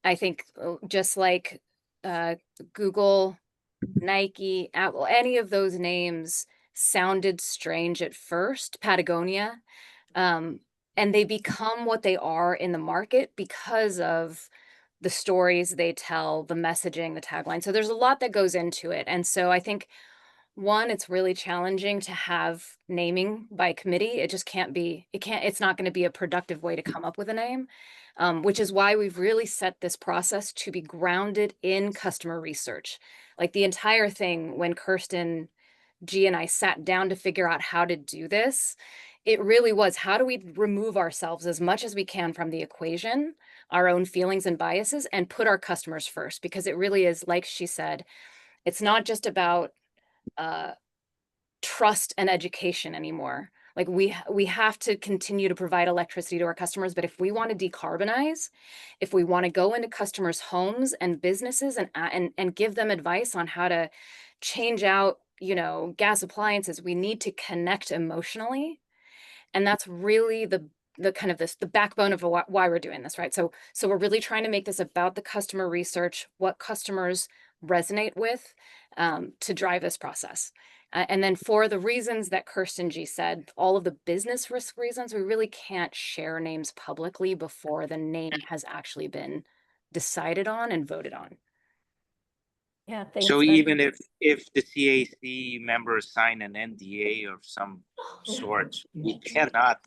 Speaker 17: I think just like Google, Nike, Apple, any of those names sounded strange at first, Patagonia. And they become what they are in the market because of the stories they tell, the messaging, the tagline. So there's a lot that goes into it. And so I think one, it's really challenging to have naming by committee. It just can't be, it's not going to be a productive way to come up with a name, which is why we've really set this process to be grounded in customer research. Like the entire thing, when Kirsten G and I sat down to figure out how to do this, it really was, how do we remove ourselves as much as we can from the equation, our own feelings and biases, and put our customers first? Because it really is, like she said, it's not just about trust and education anymore. Like we have to continue to provide electricity to our customers, but if we want to decarbonize, if we want to go into customers' homes and businesses and give them advice on how to change out, gas appliances, we need to connect emotionally. And that's really the kind of the backbone of why we're doing this, right? So we're really trying to make this about the customer research, what customers resonate with, to drive this process. And then for the reasons that Kirsten G said, all of the business risk reasons, we really can't share names publicly before the name has actually been decided on and voted on.
Speaker 18: Yeah, thanks.
Speaker 14: So even if the CAC members sign an NDA of some sort, we cannot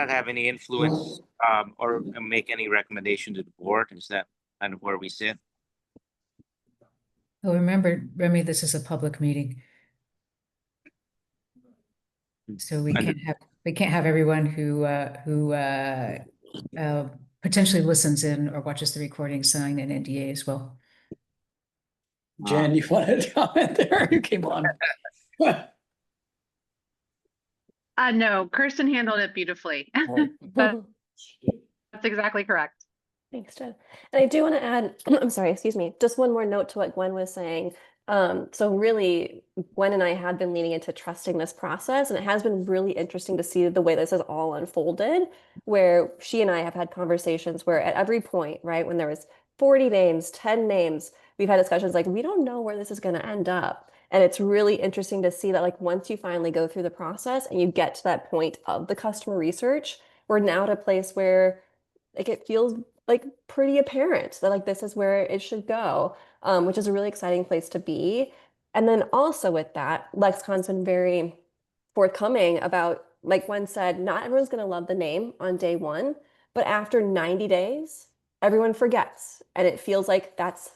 Speaker 14: have any influence or make any recommendation to the board. Is that kind of where we sit?
Speaker 4: Oh, remember, Remy, this is a public meeting. So we can't have everyone who potentially listens in or watches the recording sign an NDA as well.
Speaker 12: Jen, you wanted to comment there? You came on.
Speaker 5: No, Kirsten handled it beautifully. But that's exactly correct.
Speaker 18: Thanks, Jen. And I do want to add, I'm sorry, excuse me, just one more note to what Gwen was saying. So really, Gwen and I had been leaning into trusting this process, and it has been really interesting to see the way this has all unfolded, where she and I have had conversations where at every point, right, when there was 40 names, 10 names, we've had discussions like, we don't know where this is going to end up. And it's really interesting to see that, like, once you finally go through the process and you get to that point of the customer research, we're now at a place where like it feels like pretty apparent that like this is where it should go, which is a really exciting place to be. And then also with that, Lexicon's been very forthcoming about, like Gwen said, not everyone's going to love the name on day one, but after 90 days, everyone forgets, and it feels like that's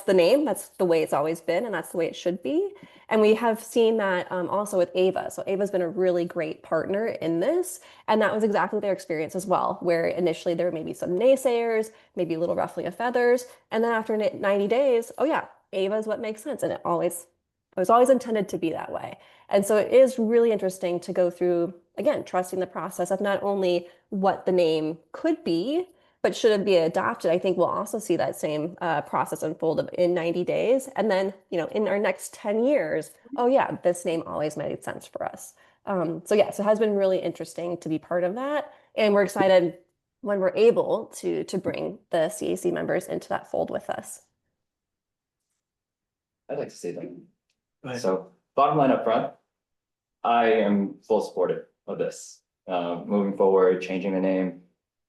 Speaker 18: the name, that's the way it's always been, and that's the way it should be. And we have seen that also with Ava. So Ava's been a really great partner in this, and that was exactly their experience as well, where initially there may be some naysayers, maybe a little ruffling of feathers, and then after 90 days, oh yeah, Ava is what makes sense, and it was always intended to be that way. And so it is really interesting to go through, again, trusting the process of not only what the name could be, but should it be adopted, I think we'll also see that same process unfold in 90 days. And then, in our next 10 years, oh yeah, this name always made sense for us. So yeah, so it has been really interesting to be part of that. And we're excited when we're able to bring the CAC members into that fold with us.
Speaker 19: I'd like to say that. So bottom line up front, I am full supportive of this. Moving forward, changing the name.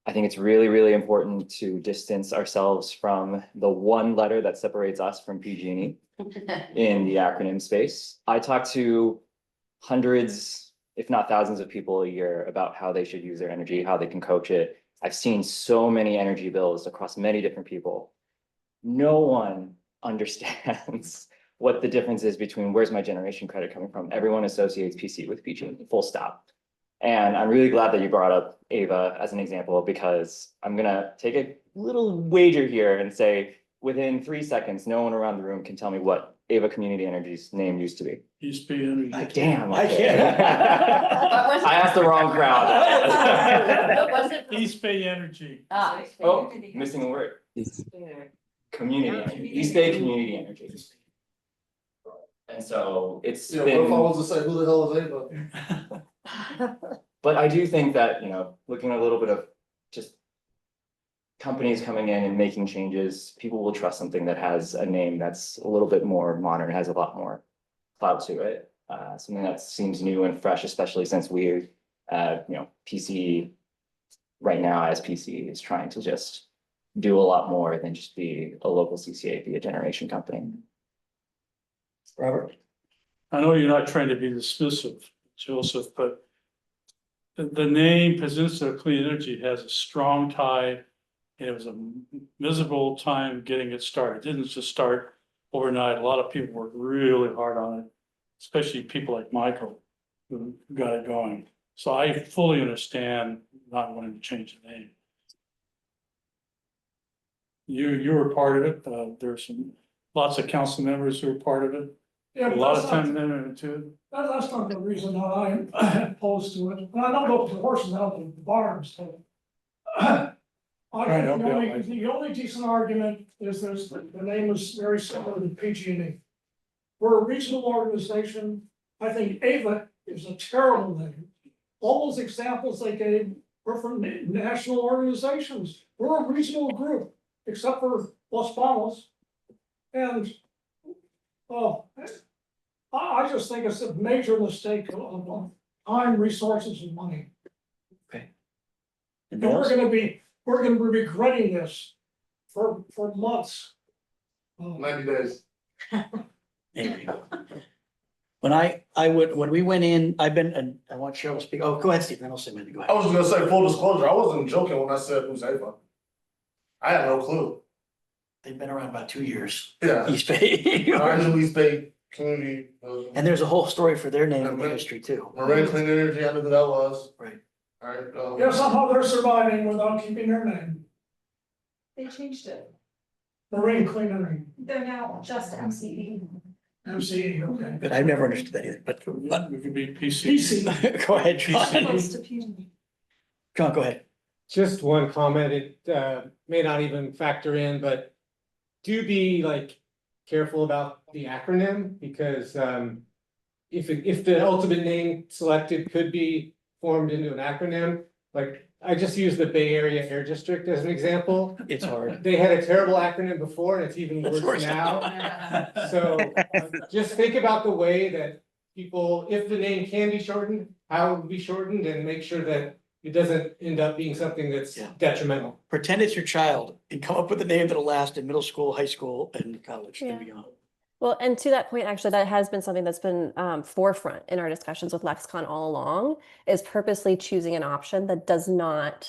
Speaker 19: I think it's really, really important to distance ourselves from the one letter that separates us from PG&E in the acronym space. I talk to hundreds, if not thousands of people a year about how they should use their energy, how they can coach it. I've seen so many energy bills across many different people. No one understands what the difference is between where's my generation credit coming from. Everyone associates PC with PG&E, full stop. And I'm really glad that you brought up Ava as an example, because I'm gonna take a little wager here and say within 3 seconds, no one around the room can tell me what Ava Community Energy's name used to be.
Speaker 13: East Bay Energy.
Speaker 19: Damn.
Speaker 12: I
Speaker 19: okay.
Speaker 12: can't.
Speaker 19: I asked the wrong crowd.
Speaker 7: What was it?
Speaker 13: East Bay Energy.
Speaker 7: Ah,
Speaker 19: Oh, missing a word. Community Energy, East Bay Community Energy. And so it's
Speaker 15: Yeah, what if I
Speaker 19: been,
Speaker 15: was to say, who the hell is Ava?
Speaker 19: but I do think that, you know, looking at a little bit of just companies coming in and making changes, people will trust something that has a name that's a little bit more modern, has a lot more clout to it. Something that seems new and fresh, especially since we're, PC right now as PC is trying to just do a lot more than just be a local CCA, be a generation company.
Speaker 12: Robert?
Speaker 13: I know you're not trying to be dismissive, Joseph, but the name Peninsula Clean Energy has a strong tie. And it was a miserable time getting it started. It didn't just start overnight. A lot of people worked really hard on it, especially people like Michael who got it going. So I fully understand not wanting to change the name. You were part of it. There's lots of council members who were part of it.
Speaker 6: Yeah,
Speaker 13: A
Speaker 6: but
Speaker 13: lot
Speaker 6: that's
Speaker 13: of
Speaker 6: not,
Speaker 13: time in it too.
Speaker 6: that's not the reason that I'm opposed to it. And I don't know if the horses out in the barns, so. I
Speaker 13: Right,
Speaker 6: think
Speaker 13: okay,
Speaker 6: the only decent argument is the name is very similar to PG&E. We're a regional organization. I think Ava is a terrible name. All those examples they gave were from national organizations. We're a regional group, except for Los Banos. And, I just think it's a major mistake of time, resources, and money.
Speaker 12: Okay.
Speaker 6: And we're gonna be regretting this for months.
Speaker 15: 90 days.
Speaker 12: Anyway. When we went in, and I want Cheryl to speak. Oh, go ahead, Steve, then I'll say mine. Go
Speaker 15: I
Speaker 12: ahead.
Speaker 15: was gonna say, full disclosure, I wasn't joking when I said who's Ava. I had no clue.
Speaker 12: They've been around about 2 years.
Speaker 15: Yeah.
Speaker 12: East Bay.
Speaker 15: Originally East Bay Community.
Speaker 12: And there's a whole story for their name in the industry too.
Speaker 15: Marine Clean Energy, I knew who that was.
Speaker 12: Right.
Speaker 15: Alright.
Speaker 6: Yeah, somehow they're surviving without keeping their name.
Speaker 10: They changed it.
Speaker 6: Marine Clean Energy,
Speaker 10: They're now just MCE.
Speaker 6: MCE, okay.
Speaker 12: But I've never understood that either, but
Speaker 13: We could be PC.
Speaker 6: PC.
Speaker 12: go ahead, John.
Speaker 10: Close to PG&E.
Speaker 12: John, go ahead.
Speaker 3: Just one comment, it may not even factor in, but do be like careful about the acronym, because if the ultimate name selected could be formed into an acronym, like I just use the Bay Area Air District as an example.
Speaker 12: It's hard.
Speaker 3: They had a terrible acronym before and it's even
Speaker 12: It's
Speaker 3: worse
Speaker 12: worse
Speaker 3: now. So just think about the way that people, if the name can be shortened, how it would be shortened, and make sure that it doesn't end up being something that's
Speaker 12: Yeah.
Speaker 3: detrimental.
Speaker 12: Pretend it's your child and come up with a name that'll last in middle school, high school, and college and beyond.
Speaker 18: Well, and to that point, actually, that has been something that's been forefront in our discussions with Lexicon all along, is purposely choosing an option that does not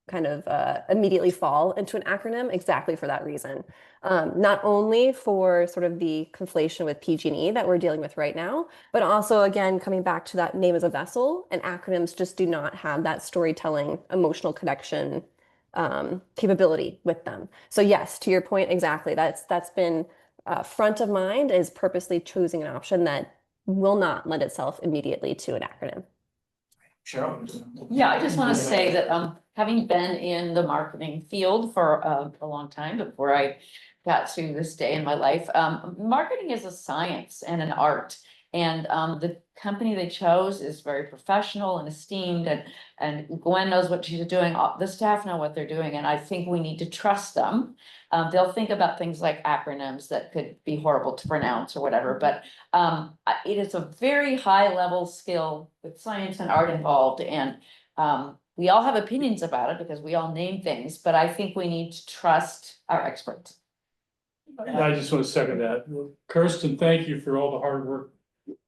Speaker 18: kind of immediately fall into an acronym exactly for that reason. Not only for sort of the conflation with PG&E that we're dealing with right now, but also, again, coming back to that name as a vessel, and acronyms just do not have that storytelling, emotional connection capability with them. So yes, to your point, exactly, that's been front of mind, is purposely choosing an option that will not lend itself immediately to an acronym.
Speaker 12: Cheryl?
Speaker 9: Yeah, I just want to say that having been in the marketing field for a long time before I got to this day in my life, marketing is a science and an art. And the company they chose is very professional and esteemed, and Gwen knows what she's doing. The staff know what they're doing, and I think we need to trust them. They'll think about things like acronyms that could be horrible to pronounce or whatever, but it is a very high level skill with science and art involved, and we all have opinions about it because we all name things, but I think we need to trust our experts.
Speaker 13: I just want to second that. Kirsten, thank you for all the hard work.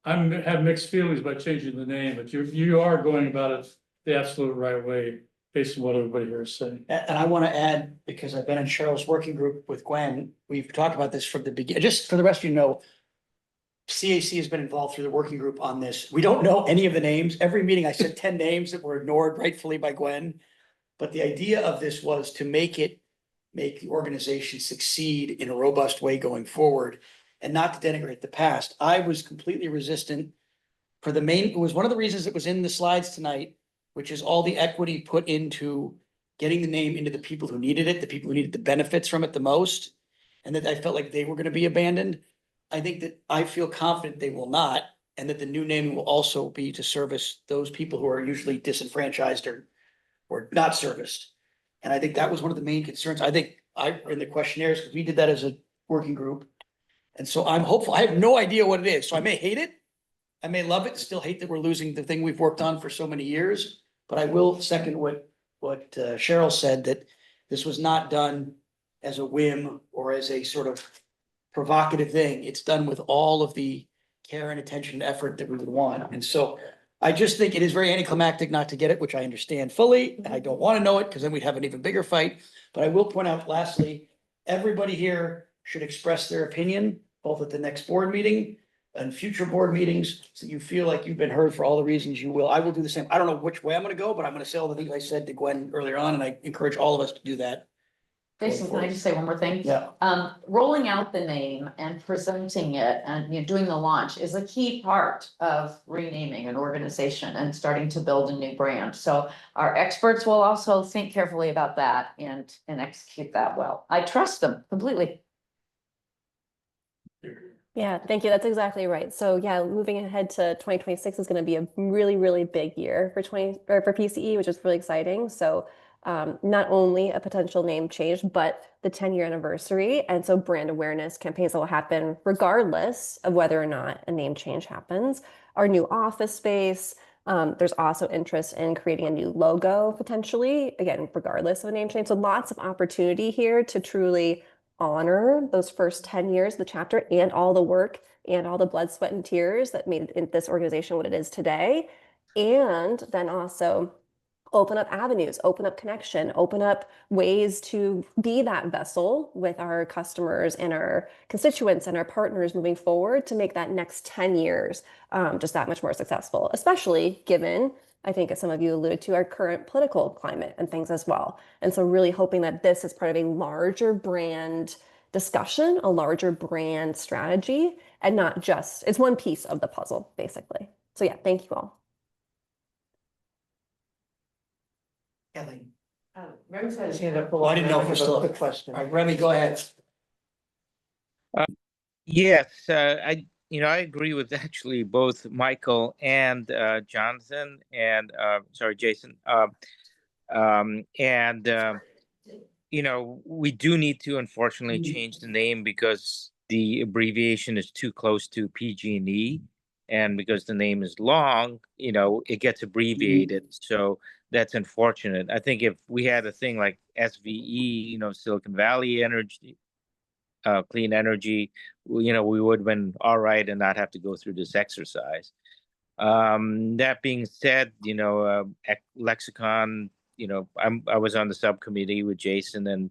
Speaker 13: I have mixed feelings about changing the name, but you are going about it the absolute right way, based on what everybody here is saying.
Speaker 12: And I want to add, because I've been in Cheryl's working group with Gwen, we've talked about this from the beginning, just for the rest of you know, CAC has been involved through the working group on this. We don't know any of the names. Every meeting I said 10 names that were ignored rightfully by Gwen. But the idea of this was to make the organization succeed in a robust way going forward and not to denigrate the past. I was completely resistant for the main, it was one of the reasons it was in the slides tonight, which is all the equity put into getting the name into the people who needed it, the people who needed the benefits from it the most. And that I felt like they were going to be abandoned. I think that I feel confident they will not, and that the new name will also be to service those people who are usually disenfranchised or not serviced. And I think that was one of the main concerns. I think in the questionnaires, because we did that as a working group. And so I'm hopeful. I have no idea what it is. So I may hate it. I may love it, still hate that we're losing the thing we've worked on for so many years. But I will second what Cheryl said, that this was not done as a whim or as a sort of provocative thing. It's done with all of the care and attention and effort that we would want. And so I just think it is very anticlimactic not to get it, which I understand fully. And I don't want to know it because then we'd have an even bigger fight. But I will point out lastly, everybody here should express their opinion, both at the next board meeting and future board meetings, so you feel like you've been heard for all the reasons you will. I will do the same. I don't know which way I'm going to go, but I'm going to say all the things I said to Gwen earlier on, and I encourage all of us to do that.
Speaker 9: Jason, can I just say one more thing?
Speaker 12: Yeah.
Speaker 9: Rolling out the name and presenting it and doing the launch is a key part of renaming an organization and starting to build a new brand. So our experts will also think carefully about that and execute that well. I trust them completely.
Speaker 18: Yeah, thank you. That's exactly right. So yeah, moving ahead to 2026 is going to be a really, really big year for PCE, which is really exciting. So not only a potential name change, but the 10-year anniversary. And so brand awareness campaigns that will happen regardless of whether or not a name change happens. Our new office space, there's also interest in creating a new logo potentially, again, regardless of a name change. So lots of opportunity here to truly honor those first 10 years of the chapter and all the work and all the blood, sweat, and tears that made this organization what it is today. And then also open up avenues, open up connection, open up ways to be that vessel with our customers and our constituents and our partners moving forward to make that next 10 years just that much more successful, especially given, I think as some of you alluded to, our current political climate and things as well. And so really hoping that this is part of a larger brand discussion, a larger brand strategy, and not just, it's one piece of the puzzle, basically. So yeah, thank you all.
Speaker 12: Kathleen.
Speaker 1: Remy's had his hand up.
Speaker 12: Oh, I didn't know if we're still.
Speaker 1: Quick question.
Speaker 12: All right, Remy, go ahead.
Speaker 14: Yes, I agree with actually both Michael and Jonathan and Jason. We do need to unfortunately change the name because the abbreviation is too close to PG&E, and because the name is long, it gets abbreviated. So that's unfortunate. I think if we had a thing like SVE, Silicon Valley Energy, Clean Energy, we would have been all right and not have to go through this exercise. That being said, Lexicon, I was on the subcommittee with Jason, and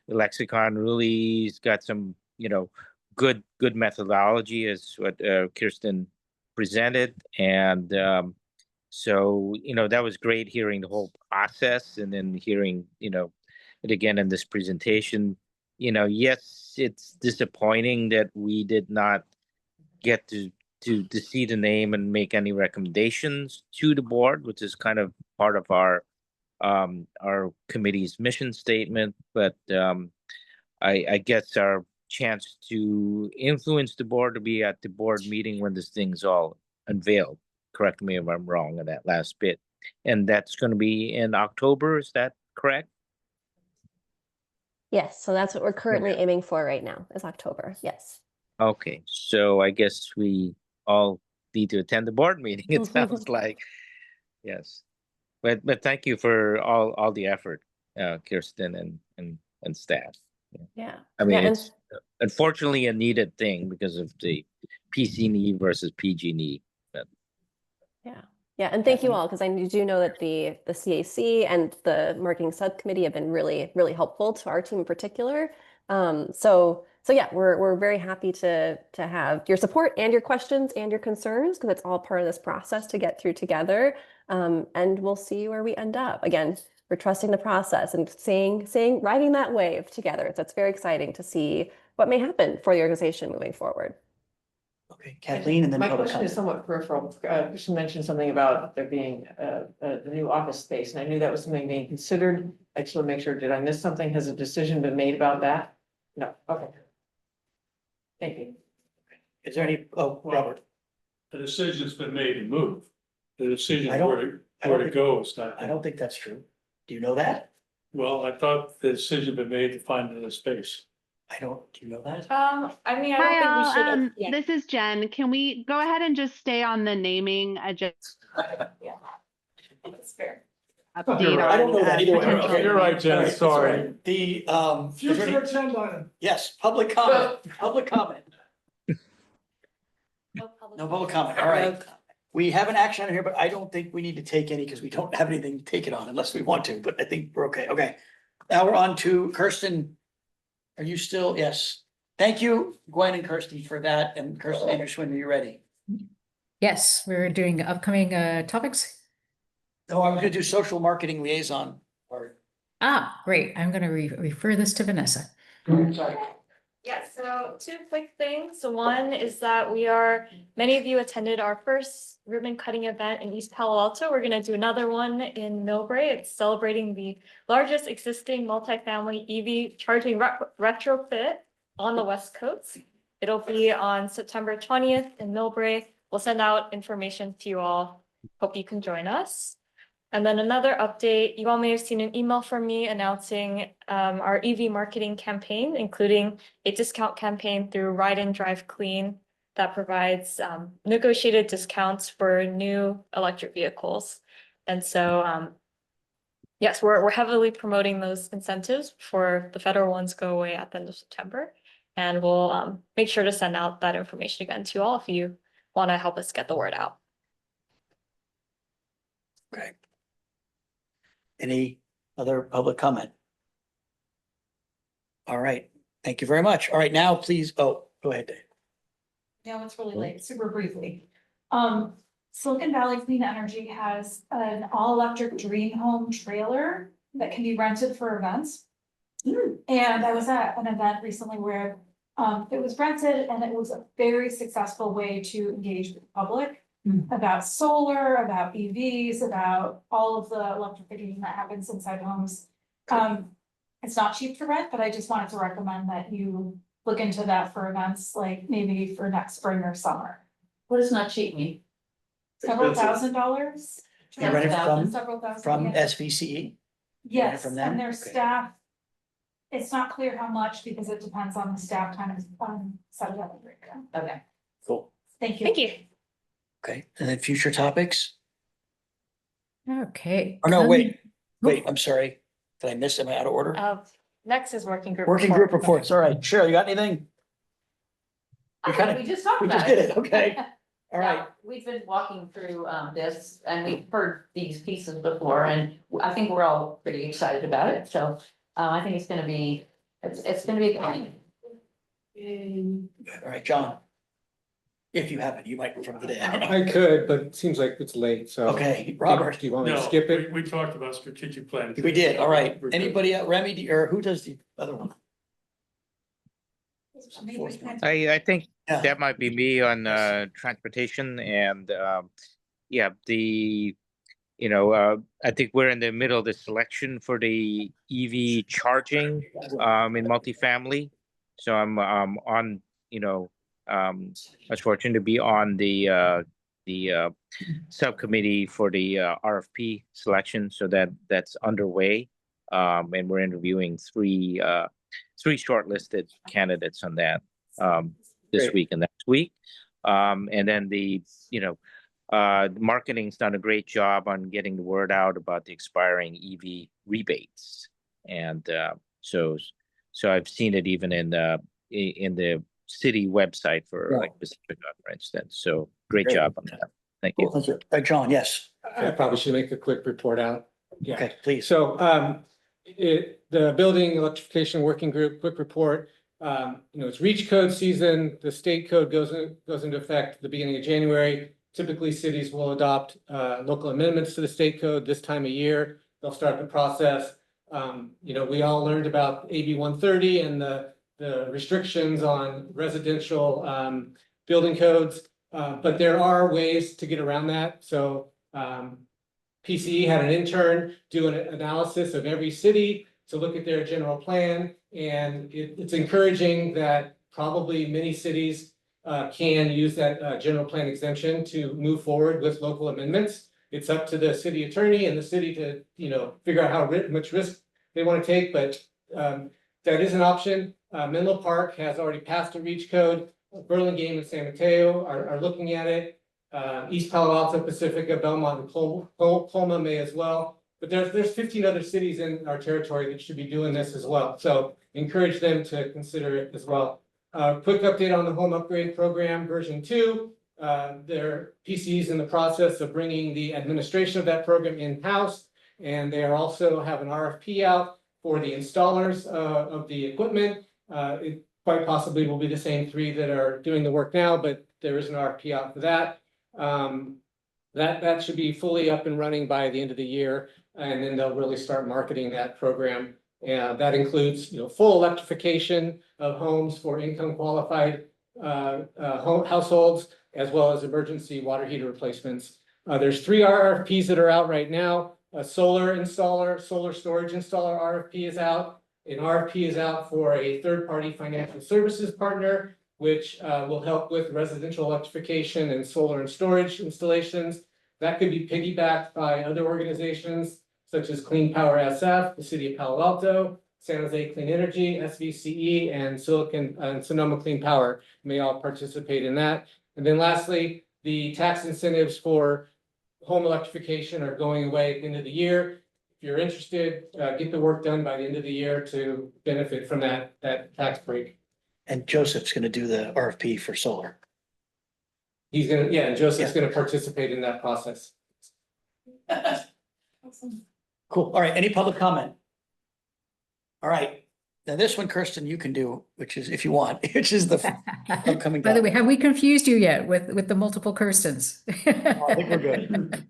Speaker 14: Lexicon really's got some, good methodology, as what Kirsten presented, and so that was great hearing the whole process, and then hearing it again in this presentation. Yes, it's disappointing that we did not get to see the name and make any recommendations to the board, which is kind of part of our committee's mission statement. But I guess our chance to influence the board to be at the board meeting when this thing's all unveiled. Correct me if I'm wrong on that last bit. And that's going to be in October, is that correct?
Speaker 18: Yes, so that's what we're currently aiming for right now, is October. Yes.
Speaker 14: Okay, so I guess we all need to attend the board meeting, it sounds like. Yes. But thank you for all the effort, Kirsten and staff.
Speaker 18: Yeah.
Speaker 14: I mean,
Speaker 18: Yeah,
Speaker 14: it's unfortunately a needed thing because of the PC&E versus PG&E. But
Speaker 18: yeah. Yeah, and thank you all, because I do know that the CAC and the marketing subcommittee have been really, really helpful to our team in particular. So So yeah, we're very happy to have your support and your questions and your concerns, because it's all part of this process to get through together. And we'll see where we end up. Again, we're trusting the process and riding that wave together. So it's very exciting to see what may happen for the organization moving forward.
Speaker 12: Okay, Kathleen, and then
Speaker 1: My
Speaker 12: public
Speaker 1: question is
Speaker 12: comment.
Speaker 1: somewhat peripheral. Christian mentioned something about there being the new office space, and I knew that was something being considered. I just want to make sure, did I miss something? Has a decision been made about that? No, okay. Thank you.
Speaker 12: Is there any, oh, Robert?
Speaker 13: The decision's been made to move. The decision
Speaker 12: I don't-
Speaker 13: where to go is not.
Speaker 12: I don't think that's true. Do you know that?
Speaker 13: Well, I thought the decision been made to find another space.
Speaker 12: Do you know that?
Speaker 2: I mean, I don't think we should. Yeah.
Speaker 5: This is Jen. Can we go ahead and just stay on the naming agenda?
Speaker 2: Yeah. That's fair.
Speaker 12: You're right. I don't know that either way.
Speaker 5: potential-
Speaker 12: Okay.
Speaker 13: You're right, Jen,
Speaker 12: All right,
Speaker 13: sorry.
Speaker 12: it's all right. The, is there
Speaker 6: Future
Speaker 12: any-
Speaker 6: agenda item.
Speaker 12: yes, public comment, public comment. No public comment, all right. We have an action on here, but I don't think we need to take any because we don't have anything to take it on unless we want to, but I think we're okay. Okay. Now we're on to Kirsten. Are you still? Yes. Thank you, Gwen and Kirsten, for that. And Kirsten Anderson, are you ready?
Speaker 4: Yes, we're doing upcoming topics.
Speaker 12: No, I'm gonna do social marketing liaison part.
Speaker 4: Ah, great. I'm going to refer this to Vanessa.
Speaker 12: Sorry.
Speaker 2: Yeah, so two quick things. So one is that many of you attended our first ribbon cutting event in East Palo Alto. We're gonna do another one in Millbrae. It's celebrating the largest existing multifamily EV charging retrofit on the West Coast. It'll be on September 20th in Millbrae. We'll send out information to you all. Hope you can join us. And then another update, you all may have seen an email from me announcing our EV marketing campaign, including a discount campaign through Ride and Drive Clean that provides negotiated discounts for new electric vehicles. And so, yes, we're heavily promoting those incentives before the federal ones go away at the end of September. And we'll make sure to send out that information again to you all if you want to help us get the word out.
Speaker 12: Okay. Any other public comment? All right, thank you very much. All right, now please, oh, go ahead, Dave.
Speaker 10: Yeah, it's really late, super briefly. Silicon Valley Clean Energy has an all-electric dream home trailer that can be rented for events. And I was at an event recently where it was rented and it was a very successful way to engage with the public about solar, about EVs, about all of the electrification that happens inside homes. It's not cheap to rent, but I just wanted to recommend that you look into that for events, like maybe for next spring or summer.
Speaker 9: What does not cheap mean?
Speaker 10: Several $1,000s.
Speaker 12: You rent it
Speaker 10: Several thousand,
Speaker 12: from
Speaker 10: yeah.
Speaker 12: SVCE?
Speaker 10: Yes,
Speaker 12: from them?
Speaker 10: and their
Speaker 12: Okay.
Speaker 10: staff. It's not clear how much because it depends on the staff time set it up and breakdown.
Speaker 9: Okay.
Speaker 12: Cool.
Speaker 10: Thank you.
Speaker 2: Thank you.
Speaker 12: Okay, and then future topics?
Speaker 4: Okay.
Speaker 12: Oh, no, wait, I'm sorry. Did I miss? Am I out of order?
Speaker 2: Next is working group.
Speaker 12: Working group reports, all right. Cheryl, you got anything?
Speaker 9: I think we just talked
Speaker 12: We
Speaker 9: about
Speaker 12: just did it, okay. All right.
Speaker 9: Yeah, we've been walking through this and we've heard these pieces before and I think we're all pretty excited about it. So I think it's gonna be a good thing.
Speaker 12: All right, John. If you haven't, you might from today. I don't know.
Speaker 3: I could, but it seems like it's late, so.
Speaker 12: Okay, Robert.
Speaker 3: Do you want me to
Speaker 13: No,
Speaker 3: skip it?
Speaker 13: we talked about strategic planning.
Speaker 12: We did, all right.
Speaker 13: We're good.
Speaker 12: Anybody, Remy, or who does the other one?
Speaker 14: I think
Speaker 12: Yeah.
Speaker 14: that might be me on transportation and yeah, I think we're in the middle of the selection for the EV charging in multifamily. So I'm on, I was fortunate to be on the subcommittee for the RFP selection, so that's underway. And we're interviewing three shortlisted candidates on that this
Speaker 12: Great.
Speaker 14: week and next week. And then the marketing's done a great job on getting the word out about the expiring EV rebates. And so I've seen it even in the city website for like Pacifica, for instance. So great job on that. Thank you.
Speaker 12: Cool, thank you. John, yes.
Speaker 3: I probably should make a quick report out. Yeah.
Speaker 12: Okay, please.
Speaker 3: So, the building electrification working group, quick report. It's reach code season. The state code goes into effect at the beginning of January. Typically, cities will adopt local amendments to the state code this time of year. They'll start the process. We all learned about AB 130 and the restrictions on residential building codes, but there are ways to get around that. So PCE had an intern do an analysis of every city to look at their general plan, and it's encouraging that probably many cities can use that general plan exemption to move forward with local amendments. It's up to the city attorney and the city to, figure out how much risk they want to take, but that is an option. Menlo Park has already passed a reach code. Burlingame and San Mateo are looking at it. East Palo Alto, Pacifica, Belmont, and Colma may as well. But there's 15 other cities in our territory that should be doing this as well. So encourage them to consider it as well. Quick update on the home upgrade program version 2. Their PCs in the process of bringing the administration of that program in-house, and they are also have an RFP out for the installers of the equipment. It quite possibly will be the same 3 that are doing the work now, but there is an RFP out for that. That should be fully up and running by the end of the year, and then they'll really start marketing that program. That includes, full electrification of homes for income qualified households, as well as emergency water heater replacements. There's 3 RFPs that are out right now. A solar installer, solar storage installer RFP is out. An RFP is out for a third-party financial services partner, which will help with residential electrification and solar and storage installations. That could be piggybacked by other organizations such as Clean Power SF, the City of Palo Alto, San Jose Clean Energy, SVCE, and Sonoma Clean Power may all participate in that. And then lastly, the tax incentives for home electrification are going away at the end of the year. If you're interested, get the work done by the end of the year to benefit from that tax break.
Speaker 12: And Joseph's gonna do the RFP for solar.
Speaker 3: He's gonna, and Joseph's gonna participate in that process.
Speaker 12: Cool. All right, any public comment? All right, now this one, Kirsten, you can do, which is, if you want, which is the upcoming.
Speaker 4: By the way, have we confused you yet with the multiple Kirstens?
Speaker 12: I think we're good.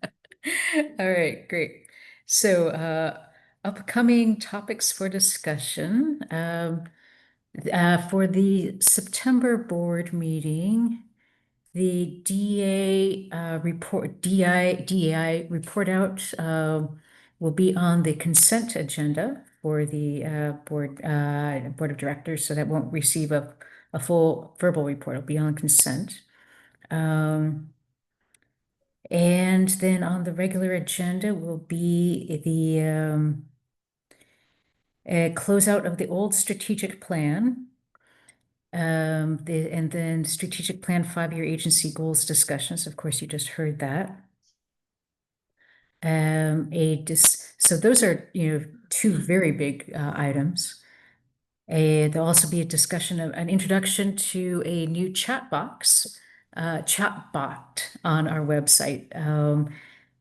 Speaker 4: All right, great. So upcoming topics for discussion. For the September board meeting, the DEI report out will be on the consent agenda for the board of directors, so that won't receive a full verbal report. It'll be on consent. And then on the regular agenda will be the closeout of the old strategic plan. And then strategic plan 5-year agency goals discussions. Of course, you just heard that. So those are, 2 very big items. There'll also be a discussion of an introduction to a new chatbot on our website.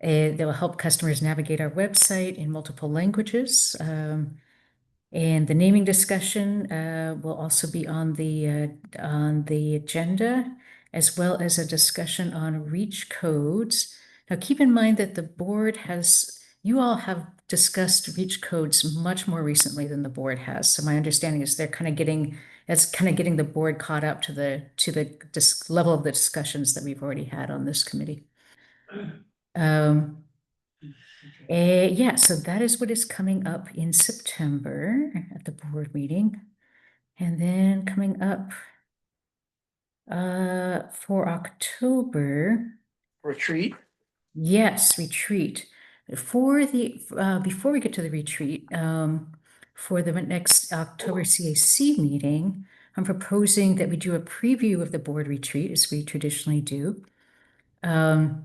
Speaker 4: That will help customers navigate our website in multiple languages. And the naming discussion will also be on the agenda, as well as a discussion on reach codes. Now, keep in mind that the board you all have discussed reach codes much more recently than the board has. So my understanding is that's kind of getting the board caught up to the level of the discussions that we've already had on this committee. Yeah, so that is what is coming up in September at the board meeting. And then coming up for October.
Speaker 12: Retreat?
Speaker 4: Yes, retreat. Before we get to the retreat, for the next October CAC meeting, I'm proposing that we do a preview of the board retreat, as we traditionally do. A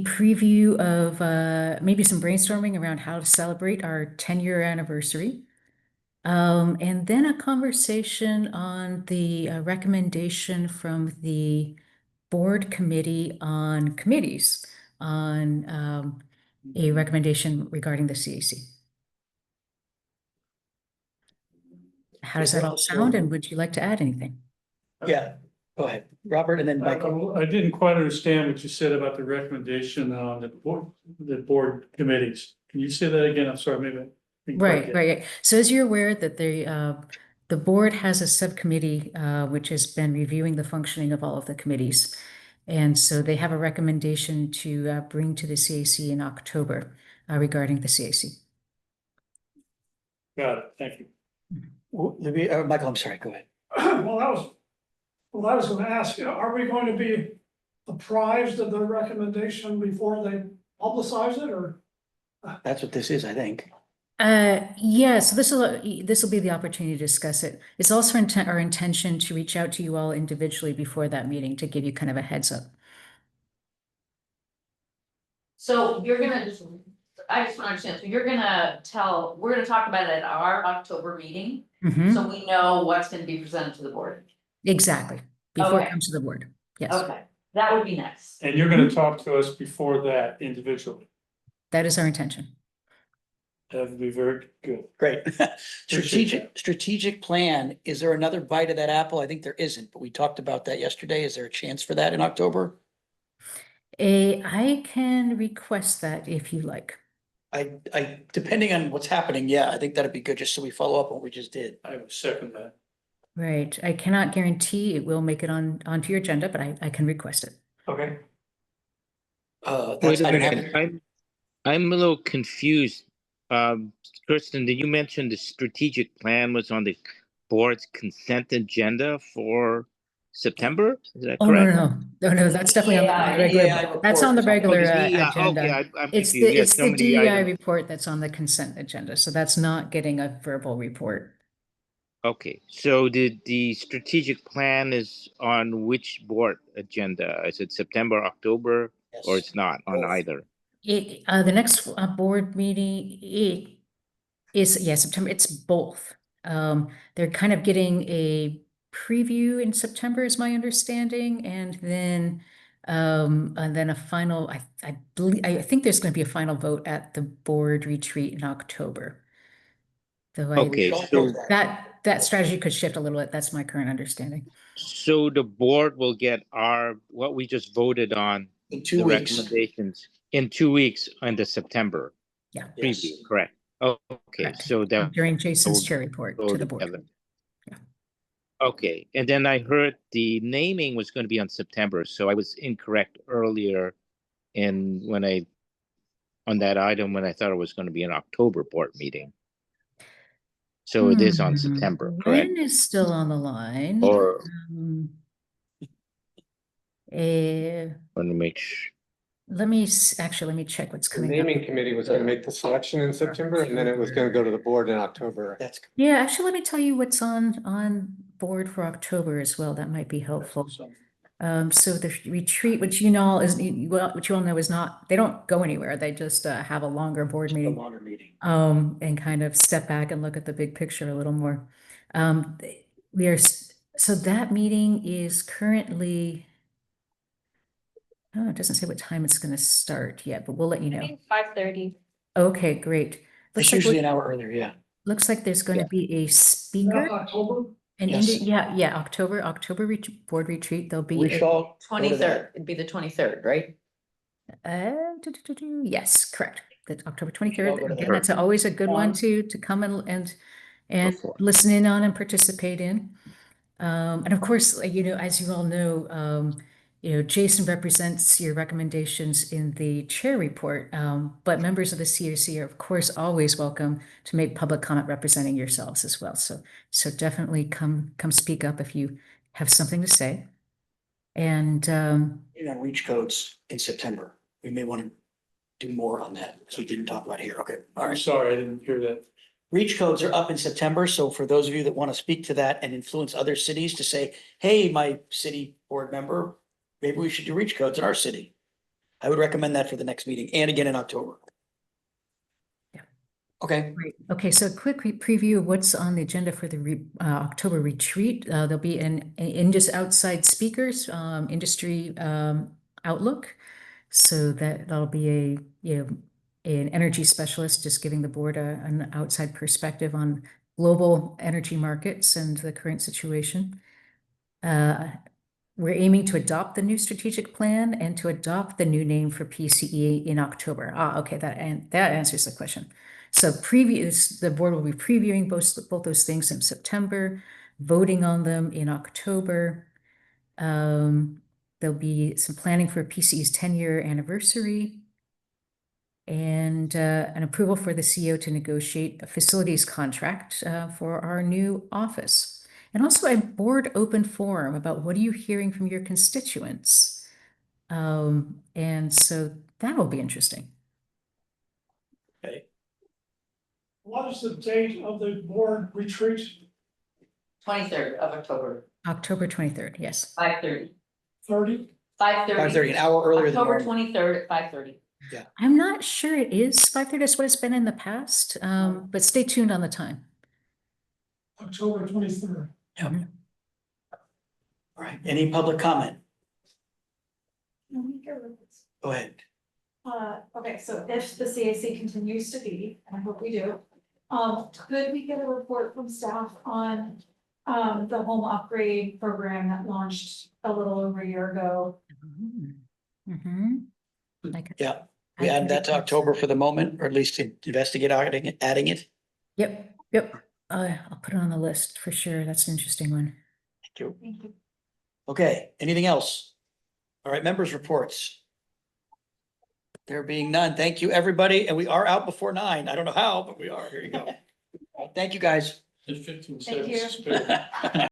Speaker 4: preview of maybe some brainstorming around how to celebrate our 10-year anniversary. And then a conversation on the recommendation from the board committee on committees on a recommendation regarding the CAC. How does that all sound? And would you like to add anything?
Speaker 12: Yeah, go ahead, Robert, and then Michael.
Speaker 13: I didn't quite understand what you said about the recommendation on the board committees. Can you say that again? I'm sorry, maybe. I didn't quite
Speaker 4: Right,
Speaker 13: get it.
Speaker 4: right. So as you're aware that the board has a subcommittee, which has been reviewing the functioning of all of the committees. And so they have a recommendation to bring to the CAC in October regarding the CAC.
Speaker 13: Got it, thank you.
Speaker 12: Michael, I'm sorry, go ahead.
Speaker 6: Well, I was gonna ask, are we going to be apprised of the recommendation before they publicize it, or?
Speaker 12: That's what this is, I think.
Speaker 4: Yeah, so this will be the opportunity to discuss it. It's also our intention to reach out to you all individually before that meeting to give you kind of a heads up.
Speaker 9: So you're gonna I just want to understand, so you're gonna we're gonna talk about it at our October meeting,
Speaker 4: Mhm.
Speaker 9: so we know what's gonna be presented to the board.
Speaker 4: Exactly, before it
Speaker 9: Okay.
Speaker 4: comes to the board. Yes,
Speaker 9: Okay, that would be nice.
Speaker 13: And you're gonna talk to us before that individually.
Speaker 4: that is our intention.
Speaker 13: That would be very good.
Speaker 12: Great.
Speaker 13: Appreciate
Speaker 12: Strategic plan, is there another bite of that apple? I think there isn't, but we talked about that yesterday. Is there a chance for that in October?
Speaker 4: I can request that if you like.
Speaker 12: I, depending on what's happening, yeah, I think that'd be good, just so we follow up on what we just did.
Speaker 13: I would second that.
Speaker 4: Right, I cannot guarantee it will make it onto your agenda, but I can request it.
Speaker 12: Okay.
Speaker 14: Wait a
Speaker 12: I didn't have
Speaker 14: minute, I'm a little confused. Kristen, did you mention the strategic plan was on the board's consent agenda for September? Is that
Speaker 4: Oh,
Speaker 14: correct?
Speaker 4: no, that's definitely on the regular, that's on the regular agenda.
Speaker 14: Okay, I'm
Speaker 4: It's
Speaker 14: confused. Yes,
Speaker 4: it's
Speaker 14: so
Speaker 4: the
Speaker 14: many
Speaker 4: DEI
Speaker 14: items.
Speaker 4: report that's on the consent agenda, so that's not getting a verbal report.
Speaker 14: Okay, so the strategic plan is on which board agenda? Is it September, October, or it's not on either?
Speaker 4: The next board meeting is, yeah, September, it's both. They're kind of getting a preview in September is my understanding, and then a final, I believe, I think there's going to be a final vote at the board retreat in October. Though
Speaker 14: Okay, so
Speaker 4: that strategy could shift a little bit. That's my current understanding.
Speaker 14: so the board will get what we just voted on,
Speaker 12: in 2
Speaker 14: the
Speaker 12: weeks.
Speaker 14: recommendations in 2 weeks on the September
Speaker 4: Yeah.
Speaker 14: preview, correct? Oh, okay,
Speaker 4: Correct.
Speaker 14: so that
Speaker 4: During Jason's
Speaker 14: will
Speaker 4: chair report
Speaker 14: go
Speaker 4: to the board.
Speaker 14: together.
Speaker 4: Yeah.
Speaker 14: Okay, and then I heard the naming was going to be on September, so I was incorrect earlier on that item when I thought it was going to be an October board meeting. So it is on September, correct?
Speaker 4: Ren is still on the line.
Speaker 14: Or
Speaker 4: Let
Speaker 14: want to make sure.
Speaker 4: let me check what's
Speaker 3: The
Speaker 4: coming up.
Speaker 3: naming committee was gonna make the selection in September, and then it was gonna go to the board in October.
Speaker 12: That's
Speaker 4: Yeah, actually, let me tell you what's on board for October as well. That might be helpful. So the retreat, which you all know is not, they don't go anywhere. They just have a longer board
Speaker 12: a
Speaker 4: meeting.
Speaker 12: longer meeting.
Speaker 4: And kind of step back and look at the big picture a little more. So that meeting is currently, oh, it doesn't say what time it's going to start yet, but we'll let you know.
Speaker 2: 5:30.
Speaker 4: Okay, great.
Speaker 12: It's usually an hour earlier, yeah.
Speaker 4: Looks like there's going to be a speaker.
Speaker 6: October?
Speaker 12: Yes.
Speaker 4: October board retreat. There'll be
Speaker 12: We shall go to
Speaker 9: 23rd,
Speaker 12: that.
Speaker 9: it'd be the 23rd, right?
Speaker 4: Yes, correct. That's October
Speaker 12: I'll go
Speaker 4: 23rd.
Speaker 12: to
Speaker 4: Again,
Speaker 12: that.
Speaker 4: that's always a good one to come and listen in on and participate in. And of course, as you all know, Jason represents your recommendations in the chair report, but members of the COC are, of course, always welcome to make public comment representing yourselves as well. So definitely come speak up if you have something to say. And
Speaker 12: Reach codes in September. We may want to do more on that, so we didn't talk about it here. Okay, all
Speaker 13: I'm
Speaker 12: right.
Speaker 13: sorry, I didn't hear that.
Speaker 12: Reach codes are up in September, so for those of you that want to speak to that and influence other cities to say, hey, my city board member, maybe we should do reach codes in our city. I would recommend that for the next meeting and again in October.
Speaker 4: Yeah.
Speaker 12: Okay.
Speaker 4: Great. Okay, so a quick preview of what's on the agenda for the October retreat. There'll be an just outside speakers, industry outlook. So that'll be an energy specialist just giving the board an outside perspective on global energy markets and the current situation. We're aiming to adopt the new strategic plan and to adopt the new name for PCE in October. Okay, that answers the question. So the board will be previewing both those things in September, voting on them in October. There'll be some planning for PCE's 10-year anniversary and an approval for the CEO to negotiate a facilities contract for our new office. And also a board open forum about what are you hearing from your constituents. And so that'll be interesting.
Speaker 12: Okay.
Speaker 6: What is the date of the board retreat?
Speaker 9: 23rd of October,
Speaker 4: October 23rd, yes.
Speaker 9: 5:30.
Speaker 6: 30?
Speaker 9: 5:30.
Speaker 12: 5:30, an hour earlier than
Speaker 9: October
Speaker 12: normal.
Speaker 9: 23rd at 5:30.
Speaker 4: I'm not sure it is 5:30, that's what it's been in the past, but stay tuned on the time.
Speaker 6: October 23rd.
Speaker 12: Yep. All right, any public comment? Go ahead.
Speaker 10: Okay, so if the CAC continues to be, and I hope we do, could we get a report from staff on the home upgrade program that launched a little over a year ago?
Speaker 12: Yeah, we add that to October for the moment, or at least investigate adding it.
Speaker 4: Yep. I'll put it on the list for sure. That's an interesting one.
Speaker 12: Thank you. Okay, anything else? All right, members' reports. There being none, thank you, everybody, and we are out before 9. I don't know how, but we are. Here you go. Thank you, guys.
Speaker 13: There's 15
Speaker 10: Thank
Speaker 13: seconds.
Speaker 10: you.